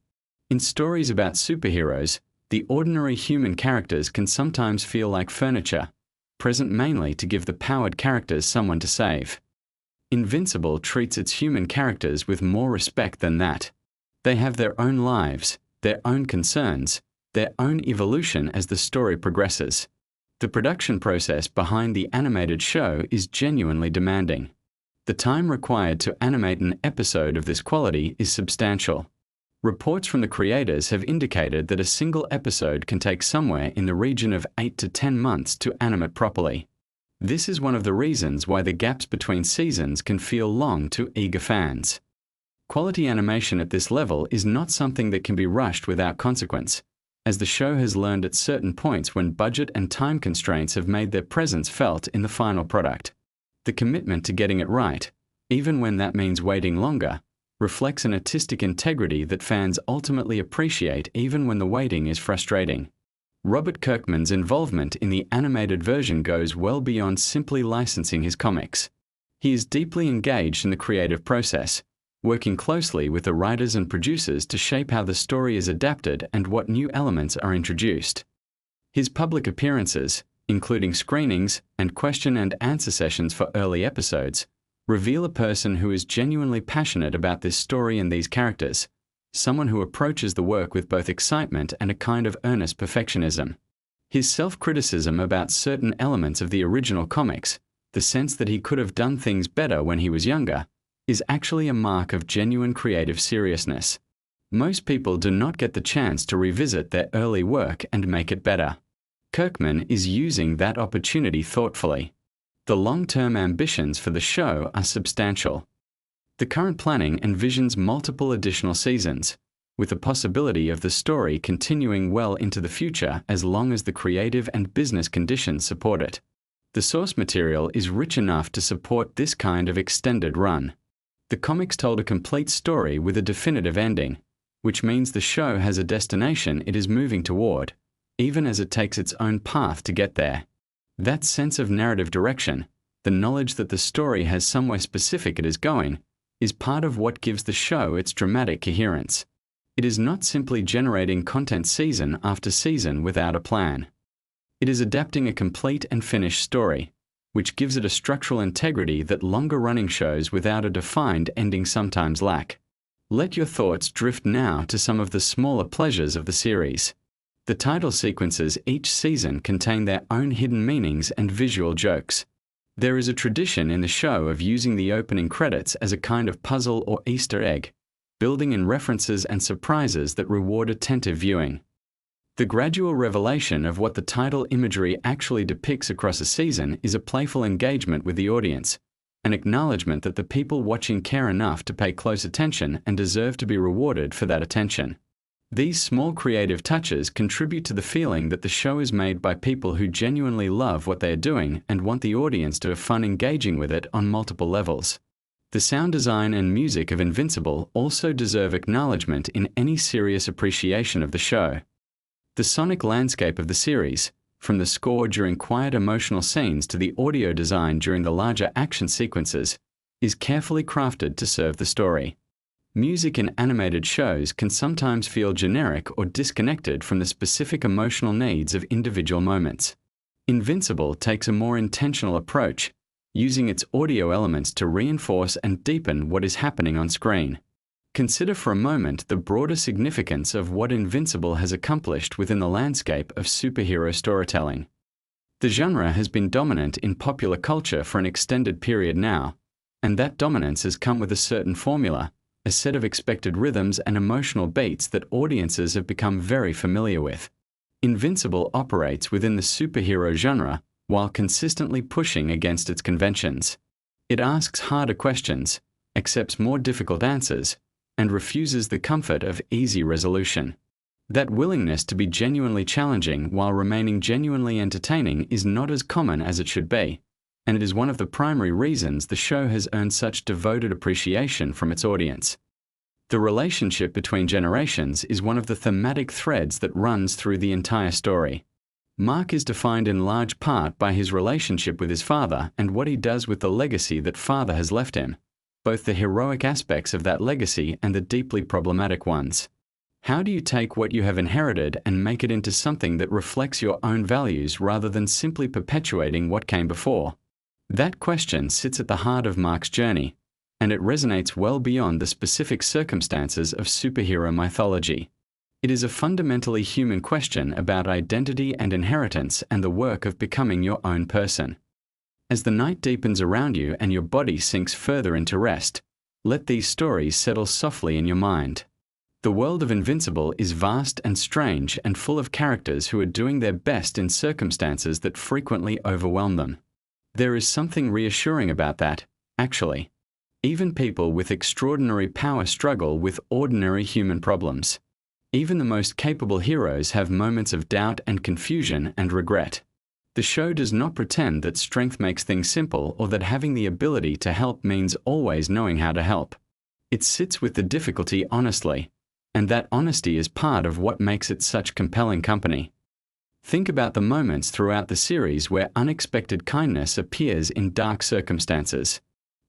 In stories about superheroes, the ordinary human characters can sometimes feel like furniture, present mainly to give the powered characters someone to save. Invincible treats its human characters with more respect than that. They have their own lives, their own concerns, their own evolution as the story progresses. The production process behind the animated show is genuinely demanding. The time required to animate an episode of this quality is substantial. Reports from the creators have indicated that a single episode can take somewhere in the region of 8 to 10 months to animate properly. This is one of the reasons why the gaps between seasons can feel long to eager fans. Quality animation at this level is not something that can be rushed without consequence, as the show has learned at certain points when budget and time constraints have made their presence felt in the final product. The commitment to getting it right, even when that means waiting longer, reflects an artistic integrity that fans ultimately appreciate even when the waiting is frustrating. Robert Kirkman's involvement in the animated version goes well beyond simply licensing his comics. He is deeply engaged in the creative process, working closely with the writers and producers to shape how the story is adapted and what new elements are introduced. His public appearances, including screenings and question and answer sessions for early episodes, reveal a person who is genuinely passionate about this story and these characters, someone who approaches the work with both excitement and a kind of earnest perfectionism. His self-criticism about certain elements of the original comics, the sense that he could have done things better when he was younger, is actually a mark of genuine creative seriousness. Most people do not get the chance to revisit their early work and make it better. Kirkman is using that opportunity thoughtfully. The long-term ambitions for the show are substantial. The current planning envisions multiple additional seasons, with the possibility of the story continuing well into the future as long as the creative and business conditions support it. The source material is rich enough to support this kind of extended run. The comics told a complete story with a definitive ending, which means the show has a destination it is moving toward, even as it takes its own path to get there. That sense of narrative direction, the knowledge that the story has somewhere specific it is going, is part of what gives the show its dramatic coherence. It is not simply generating content season after season without a plan. It is adapting a complete and finished story, which gives it a structural integrity that longer-running shows without a defined ending sometimes lack. Let your thoughts drift now to some of the smaller pleasures of the series. The title sequences each season contain their own hidden meanings and visual jokes. There is a tradition in the show of using the opening credits as a kind of puzzle or Easter egg, building in references and surprises that reward attentive viewing. The gradual revelation of what the title imagery actually depicts across a season is a playful engagement with the audience, an acknowledgement that the people watching care enough to pay close attention and deserve to be rewarded for that attention. These small creative touches contribute to the feeling that the show is made by people who genuinely love what they are doing and want the audience to have fun engaging with it on multiple levels. The sound design and music of Invincible also deserve acknowledgement in any serious appreciation of the show. The sonic landscape of the series, from the score during quiet emotional scenes to the audio design during the larger action sequences, is carefully crafted to serve the story. Music in animated shows can sometimes feel generic or disconnected from the specific emotional needs of individual moments. Invincible takes a more intentional approach, using its audio elements to reinforce and deepen what is happening on screen. Consider for a moment the broader significance of what Invincible has accomplished within the landscape of superhero storytelling. The genre has been dominant in popular culture for an extended period now, and that dominance has come with a certain formula, a set of expected rhythms and emotional beats that audiences have become very familiar with. Invincible operates within the superhero genre while consistently pushing against its conventions. It asks harder questions, accepts more difficult answers, and refuses the comfort of easy resolution. That willingness to be genuinely challenging while remaining genuinely entertaining is not as common as it should be, and it is one of the primary reasons the show has earned such devoted appreciation from its audience. The relationship between generations is one of the thematic threads that runs through the entire story. Mark is defined in large part by his relationship with his father and what he does with the legacy that father has left him, both the heroic aspects of that legacy and the deeply problematic ones. How do you take what you have inherited and make it into something that reflects your own values rather than simply perpetuating what came before? That question sits at the heart of Mark's journey, and it resonates well beyond the specific circumstances of superhero mythology. It is a fundamentally human question about identity and inheritance and the work of becoming your own person. As the night deepens around you and your body sinks further into rest, let these stories settle softly in your mind. The world of Invincible is vast and strange and full of characters who are doing their best in circumstances that frequently overwhelm them. There is something reassuring about that, actually. Even people with extraordinary power struggle with ordinary human problems. Even the most capable heroes have moments of doubt and confusion and regret. The show does not pretend that strength makes things simple or that having the ability to help means always knowing how to help. It sits with the difficulty honestly, and that honesty is part of what makes it such compelling company. Think about the moments throughout the series where unexpected kindness appears in dark circumstances.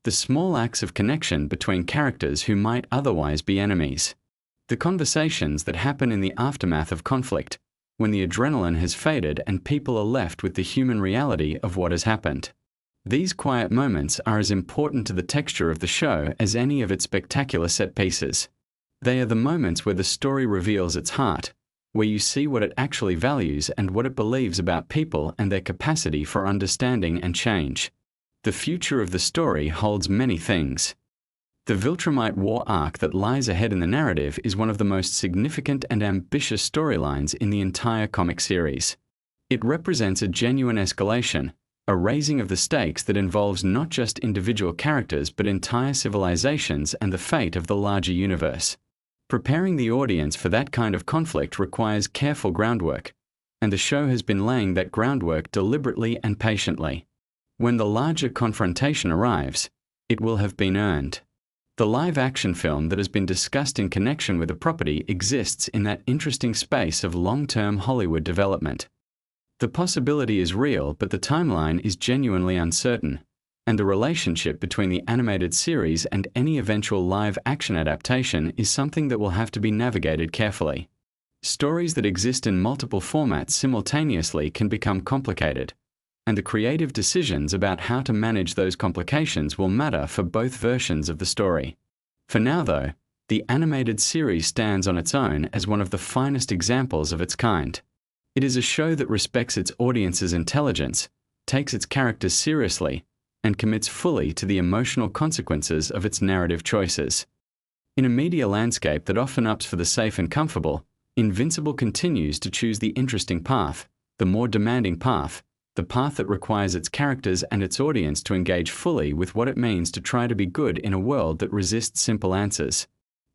The small acts of connection between characters who might otherwise be enemies. The conversations that happen in the aftermath of conflict, when the adrenaline has faded and people are left with the human reality of what has happened. These quiet moments are as important to the texture of the show as any of its spectacular set pieces. They are the moments where the story reveals its heart, where you see what it actually values and what it believes about people and their capacity for understanding and change. The future of the story holds many things. The Viltrumite War arc that lies ahead in the narrative is one of the most significant and ambitious storylines in the entire comic series. It represents a genuine escalation, a raising of the stakes that involves not just individual characters but entire civilizations and the fate of the larger universe. Preparing the audience for that kind of conflict requires careful groundwork, and the show has been laying that groundwork deliberately and patiently. When the larger confrontation arrives, it will have been earned. The live-action film that has been discussed in connection with the property exists in that interesting space of long-term Hollywood development. The possibility is real, but the timeline is genuinely uncertain, and the relationship between the animated series and any eventual live-action adaptation is something that will have to be navigated carefully. Stories that exist in multiple formats simultaneously can become complicated, and the creative decisions about how to manage those complications will matter for both versions of the story. For now, though, The animated series stands on its own as one of the finest examples of its kind. It is a show that respects its audience's intelligence, takes its characters seriously, and commits fully to the emotional consequences of its narrative choices. In a media landscape that often opts for the safe and comfortable, Invincible continues to choose the interesting path, the more demanding path, the path that requires its characters and its audience to engage fully with what it means to try to be good in a world that resists simple answers.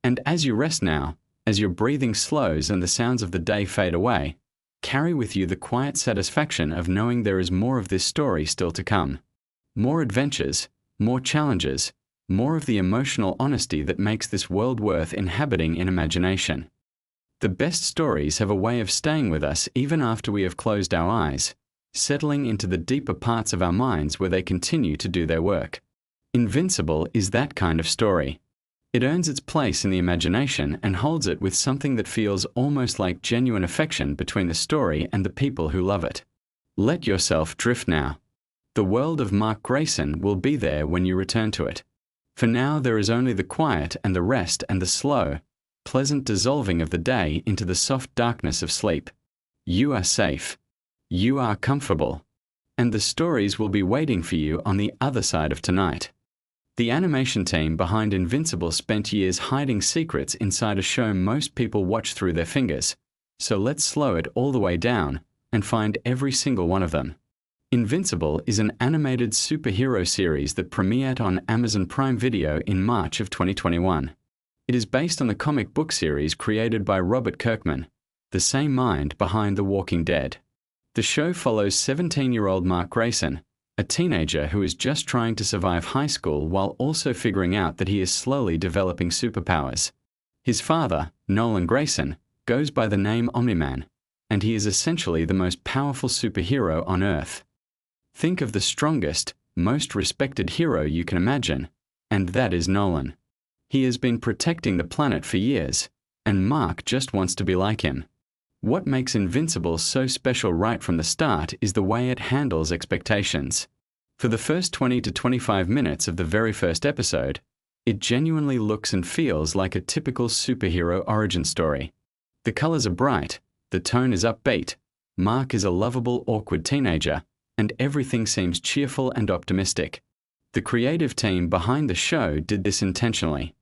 And as you rest now, as your breathing slows and the sounds of the day fade away, carry with you the quiet satisfaction of knowing there is more of this story still to come. More adventures, more challenges, more of the emotional honesty that makes this world worth inhabiting in imagination. The best stories have a way of staying with us even after we have closed our eyes, settling into the deeper parts of our minds where they continue to do their work. Invincible is that kind of story. It earns its place in the imagination and holds it with something that feels almost like genuine affection between the story and the people who love it. Let yourself drift now. The world of Mark Grayson will be there when you return to it. For now there is only the quiet and the rest and the slow, pleasant dissolving of the day into the soft darkness of sleep. You are safe. You are comfortable. And the stories will be waiting for you on the other side of tonight. The animation team behind Invincible spent years hiding secrets inside a show most people watch through their fingers. So let's slow it all the way down and find every single one of them. Invincible is an animated superhero series that premiered on Amazon Prime Video in March of 2021. It is based on the comic book series created by Robert Kirkman, the same mind behind The Walking Dead. The show follows 17-year-old Mark Grayson, a teenager who is just trying to survive high school while also figuring out that he is slowly developing superpowers. His father, Nolan Grayson, goes by the name Omni-Man, and he is essentially the most powerful superhero on Earth. Think of the strongest, most respected hero you can imagine, and that is Nolan. He has been protecting the planet for years, and Mark just wants to be like him. What makes Invincible so special right from the start is the way it handles expectations. For the first 20 to 25 minutes of the very first episode, it genuinely looks and feels like a typical superhero origin story. The colors are bright, the tone is upbeat, Mark is a lovable, awkward teenager, and everything seems cheerful and optimistic. The creative team behind the show did this intentionally.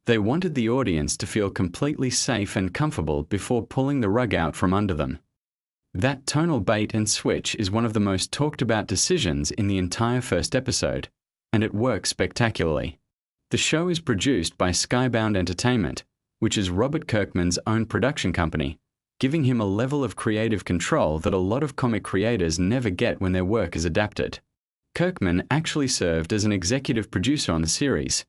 They wanted the audience to feel completely safe and comfortable before pulling the rug out from under them. That tonal bait and switch is one of the most talked about decisions in the entire first episode, and it works spectacularly. The show is produced by Skybound Entertainment, which is Robert Kirkman's own production company, giving him a level of creative control that a lot of comic creators never get when their work is adapted. Kirkman actually served as an executive producer on the series,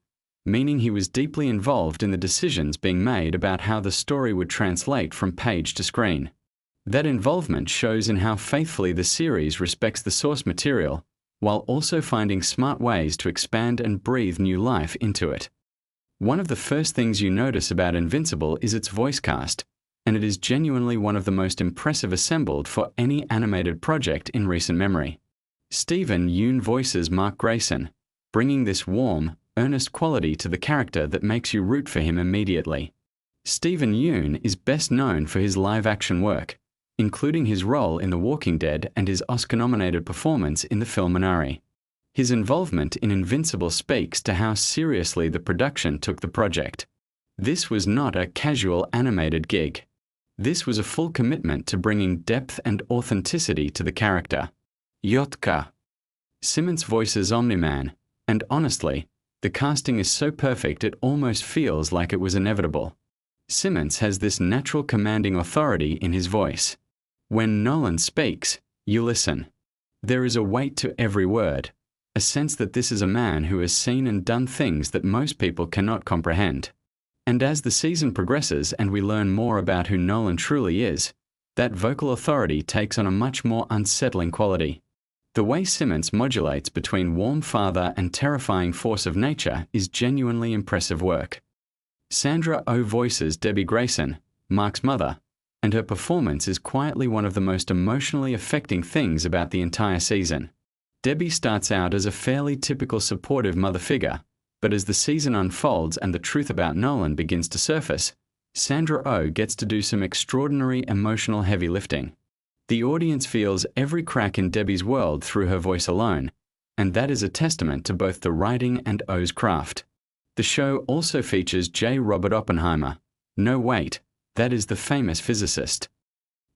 meaning he was deeply involved in the decisions being made about how the story would translate from page to screen. That involvement shows in how faithfully the series respects the source material, while also finding smart ways to expand and breathe new life into it. One of the first things you notice about Invincible is its voice cast, and it is genuinely one of the most impressive assembled for any animated project in recent memory. Stephen Yeun voices Mark Grayson, bringing this warm, earnest quality to the character that makes you root for him immediately. Stephen Yeun is best known for his live-action work, including his role in The Walking Dead and his Oscar-nominated performance in the film Minari. His involvement in Invincible speaks to how seriously the production took the project. This was not a casual animated gig. This was a full commitment to bringing depth and authenticity to the character. Yotka. Simmons voices Omni-Man, and honestly, the casting is so perfect it almost feels like it was inevitable. Simmons has this natural commanding authority in his voice. When Nolan speaks, you listen. There is a weight to every word, a sense that this is a man who has seen and done things that most people cannot comprehend. And as the season progresses and we learn more about who Nolan truly is, that vocal authority takes on a much more unsettling quality. The way Simmons modulates between warm father and terrifying force of nature is genuinely impressive work. Sandra Oh voices Debbie Grayson, Mark's mother, and her performance is quietly one of the most emotionally affecting things about the entire season. Debbie starts out as a fairly typical supportive mother figure, But as the season unfolds and the truth about Nolan begins to surface, Sandra Oh gets to do some extraordinary emotional heavy lifting. The audience feels every crack in Debbie's world through her voice alone, and that is a testament to both the writing and Oh's craft. The show also features J. Robert Oppenheimer. No, wait, that is the famous physicist.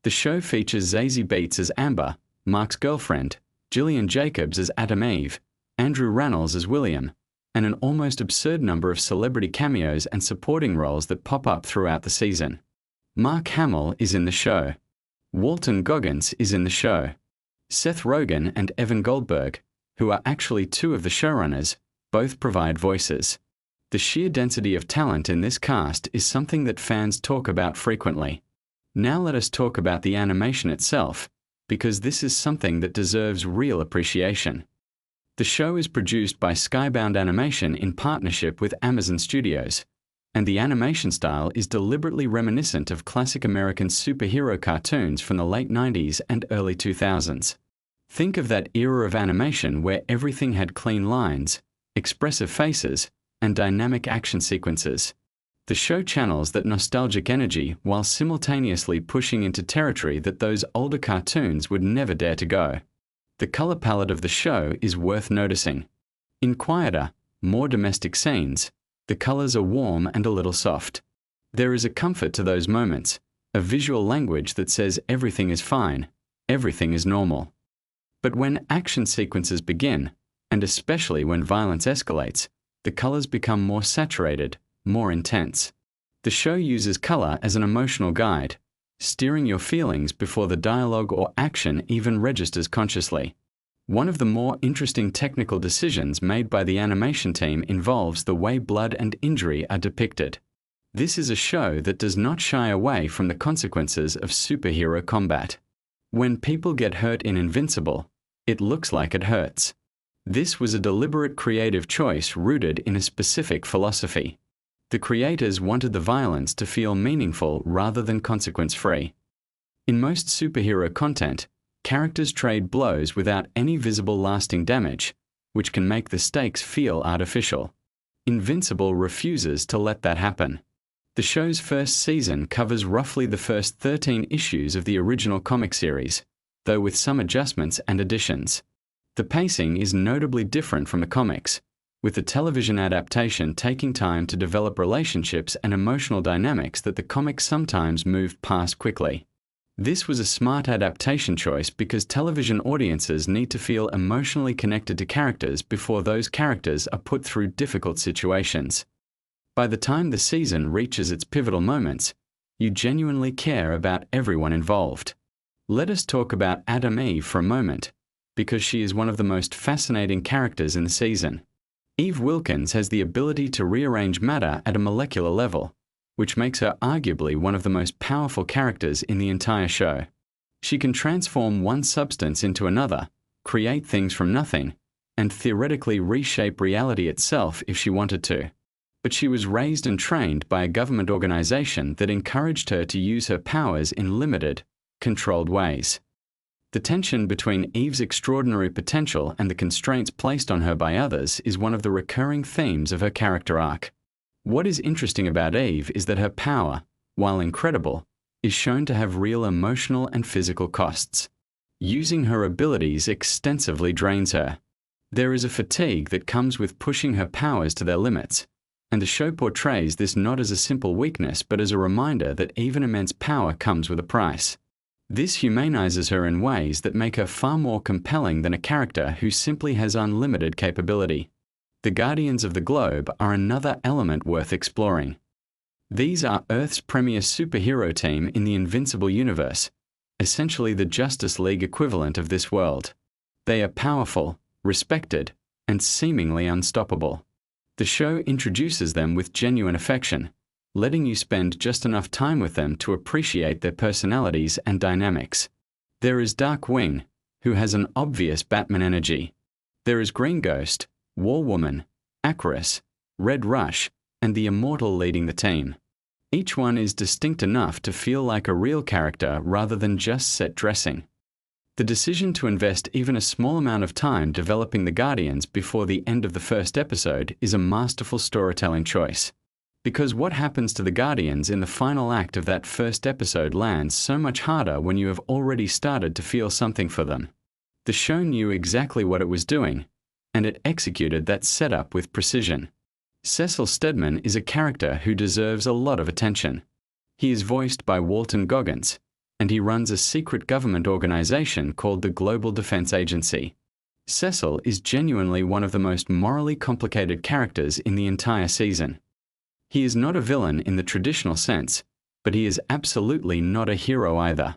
The show features Zazie Beetz as Amber, Mark's girlfriend, Gillian Jacobs as Adam Eve, Andrew Rannells as William, and an almost absurd number of celebrity cameos and supporting roles that pop up throughout the season. Mark Hamill is in the show. Walton Goggins is in the show. Seth Rogen and Evan Goldberg, who are actually two of the showrunners, both provide voices. The sheer density of talent in this cast is something that fans talk about frequently. Now let us talk about the animation itself, because this is something that deserves real appreciation. The show is produced by Skybound Animation in partnership with Amazon Studios, and the animation style is deliberately reminiscent of classic American superhero cartoons from the late 90s and early 2000s. Think of that era of animation where everything had clean lines, expressive faces, and dynamic action sequences. The show channels that nostalgic energy while simultaneously pushing into territory that those older cartoons would never dare to go. The color palette of the show is worth noticing. In quieter, more domestic scenes, the colors are warm and a little soft. There is a comfort to those moments, a visual language that says everything is fine, everything is normal. But when action sequences begin, and especially when violence escalates, the colors become more saturated, more intense. The show uses color as an emotional guide, steering your feelings before the dialogue or action even registers consciously. One of the more interesting technical decisions made by the animation team involves the way blood and injury are depicted. This is a show that does not shy away from the consequences of superhero combat. When people get hurt in Invincible, it looks like it hurts. This was a deliberate creative choice rooted in a specific philosophy. The creators wanted the violence to feel meaningful rather than consequence-free. In most superhero content, characters trade blows without any visible lasting damage, which can make the stakes feel artificial. Invincible refuses to let that happen. The show's first season covers roughly the first 13 issues of the original comic series, though with some adjustments and additions. The pacing is notably different from the comics, with the television adaptation taking time to develop relationships and emotional dynamics that the comics sometimes moved past quickly. This was a smart adaptation choice because television audiences need to feel emotionally connected to characters before those characters are put through difficult situations. By the time the season reaches its pivotal moments, you genuinely care about everyone involved. Let us talk about Adam Eve for a moment, because she is one of the most fascinating characters in the season. Eve Wilkins has the ability to rearrange matter at a molecular level, which makes her arguably one of the most powerful characters in the entire show. She can transform one substance into another, create things from nothing, and theoretically reshape reality itself if she wanted to. But she was raised and trained by a government organization that encouraged her to use her powers in limited, controlled ways. The tension between Eve's extraordinary potential and the constraints placed on her by others is one of the recurring themes of her character arc. What is interesting about Eve is that her power, while incredible, is shown to have real emotional and physical costs. Using her abilities extensively drains her. There is a fatigue that comes with pushing her powers to their limits, and the show portrays this not as a simple weakness but as a reminder that even immense power comes with a price. This humanizes her in ways that make her far more compelling than a character who simply has unlimited capability. The Guardians of the Globe are another element worth exploring. These are Earth's premier superhero team in the Invincible universe, essentially the Justice League equivalent of this world. They are powerful, respected, and seemingly unstoppable. The show introduces them with genuine affection, letting you spend just enough time with them to appreciate their personalities and dynamics. There is Dark Wing, who has an obvious Batman energy. There is Green Ghost, War Woman, Aquarius, Red Rush, and the Immortal leading the team. Each one is distinct enough to feel like a real character rather than just set dressing. The decision to invest even a small amount of time developing the Guardians before the end of the first episode is a masterful storytelling choice. Because what happens to the Guardians in the final act of that first episode lands so much harder when you have already started to feel something for them. The show knew exactly what it was doing, and it executed that setup with precision. Cecil Stedman is a character who deserves a lot of attention. He is voiced by Walton Goggins, and he runs a secret government organization called the Global Defense Agency. Cecil is genuinely one of the most morally complicated characters in the entire season. He is not a villain in the traditional sense, but he is absolutely not a hero either.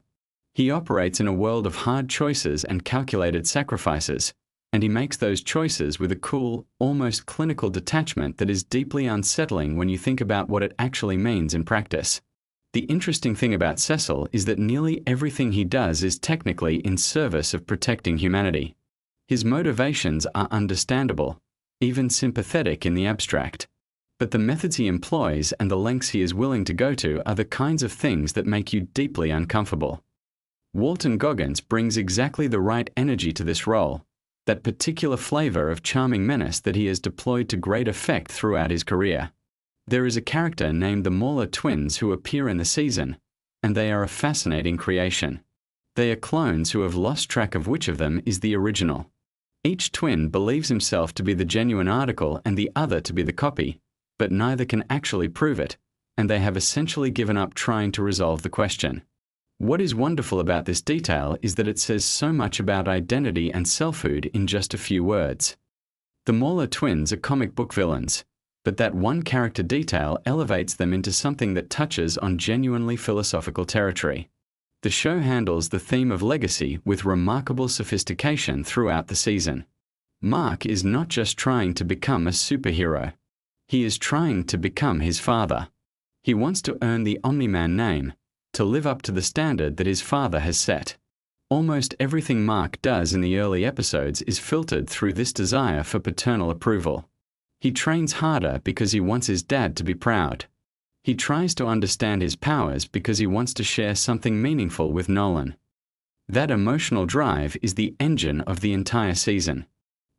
He operates in a world of hard choices and calculated sacrifices, and he makes those choices with a cool, almost clinical detachment that is deeply unsettling when you think about what it actually means in practice. The interesting thing about Cecil is that nearly everything he does is technically in service of protecting humanity. His motivations are understandable, even sympathetic in the abstract. But the methods he employs and the lengths he is willing to go to are the kinds of things that make you deeply uncomfortable. Walton Goggins brings exactly the right energy to this role, that particular flavor of charming menace that he has deployed to great effect throughout his career. There is a character named the Mauler twins who appear in the season, and they are a fascinating creation. They are clones who have lost track of which of them is the original. Each twin believes himself to be the genuine article and the other to be the copy, but neither can actually prove it, and they have essentially given up trying to resolve the question. What is wonderful about this detail is that it says so much about identity and selfhood in just a few words. The Mauler twins are comic book villains, but that one character detail elevates them into something that touches on genuinely philosophical territory. The show handles the theme of legacy with remarkable sophistication throughout the season. Mark is not just trying to become a superhero. He is trying to become his father. He wants to earn the Omni-Man name, to live up to the standard that his father has set. Almost everything Mark does in the early episodes is filtered through this desire for paternal approval. He trains harder because he wants his dad to be proud. He tries to understand his powers because he wants to share something meaningful with Nolan. That emotional drive is the engine of the entire season.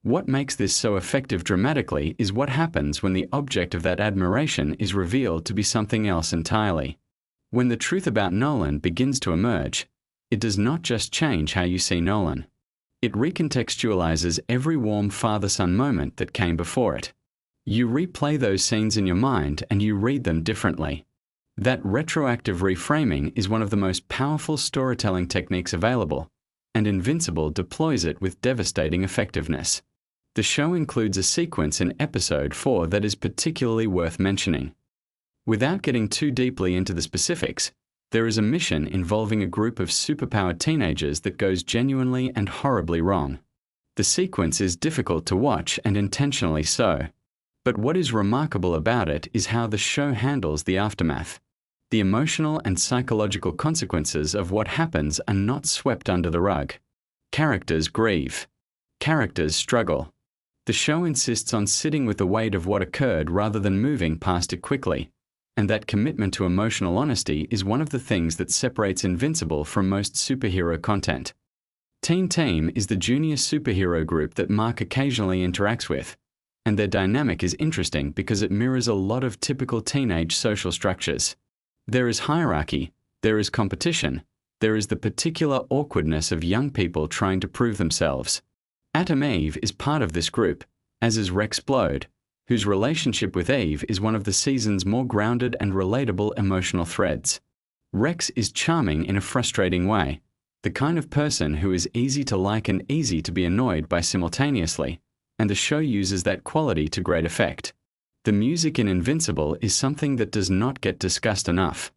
What makes this so effective dramatically is what happens when the object of that admiration is revealed to be something else entirely. When the truth about Nolan begins to emerge, it does not just change how you see Nolan. It recontextualizes every warm father-son moment that came before it. You replay those scenes in your mind and you read them differently. That retroactive reframing is one of the most powerful storytelling techniques available, and Invincible deploys it with devastating effectiveness. The show includes a sequence in episode 4 that is particularly worth mentioning. Without getting too deeply into the specifics, there is a mission involving a group of superpowered teenagers that goes genuinely and horribly wrong. The sequence is difficult to watch and intentionally so. But what is remarkable about it is how the show handles the aftermath. The emotional and psychological consequences of what happens are not swept under the rug. Characters grieve. Characters struggle. The show insists on sitting with the weight of what occurred rather than moving past it quickly, and that commitment to emotional honesty is one of the things that separates Invincible from most superhero content. Teen Team is the junior superhero group that Mark occasionally interacts with, and their dynamic is interesting because it mirrors a lot of typical teenage social structures. There is hierarchy, there is competition, there is the particular awkwardness of young people trying to prove themselves. Atom Eve is part of this group, as is Rex Blode, whose relationship with Eve is one of the season's more grounded and relatable emotional threads. Rex is charming in a frustrating way, the kind of person who is easy to like and easy to be annoyed by simultaneously, and the show uses that quality to great effect. The music in Invincible is something that does not get discussed enough.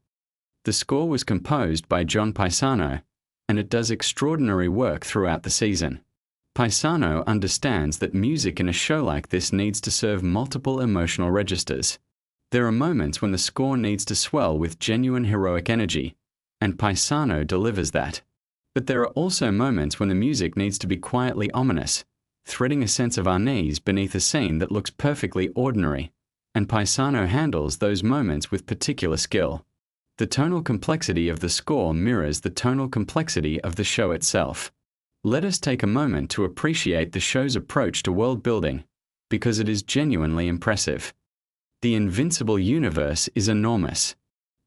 The score was composed by John Paisano, and it does extraordinary work throughout the season. Paisano understands that music in a show like this needs to serve multiple emotional registers. There are moments when the score needs to swell with genuine heroic energy, and Paisano delivers that. But there are also moments when the music needs to be quietly ominous, threading a sense of unease beneath a scene that looks perfectly ordinary, and Paisano handles those moments with particular skill. The tonal complexity of the score mirrors the tonal complexity of the show itself. Let us take a moment to appreciate the show's approach to world building, because it is genuinely impressive. The Invincible universe is enormous.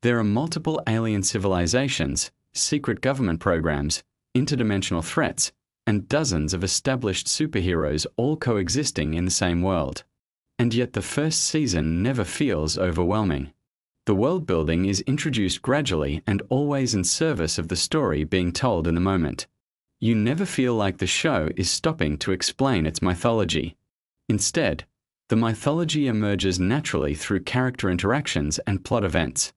There are multiple alien civilizations, secret government programs, interdimensional threats, and dozens of established superheroes all coexisting in the same world. And yet the first season never feels overwhelming. The world building is introduced gradually and always in service of the story being told in the moment. You never feel like the show is stopping to explain its mythology. Instead, the mythology emerges naturally through character interactions and plot events.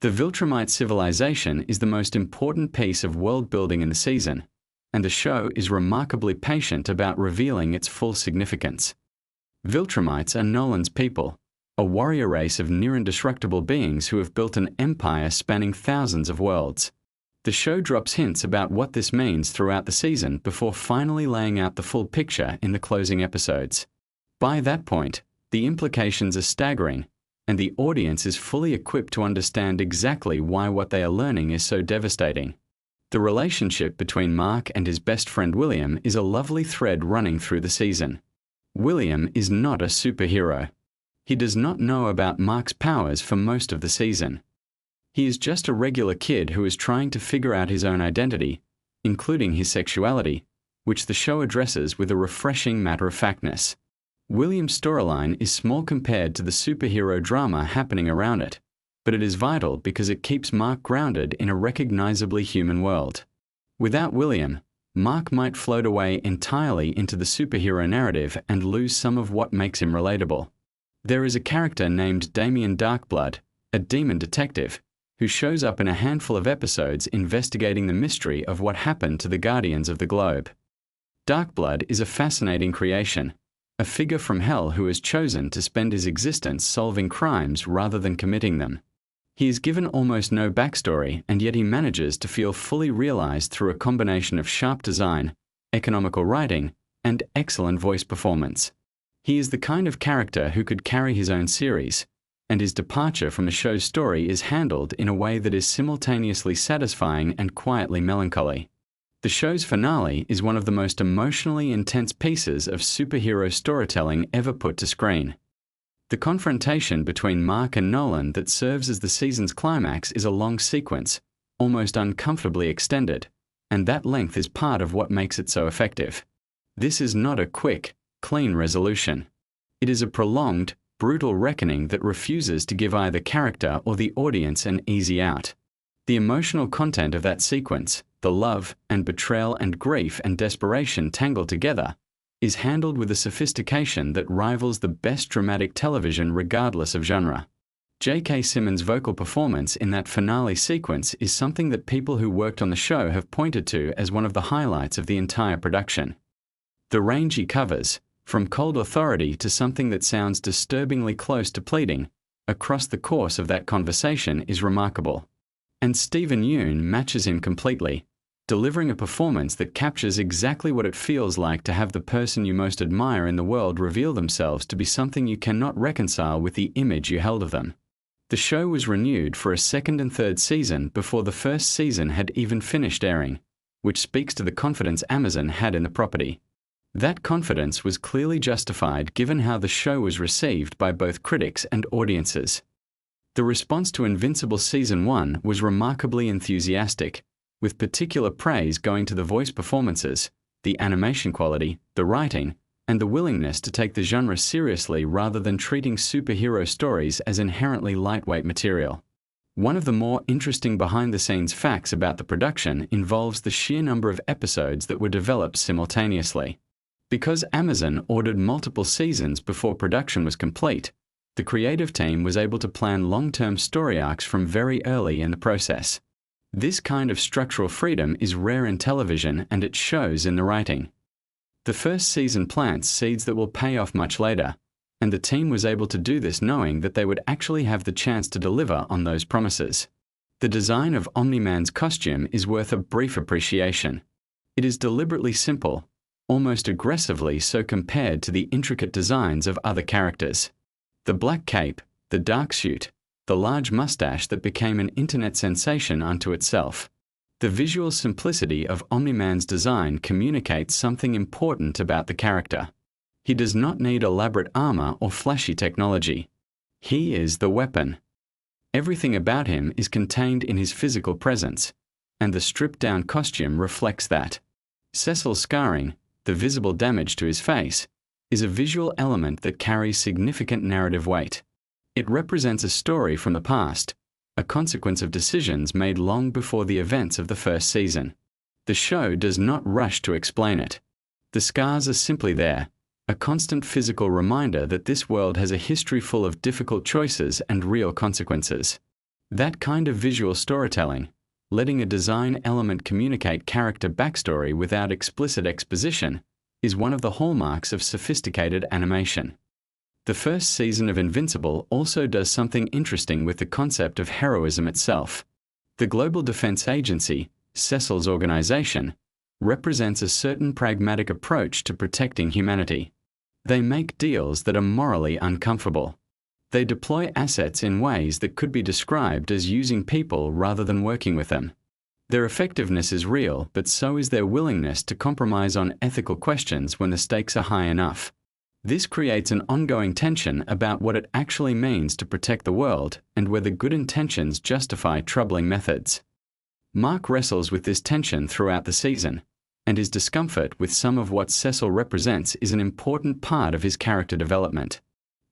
The Viltrumite civilization is the most important piece of world building in the season, and the show is remarkably patient about revealing its full significance. Viltrumites are Nolan's people, a warrior race of near-indestructible beings who have built an empire spanning thousands of worlds. The show drops hints about what this means throughout the season before finally laying out the full picture in the closing episodes. By that point, the implications are staggering, and the audience is fully equipped to understand exactly why what they are learning is so devastating. The relationship between Mark and his best friend William is a lovely thread running through the season. William is not a superhero. He does not know about Mark's powers for most of the season. He is just a regular kid who is trying to figure out his own identity, including his sexuality, which the show addresses with a refreshing matter-of-factness. William's storyline is small compared to the superhero drama happening around it, but it is vital because it keeps Mark grounded in a recognizably human world. Without William, Mark might float away entirely into the superhero narrative and lose some of what makes him relatable. There is a character named Damien Darkblood, a demon detective, who shows up in a handful of episodes investigating the mystery of what happened to the Guardians of the Globe. Darkblood is a fascinating creation, a figure from hell who has chosen to spend his existence solving crimes rather than committing them. He is given almost no backstory, and yet he manages to feel fully realized through a combination of sharp design, economical writing, and excellent voice performance. He is the kind of character who could carry his own series, and his departure from the show's story is handled in a way that is simultaneously satisfying and quietly melancholy. The show's finale is one of the most emotionally intense pieces of superhero storytelling ever put to screen. The confrontation between Mark and Nolan that serves as the season's climax is a long sequence, almost uncomfortably extended, and that length is part of what makes it so effective. This is not a quick, clean resolution. It is a prolonged, brutal reckoning that refuses to give either character or the audience an easy out. The emotional content of that sequence, the love and betrayal and grief and desperation tangled together, is handled with a sophistication that rivals the best dramatic television regardless of genre. J.K. Simmons' vocal performance in that finale sequence is something that people who worked on the show have pointed to as one of the highlights of the entire production. The range he covers, from cold authority to something that sounds disturbingly close to pleading, across the course of that conversation is remarkable. And Stephen Yeun matches him completely, delivering a performance that captures exactly what it feels like to have the person you most admire in the world reveal themselves to be something you cannot reconcile with the image you held of them. The show was renewed for a second and third season before the first season had even finished airing, which speaks to the confidence Amazon had in the property. That confidence was clearly justified given how the show was received by both critics and audiences. The response to Invincible Season 1 was remarkably enthusiastic, with particular praise going to the voice performances, the animation quality, the writing, and the willingness to take the genre seriously rather than treating superhero stories as inherently lightweight material. One of the more interesting behind-the-scenes facts about the production involves the sheer number of episodes that were developed simultaneously. Because Amazon ordered multiple seasons before production was complete, the creative team was able to plan long-term story arcs from very early in the process. This kind of structural freedom is rare in television, and it shows in the writing. The first season plants seeds that will pay off much later, and the team was able to do this knowing that they would actually have the chance to deliver on those promises. The design of Omni-Man's costume is worth a brief appreciation. It is deliberately simple, almost aggressively so compared to the intricate designs of other characters. The black cape, the dark suit, the large mustache that became an internet sensation unto itself. The visual simplicity of Omni-Man's design communicates something important about the character. He does not need elaborate armor or flashy technology. He is the weapon. Everything about him is contained in his physical presence, and the stripped-down costume reflects that. Cecil's scarring, the visible damage to his face, is a visual element that carries significant narrative weight. It represents a story from the past, a consequence of decisions made long before the events of the first season. The show does not rush to explain it. The scars are simply there, a constant physical reminder that this world has a history full of difficult choices and real consequences. That kind of visual storytelling, letting a design element communicate character backstory without explicit exposition, is one of the hallmarks of sophisticated animation. The first season of Invincible also does something interesting with the concept of heroism itself. The Global Defense Agency, Cecil's organization, represents a certain pragmatic approach to protecting humanity. They make deals that are morally uncomfortable. They deploy assets in ways that could be described as using people rather than working with them. Their effectiveness is real, but so is their willingness to compromise on ethical questions when the stakes are high enough. This creates an ongoing tension about what it actually means to protect the world and whether good intentions justify troubling methods. Mark wrestles with this tension throughout the season, and his discomfort with some of what Cecil represents is an important part of his character development.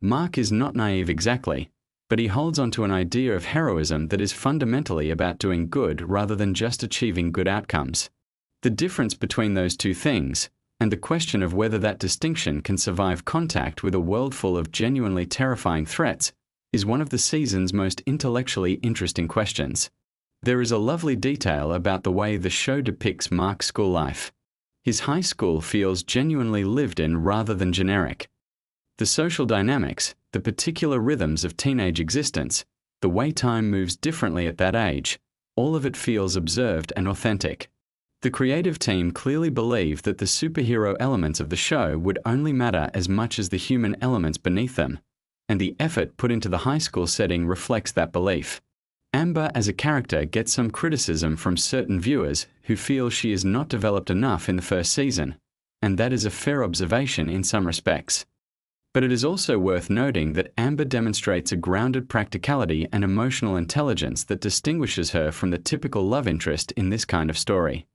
Mark is not naive exactly, but he holds onto an idea of heroism that is fundamentally about doing good rather than just achieving good outcomes. The difference between those two things, and the question of whether that distinction can survive contact with a world full of genuinely terrifying threats, is one of the season's most intellectually interesting questions. There is a lovely detail about the way the show depicts Mark's school life. His high school feels genuinely lived in rather than generic. The social dynamics, the particular rhythms of teenage existence, the way time moves differently at that age, all of it feels observed and authentic. The creative team clearly believed that the superhero elements of the show would only matter as much as the human elements beneath them, and the effort put into the high school setting reflects that belief. Amber as a character gets some criticism from certain viewers who feel she is not developed enough in the first season, and that is a fair observation in some respects. But it is also worth noting that Amber demonstrates a grounded practicality and emotional intelligence that distinguishes her from the typical love interest in this kind of story.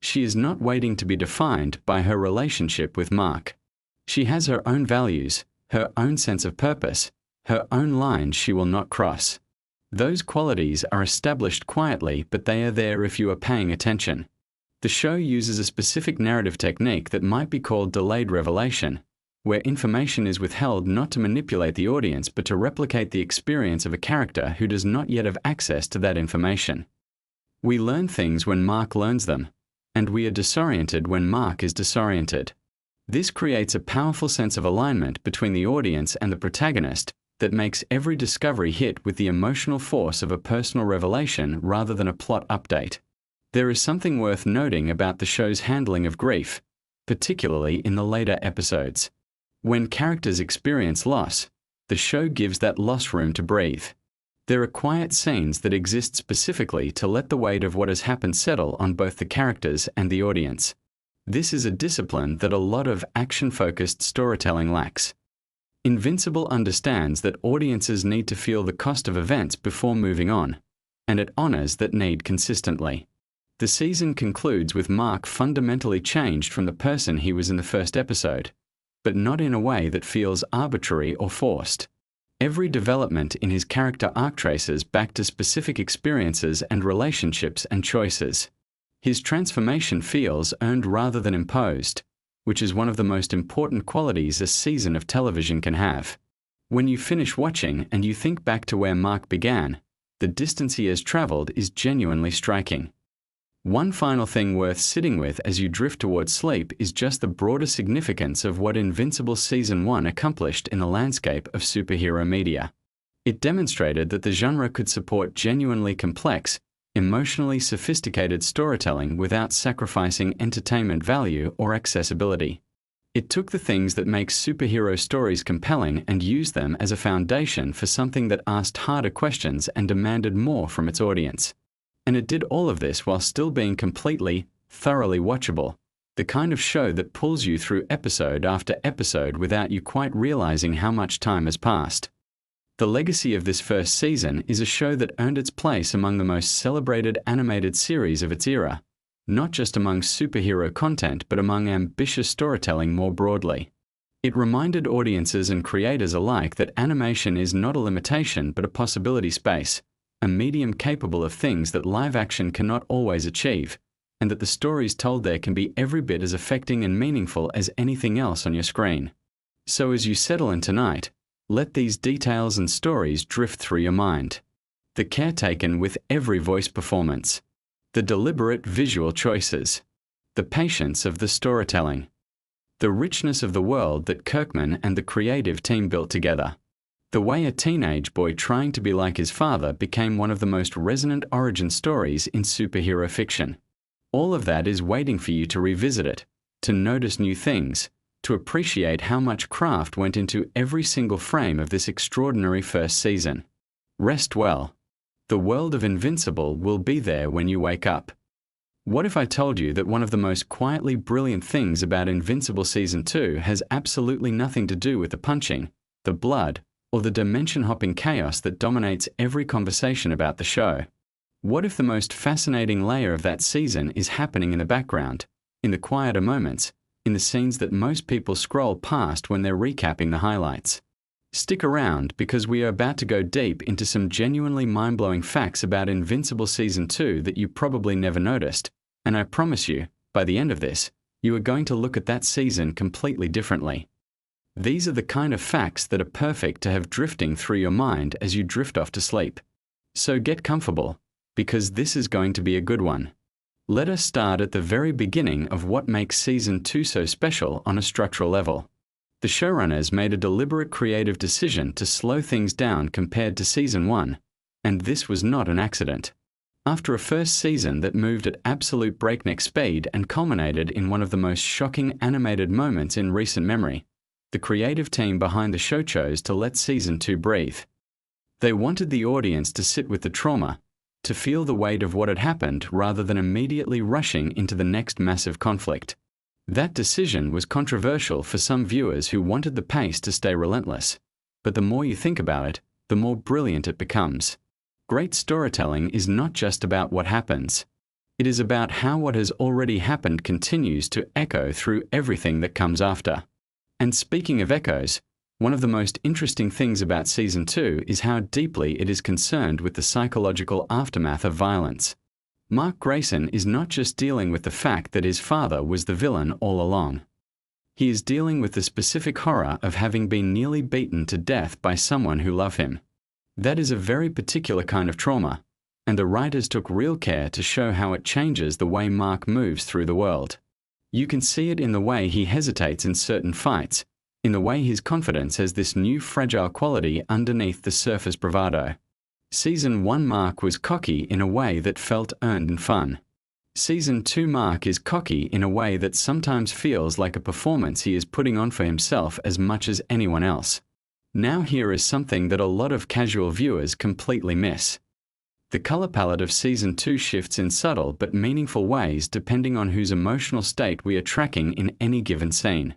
She is not waiting to be defined by her relationship with Mark. She has her own values, her own sense of purpose, her own lines she will not cross. Those qualities are established quietly, but they are there if you are paying attention. The show uses a specific narrative technique that might be called delayed revelation, where information is withheld not to manipulate the audience but to replicate the experience of a character who does not yet have access to that information. We learn things when Mark learns them, and we are disoriented when Mark is disoriented. This creates a powerful sense of alignment between the audience and the protagonist that makes every discovery hit with the emotional force of a personal revelation rather than a plot update. There is something worth noting about the show's handling of grief, particularly in the later episodes. When characters experience loss, the show gives that loss room to breathe. There are quiet scenes that exist specifically to let the weight of what has happened settle on both the characters and the audience. This is a discipline that a lot of action-focused storytelling lacks. Invincible understands that audiences need to feel the cost of events before moving on, and it honors that need consistently. The season concludes with Mark fundamentally changed from the person he was in the first episode, but not in a way that feels arbitrary or forced. Every development in his character arc traces back to specific experiences and relationships and choices. His transformation feels earned rather than imposed, which is one of the most important qualities a season of television can have. When you finish watching and you think back to where Mark began, the distance he has traveled is genuinely striking. One final thing worth sitting with as you drift towards sleep is just the broader significance of what Invincible Season 1 accomplished in the landscape of superhero media. It demonstrated that the genre could support genuinely complex, emotionally sophisticated storytelling without sacrificing entertainment value or accessibility. It took the things that make superhero stories compelling and used them as a foundation for something that asked harder questions and demanded more from its audience. And it did all of this while still being completely, thoroughly watchable. The kind of show that pulls you through episode after episode without you quite realizing how much time has passed. The legacy of this first season is a show that earned its place among the most celebrated animated series of its era, not just among superhero content but among ambitious storytelling more broadly. It reminded audiences and creators alike that animation is not a limitation but a possibility space, a medium capable of things that live action cannot always achieve, and that the stories told there can be every bit as affecting and meaningful as anything else on your screen. So as you settle in tonight, let these details and stories drift through your mind. The care taken with every voice performance, the deliberate visual choices, the patience of the storytelling, the richness of the world that Kirkman and the creative team built together, the way a teenage boy trying to be like his father became one of the most resonant origin stories in superhero fiction. All of that is waiting for you to revisit it, to notice new things, to appreciate how much craft went into every single frame of this extraordinary first season. Rest well. The world of Invincible will be there when you wake up. What if I told you that one of the most quietly brilliant things about Invincible Season 2 has absolutely nothing to do with the punching, the blood, or the dimension-hopping chaos that dominates every conversation about the show? What if the most fascinating layer of that season is happening in the background, in the quieter moments, in the scenes that most people scroll past when they're recapping the highlights? Stick around because we are about to go deep into some genuinely mind-blowing facts about Invincible Season 2 that you probably never noticed, and I promise you, by the end of this, you are going to look at that season completely differently. These are the kind of facts that are perfect to have drifting through your mind as you drift off to sleep. So get comfortable, because this is going to be a good one. Let us start at the very beginning of what makes Season 2 so special on a structural level. The showrunners made a deliberate creative decision to slow things down compared to Season 1, and this was not an accident. After a first season that moved at absolute breakneck speed and culminated in one of the most shocking animated moments in recent memory, the creative team behind the show chose to let Season 2 breathe. They wanted the audience to sit with the trauma, to feel the weight of what had happened rather than immediately rushing into the next massive conflict. That decision was controversial for some viewers who wanted the pace to stay relentless, but the more you think about it, the more brilliant it becomes. Great storytelling is not just about what happens. It is about how what has already happened continues to echo through everything that comes after. And speaking of echoes, one of the most interesting things about Season 2 is how deeply it is concerned with the psychological aftermath of violence. Mark Grayson is not just dealing with the fact that his father was the villain all along. He is dealing with the specific horror of having been nearly beaten to death by someone who loved him. That is a very particular kind of trauma, and the writers took real care to show how it changes the way Mark moves through the world. You can see it in the way he hesitates in certain fights, in the way his confidence has this new fragile quality underneath the surface bravado. Season 1 Mark was cocky in a way that felt earned and fun. Season 2 Mark is cocky in a way that sometimes feels like a performance he is putting on for himself as much as anyone else. Now here is something that a lot of casual viewers completely miss. The color palette of Season 2 shifts in subtle but meaningful ways depending on whose emotional state we are tracking in any given scene.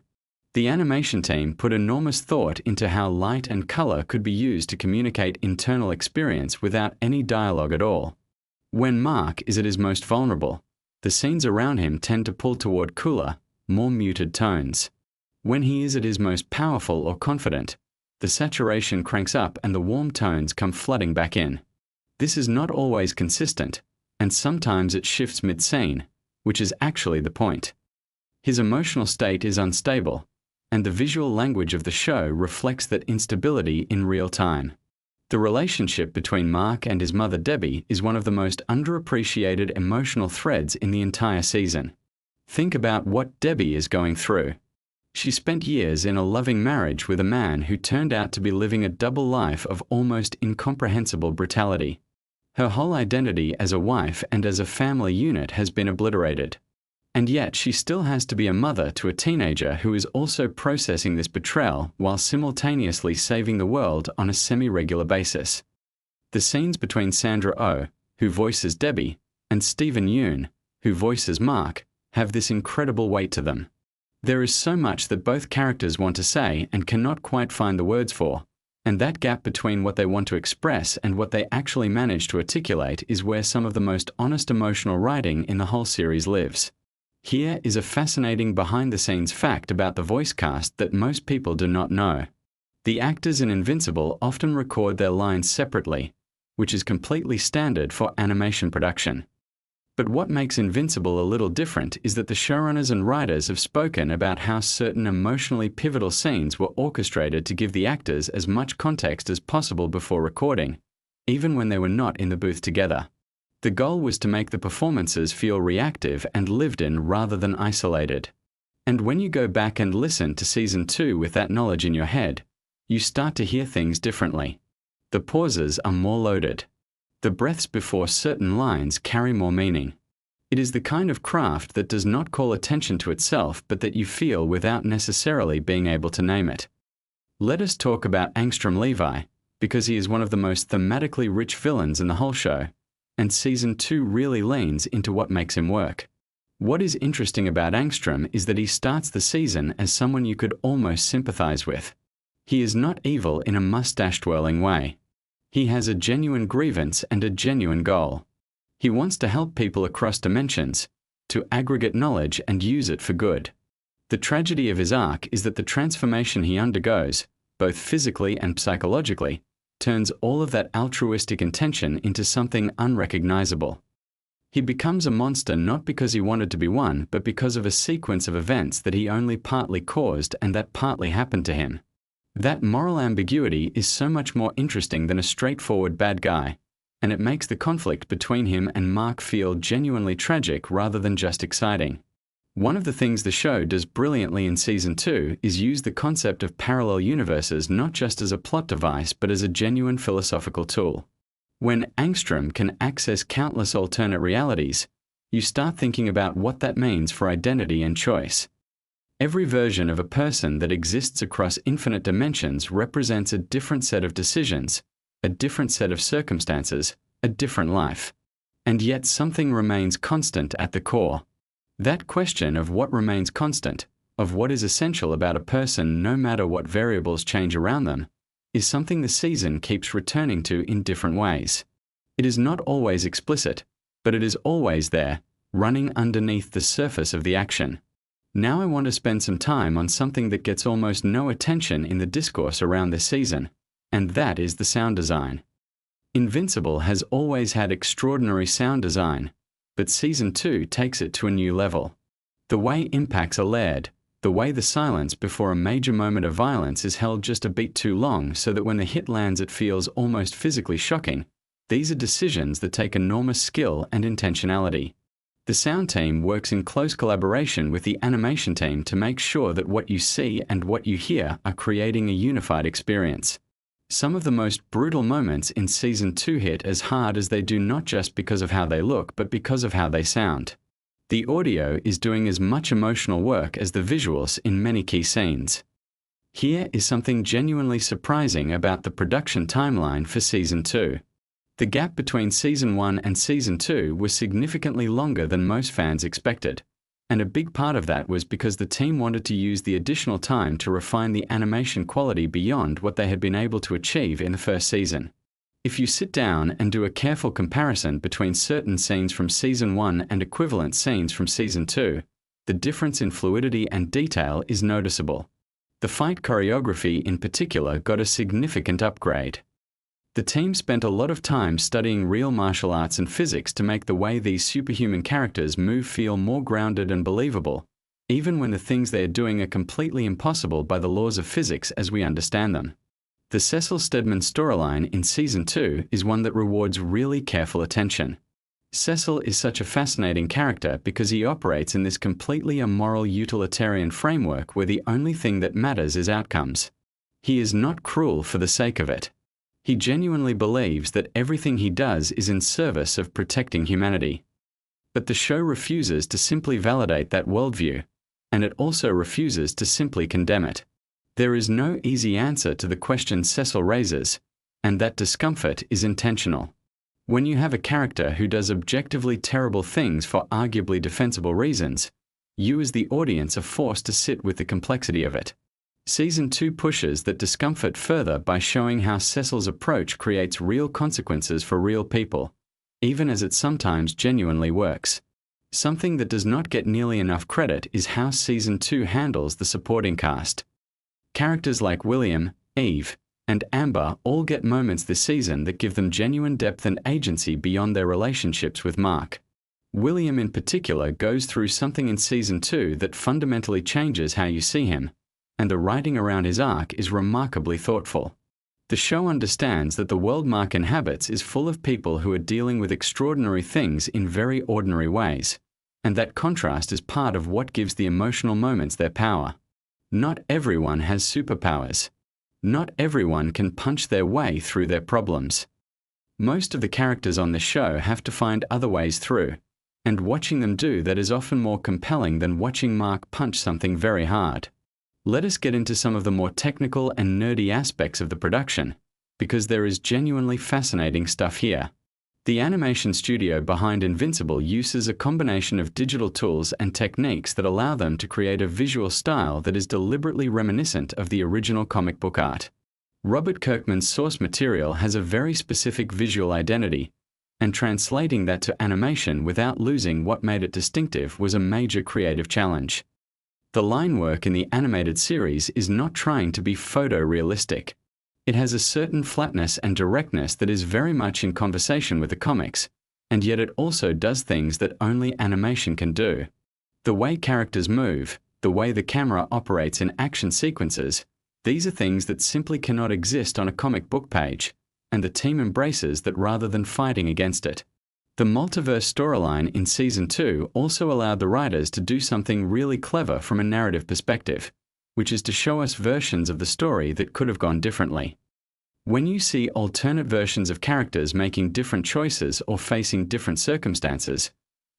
The animation team put enormous thought into how light and color could be used to communicate internal experience without any dialogue at all. When Mark is at his most vulnerable, the scenes around him tend to pull toward cooler, more muted tones. When he is at his most powerful or confident, the saturation cranks up and the warm tones come flooding back in. This is not always consistent, and sometimes it shifts mid-scene, which is actually the point. His emotional state is unstable, and the visual language of the show reflects that instability in real time. The relationship between Mark and his mother Debbie is one of the most underappreciated emotional threads in the entire season. Think about what Debbie is going through. She spent years in a loving marriage with a man who turned out to be living a double life of almost incomprehensible brutality. Her whole identity as a wife and as a family unit has been obliterated. And yet she still has to be a mother to a teenager who is also processing this betrayal while simultaneously saving the world on a semi-regular basis. The scenes between Sandra Oh, who voices Debbie, and Stephen Yeun, who voices Mark, have this incredible weight to them. There is so much that both characters want to say and cannot quite find the words for, and that gap between what they want to express and what they actually manage to articulate is where some of the most honest emotional writing in the whole series lives. Here is a fascinating behind-the-scenes fact about the voice cast that most people do not know. The actors in Invincible often record their lines separately, which is completely standard for animation production. But what makes Invincible a little different is that the showrunners and writers have spoken about how certain emotionally pivotal scenes were orchestrated to give the actors as much context as possible before recording, even when they were not in the booth together. The goal was to make the performances feel reactive and lived in rather than isolated. And when you go back and listen to Season 2 with that knowledge in your head, you start to hear things differently. The pauses are more loaded. The breaths before certain lines carry more meaning. It is the kind of craft that does not call attention to itself but that you feel without necessarily being able to name it. Let us talk about Angstrom Levi, because he is one of the most thematically rich villains in the whole show, and Season 2 really leans into what makes him work. What is interesting about Angstrom is that he starts the season as someone you could almost sympathize with. He is not evil in a mustache-twirling way. He has a genuine grievance and a genuine goal. He wants to help people across dimensions, to aggregate knowledge and use it for good. The tragedy of his arc is that the transformation he undergoes, both physically and psychologically, turns all of that altruistic intention into something unrecognizable. He becomes a monster not because he wanted to be one, but because of a sequence of events that he only partly caused and that partly happened to him. That moral ambiguity is so much more interesting than a straightforward bad guy, and it makes the conflict between him and Mark feel genuinely tragic rather than just exciting. One of the things the show does brilliantly in Season 2 is use the concept of parallel universes not just as a plot device but as a genuine philosophical tool. When Angstrom can access countless alternate realities, you start thinking about what that means for identity and choice. Every version of a person that exists across infinite dimensions represents a different set of decisions, a different set of circumstances, a different life. And yet something remains constant at the core. That question of what remains constant, of what is essential about a person no matter what variables change around them, is something the season keeps returning to in different ways. It is not always explicit, but it is always there, running underneath the surface of the action. Now I want to spend some time on something that gets almost no attention in the discourse around this season, and that is the sound design. Invincible has always had extraordinary sound design, but Season 2 takes it to a new level. The way impacts are layered, the way the silence before a major moment of violence is held just a beat too long so that when the hit lands it feels almost physically shocking, these are decisions that take enormous skill and intentionality. The sound team works in close collaboration with the animation team to make sure that what you see and what you hear are creating a unified experience. Some of the most brutal moments in Season 2 hit as hard as they do not just because of how they look, but because of how they sound. The audio is doing as much emotional work as the visuals in many key scenes. Here is something genuinely surprising about the production timeline for Season 2. The gap between Season 1 and Season 2 was significantly longer than most fans expected, and a big part of that was because the team wanted to use the additional time to refine the animation quality beyond what they had been able to achieve in the first season. If you sit down and do a careful comparison between certain scenes from Season 1 and equivalent scenes from Season 2, the difference in fluidity and detail is noticeable. The fight choreography in particular got a significant upgrade. The team spent a lot of time studying real martial arts and physics to make the way these superhuman characters move feel more grounded and believable, even when the things they are doing are completely impossible by the laws of physics as we understand them. The Cecil Stedman storyline in Season 2 is one that rewards really careful attention. Cecil is such a fascinating character because he operates in this completely immoral utilitarian framework where the only thing that matters is outcomes. He is not cruel for the sake of it. He genuinely believes that everything he does is in service of protecting humanity. But the show refuses to simply validate that worldview, and it also refuses to simply condemn it. There is no easy answer to the question Cecil raises, and that discomfort is intentional. When you have a character who does objectively terrible things for arguably defensible reasons, you as the audience are forced to sit with the complexity of it. Season 2 pushes that discomfort further by showing how Cecil's approach creates real consequences for real people, even as it sometimes genuinely works. Something that does not get nearly enough credit is how Season 2 handles the supporting cast. Characters like William, Eve, and Amber all get moments this season that give them genuine depth and agency beyond their relationships with Mark. William in particular goes through something in Season 2 that fundamentally changes how you see him, and the writing around his arc is remarkably thoughtful. The show understands that the world Mark inhabits is full of people who are dealing with extraordinary things in very ordinary ways, and that contrast is part of what gives the emotional moments their power. Not everyone has superpowers. Not everyone can punch their way through their problems. Most of the characters on the show have to find other ways through, and watching them do that is often more compelling than watching Mark punch something very hard. Let us get into some of the more technical and nerdy aspects of the production, because there is genuinely fascinating stuff here. The animation studio behind Invincible uses a combination of digital tools and techniques that allow them to create a visual style that is deliberately reminiscent of the original comic book art. Robert Kirkman's source material has a very specific visual identity, and translating that to animation without losing what made it distinctive was a major creative challenge. The line work in the animated series is not trying to be photorealistic. It has a certain flatness and directness that is very much in conversation with the comics, and yet it also does things that only animation can do. The way characters move, the way the camera operates in action sequences, these are things that simply cannot exist on a comic book page, and the team embraces that rather than fighting against it. The multiverse storyline in Season 2 also allowed the writers to do something really clever from a narrative perspective, which is to show us versions of the story that could have gone differently. When you see alternate versions of characters making different choices or facing different circumstances,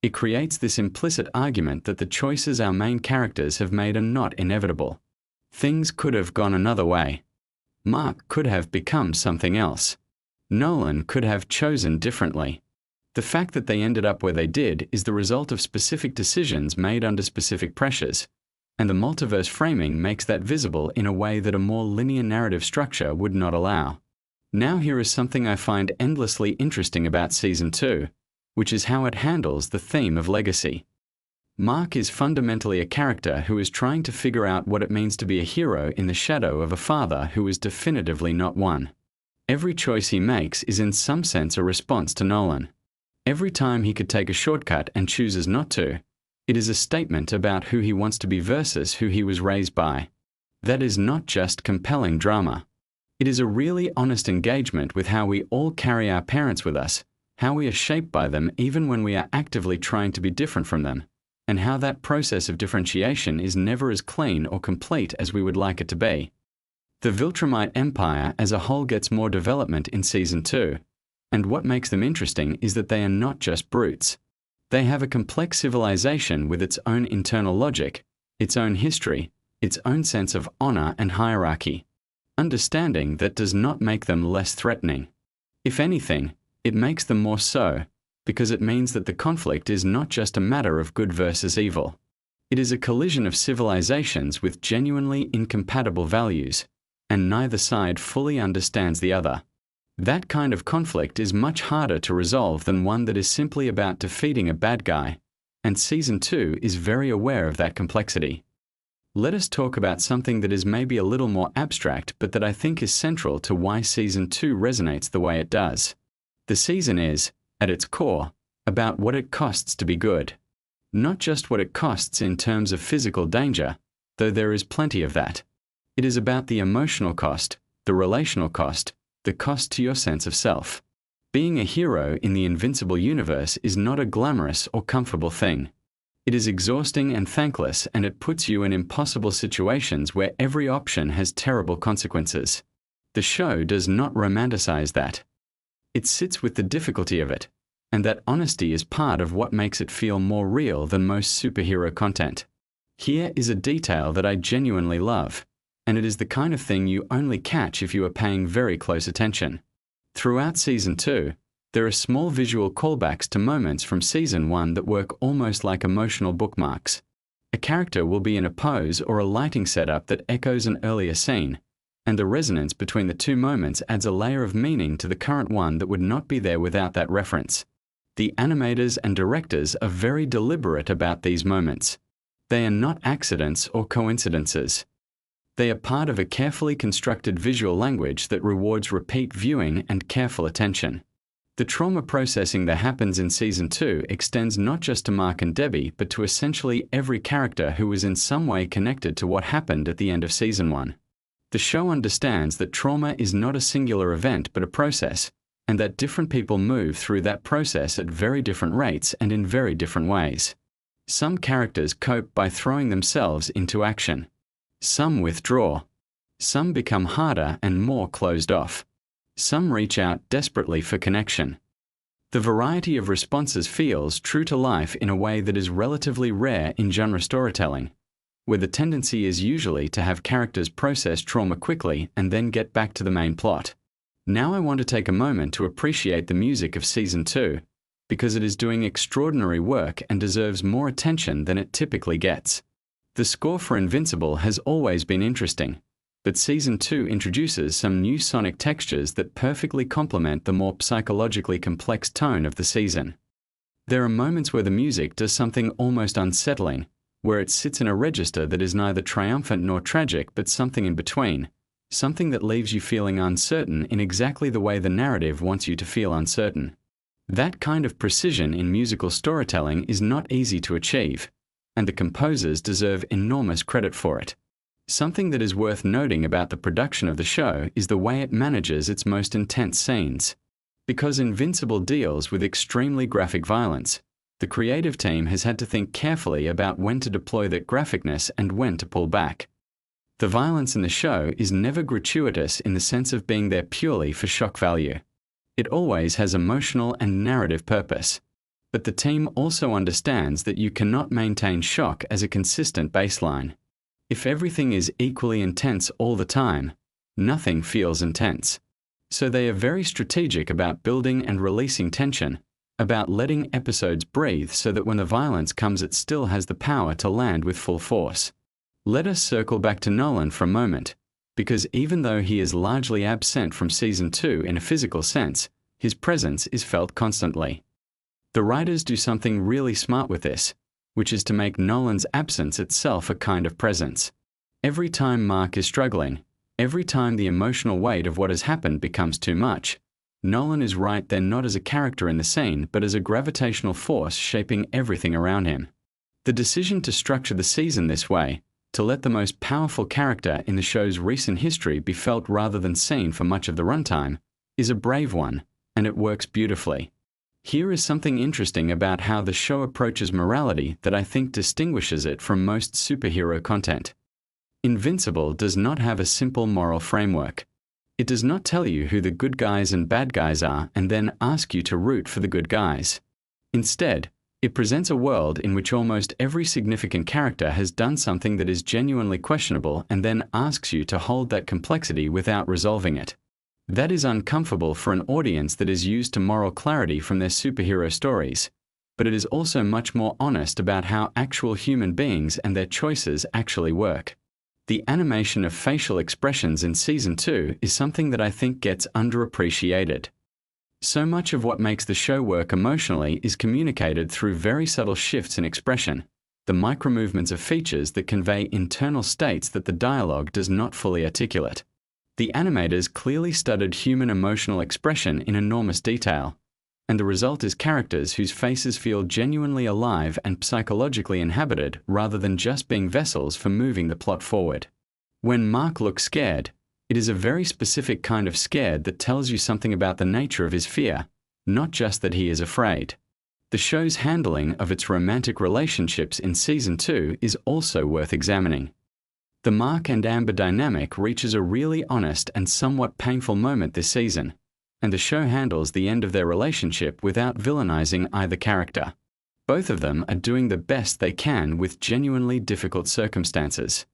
it creates this implicit argument that the choices our main characters have made are not inevitable. Things could have gone another way. Mark could have become something else. Nolan could have chosen differently. The fact that they ended up where they did is the result of specific decisions made under specific pressures, and the multiverse framing makes that visible in a way that a more linear narrative structure would not allow. Now here is something I find endlessly interesting about Season 2, which is how it handles the theme of legacy. Mark is fundamentally a character who is trying to figure out what it means to be a hero in the shadow of a father who is definitively not one. Every choice he makes is in some sense a response to Nolan. Every time he could take a shortcut and chooses not to, it is a statement about who he wants to be versus who he was raised by. That is not just compelling drama. It is a really honest engagement with how we all carry our parents with us, how we are shaped by them even when we are actively trying to be different from them, and how that process of differentiation is never as clean or complete as we would like it to be. The Viltrumite Empire as a whole gets more development in Season 2, and what makes them interesting is that they are not just brutes. They have a complex civilization with its own internal logic, its own history, its own sense of honor and hierarchy. Understanding that does not make them less threatening. If anything, it makes them more so, because it means that the conflict is not just a matter of good versus evil. It is a collision of civilizations with genuinely incompatible values, and neither side fully understands the other. That kind of conflict is much harder to resolve than one that is simply about defeating a bad guy, and Season 2 is very aware of that complexity. Let us talk about something that is maybe a little more abstract but that I think is central to why Season 2 resonates the way it does. The season is, at its core, about what it costs to be good. Not just what it costs in terms of physical danger, though there is plenty of that. It is about the emotional cost, the relational cost, the cost to your sense of self. Being a hero in the Invincible universe is not a glamorous or comfortable thing. It is exhausting and thankless, and it puts you in impossible situations where every option has terrible consequences. The show does not romanticize that. It sits with the difficulty of it, and that honesty is part of what makes it feel more real than most superhero content. Here is a detail that I genuinely love, and it is the kind of thing you only catch if you are paying very close attention. Throughout Season 2, There are small visual callbacks to moments from Season 1 that work almost like emotional bookmarks. A character will be in a pose or a lighting setup that echoes an earlier scene, and the resonance between the two moments adds a layer of meaning to the current one that would not be there without that reference. The animators and directors are very deliberate about these moments. They are not accidents or coincidences. They are part of a carefully constructed visual language that rewards repeat viewing and careful attention. The trauma processing that happens in Season 2 extends not just to Mark and Debbie, but to essentially every character who was in some way connected to what happened at the end of Season 1. The show understands that trauma is not a singular event but a process, and that different people move through that process at very different rates and in very different ways. Some characters cope by throwing themselves into action. Some withdraw. Some become harder and more closed off. Some reach out desperately for connection. The variety of responses feels true to life in a way that is relatively rare in genre storytelling, where the tendency is usually to have characters process trauma quickly and then get back to the main plot. Now I want to take a moment to appreciate the music of Season 2, because it is doing extraordinary work and deserves more attention than it typically gets. The score for Invincible has always been interesting, but Season 2 introduces some new sonic textures that perfectly complement the more psychologically complex tone of the season. There are moments where the music does something almost unsettling, where it sits in a register that is neither triumphant nor tragic but something in between, something that leaves you feeling uncertain in exactly the way the narrative wants you to feel uncertain. That kind of precision in musical storytelling is not easy to achieve, and the composers deserve enormous credit for it. Something that is worth noting about the production of the show is the way it manages its most intense scenes. Because Invincible deals with extremely graphic violence, the creative team has had to think carefully about when to deploy that graphicness and when to pull back. The violence in the show is never gratuitous in the sense of being there purely for shock value. It always has emotional and narrative purpose. But the team also understands that you cannot maintain shock as a consistent baseline. If everything is equally intense all the time, nothing feels intense. So they are very strategic about building and releasing tension, about letting episodes breathe so that when the violence comes it still has the power to land with full force. Let us circle back to Nolan for a moment, because even though he is largely absent from Season 2 in a physical sense, his presence is felt constantly. The writers do something really smart with this, which is to make Nolan's absence itself a kind of presence. Every time Mark is struggling, every time the emotional weight of what has happened becomes too much, Nolan is right there not as a character in the scene, but as a gravitational force shaping everything around him. The decision to structure the season this way, to let the most powerful character in the show's recent history be felt rather than seen for much of the runtime, is a brave one, and it works beautifully. Here is something interesting about how the show approaches morality that I think distinguishes it from most superhero content. Invincible does not have a simple moral framework. It does not tell you who the good guys and bad guys are and then ask you to root for the good guys. Instead, it presents a world in which almost every significant character has done something that is genuinely questionable and then asks you to hold that complexity without resolving it. That is uncomfortable for an audience that is used to moral clarity from their superhero stories, but it is also much more honest about how actual human beings and their choices actually work. The animation of facial expressions in Season 2 is something that I think gets underappreciated. So much of what makes the show work emotionally is communicated through very subtle shifts in expression, the micromovements of features that convey internal states that the dialogue does not fully articulate. The animators clearly studied human emotional expression in enormous detail, and the result is characters whose faces feel genuinely alive and psychologically inhabited rather than just being vessels for moving the plot forward. When Mark looks scared, it is a very specific kind of scared that tells you something about the nature of his fear, not just that he is afraid. The show's handling of its romantic relationships in Season 2 is also worth examining. The Mark and Amber dynamic reaches a really honest and somewhat painful moment this season, and the show handles the end of their relationship without villainizing either character. Both of them are doing the best they can with genuinely difficult circumstances.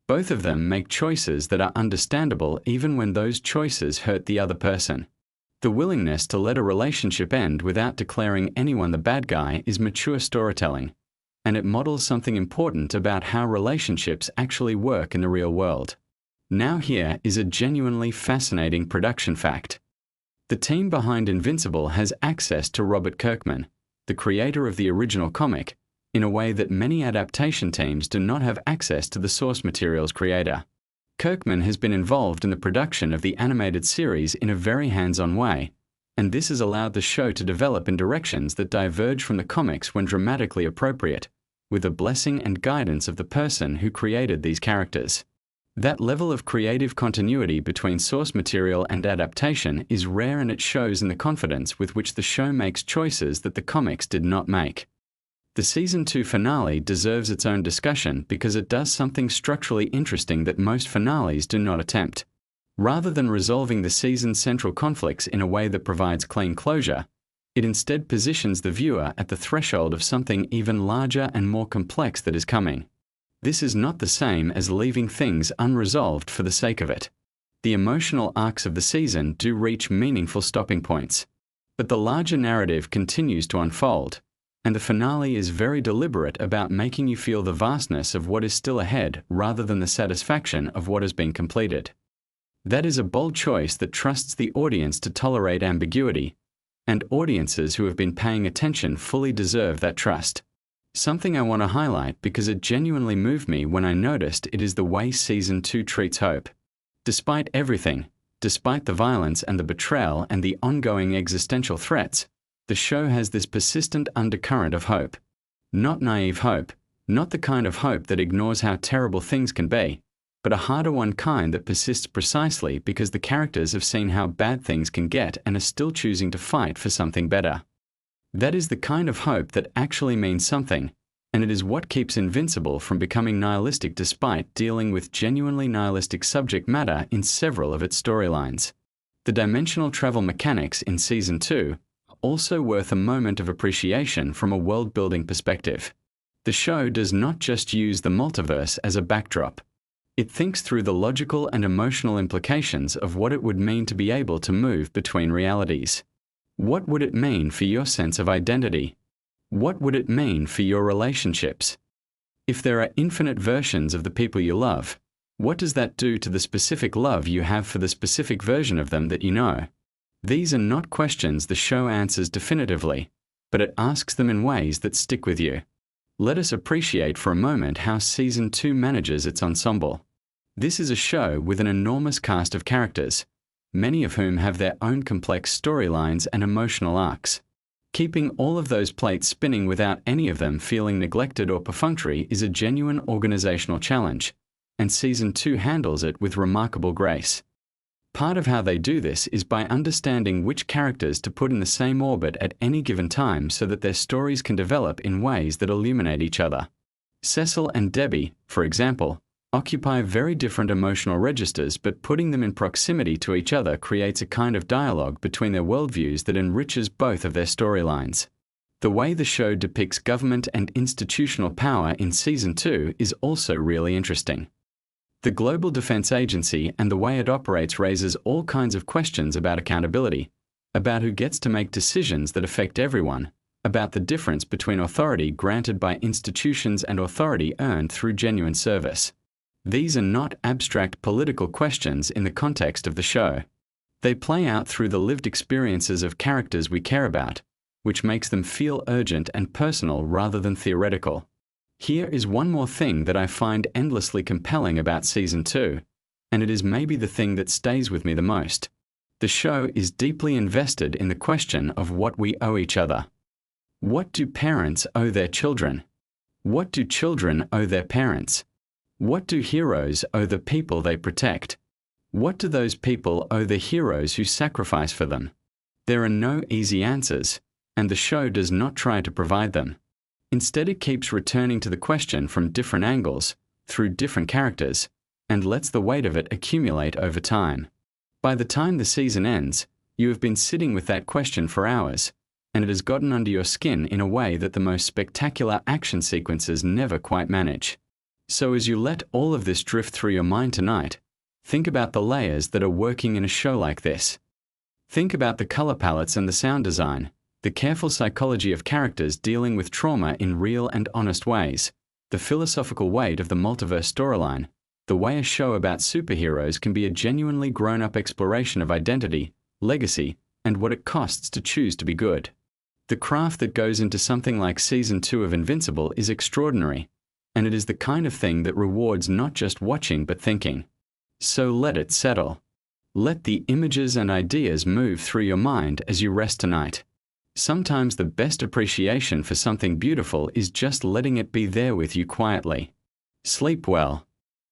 Both of them make choices that are understandable even when those choices hurt the other person. The willingness to let a relationship end without declaring anyone the bad guy is mature storytelling, and it models something important about how relationships actually work in the real world. Now here is a genuinely fascinating production fact. The team behind Invincible has access to Robert Kirkman, the creator of the original comic, in a way that many adaptation teams do not have access to the source material's creator. Kirkman has been involved in the production of the animated series in a very hands-on way, and this has allowed the show to develop in directions that diverge from the comics when dramatically appropriate, with the blessing and guidance of the person who created these characters. That level of creative continuity between source material and adaptation is rare, and it shows in the confidence with which the show makes choices that the comics did not make. The Season 2 finale deserves its own discussion because it does something structurally interesting that most finales do not attempt. Rather than resolving the season's central conflicts in a way that provides clean closure, it instead positions the viewer at the threshold of something even larger and more complex that is coming. This is not the same as leaving things unresolved for the sake of it. The emotional arcs of the season do reach meaningful stopping points, but the larger narrative continues to unfold, and the finale is very deliberate about making you feel the vastness of what is still ahead rather than the satisfaction of what has been completed. That is a bold choice that trusts the audience to tolerate ambiguity, and audiences who have been paying attention fully deserve that trust. Something I want to highlight because it genuinely moved me when I noticed it is the way Season 2 treats hope. Despite everything, despite the violence and the betrayal and the ongoing existential threats, the show has this persistent undercurrent of hope. Not naive hope, not the kind of hope that ignores how terrible things can be, but a harder one kind that persists precisely because the characters have seen how bad things can get and are still choosing to fight for something better. That is the kind of hope that actually means something, and it is what keeps Invincible from becoming nihilistic despite dealing with genuinely nihilistic subject matter in several of its storylines. The dimensional travel mechanics in Season 2 are also worth a moment of appreciation from a world-building perspective. The show does not just use the multiverse as a backdrop. It thinks through the logical and emotional implications of what it would mean to be able to move between realities. What would it mean for your sense of identity? What would it mean for your relationships? If there are infinite versions of the people you love, what does that do to the specific love you have for the specific version of them that you know? These are not questions the show answers definitively, but it asks them in ways that stick with you. Let us appreciate for a moment how Season 2 manages its ensemble. This is a show with an enormous cast of characters, many of whom have their own complex storylines and emotional arcs. Keeping all of those plates spinning without any of them feeling neglected or perfunctory is a genuine organizational challenge, and Season 2 handles it with remarkable grace. Part of how they do this is by understanding which characters to put in the same orbit at any given time so that their stories can develop in ways that illuminate each other. Cecil and Debbie, for example, occupy very different emotional registers, but putting them in proximity to each other creates a kind of dialogue between their worldviews that enriches both of their storylines. The way the show depicts government and institutional power in Season 2 is also really interesting. The Global Defense Agency and the way it operates raises all kinds of questions about accountability, about who gets to make decisions that affect everyone, about the difference between authority granted by institutions and authority earned through genuine service. These are not abstract political questions in the context of the show. They play out through the lived experiences of characters we care about, which makes them feel urgent and personal rather than theoretical. Here is one more thing that I find endlessly compelling about Season 2, and it is maybe the thing that stays with me the most. The show is deeply invested in the question of what we owe each other. What do parents owe their children? What do children owe their parents? What do heroes owe the people they protect? What do those people owe the heroes who sacrifice for them? There are no easy answers, and the show does not try to provide them. Instead, it keeps returning to the question from different angles, through different characters, and lets the weight of it accumulate over time. By the time the season ends, you have been sitting with that question for hours, and it has gotten under your skin in a way that the most spectacular action sequences never quite manage. So as you let all of this drift through your mind tonight, think about the layers that are working in a show like this. Think about the color palettes and the sound design, the careful psychology of characters dealing with trauma in real and honest ways, the philosophical weight of the multiverse storyline, the way a show about superheroes can be a genuinely grown-up exploration of identity, legacy, and what it costs to choose to be good. The craft that goes into something like Season 2 of Invincible is extraordinary, and it is the kind of thing that rewards not just watching but thinking. So let it settle. Let the images and ideas move through your mind as you rest tonight. Sometimes the best appreciation for something beautiful is just letting it be there with you quietly. Sleep well.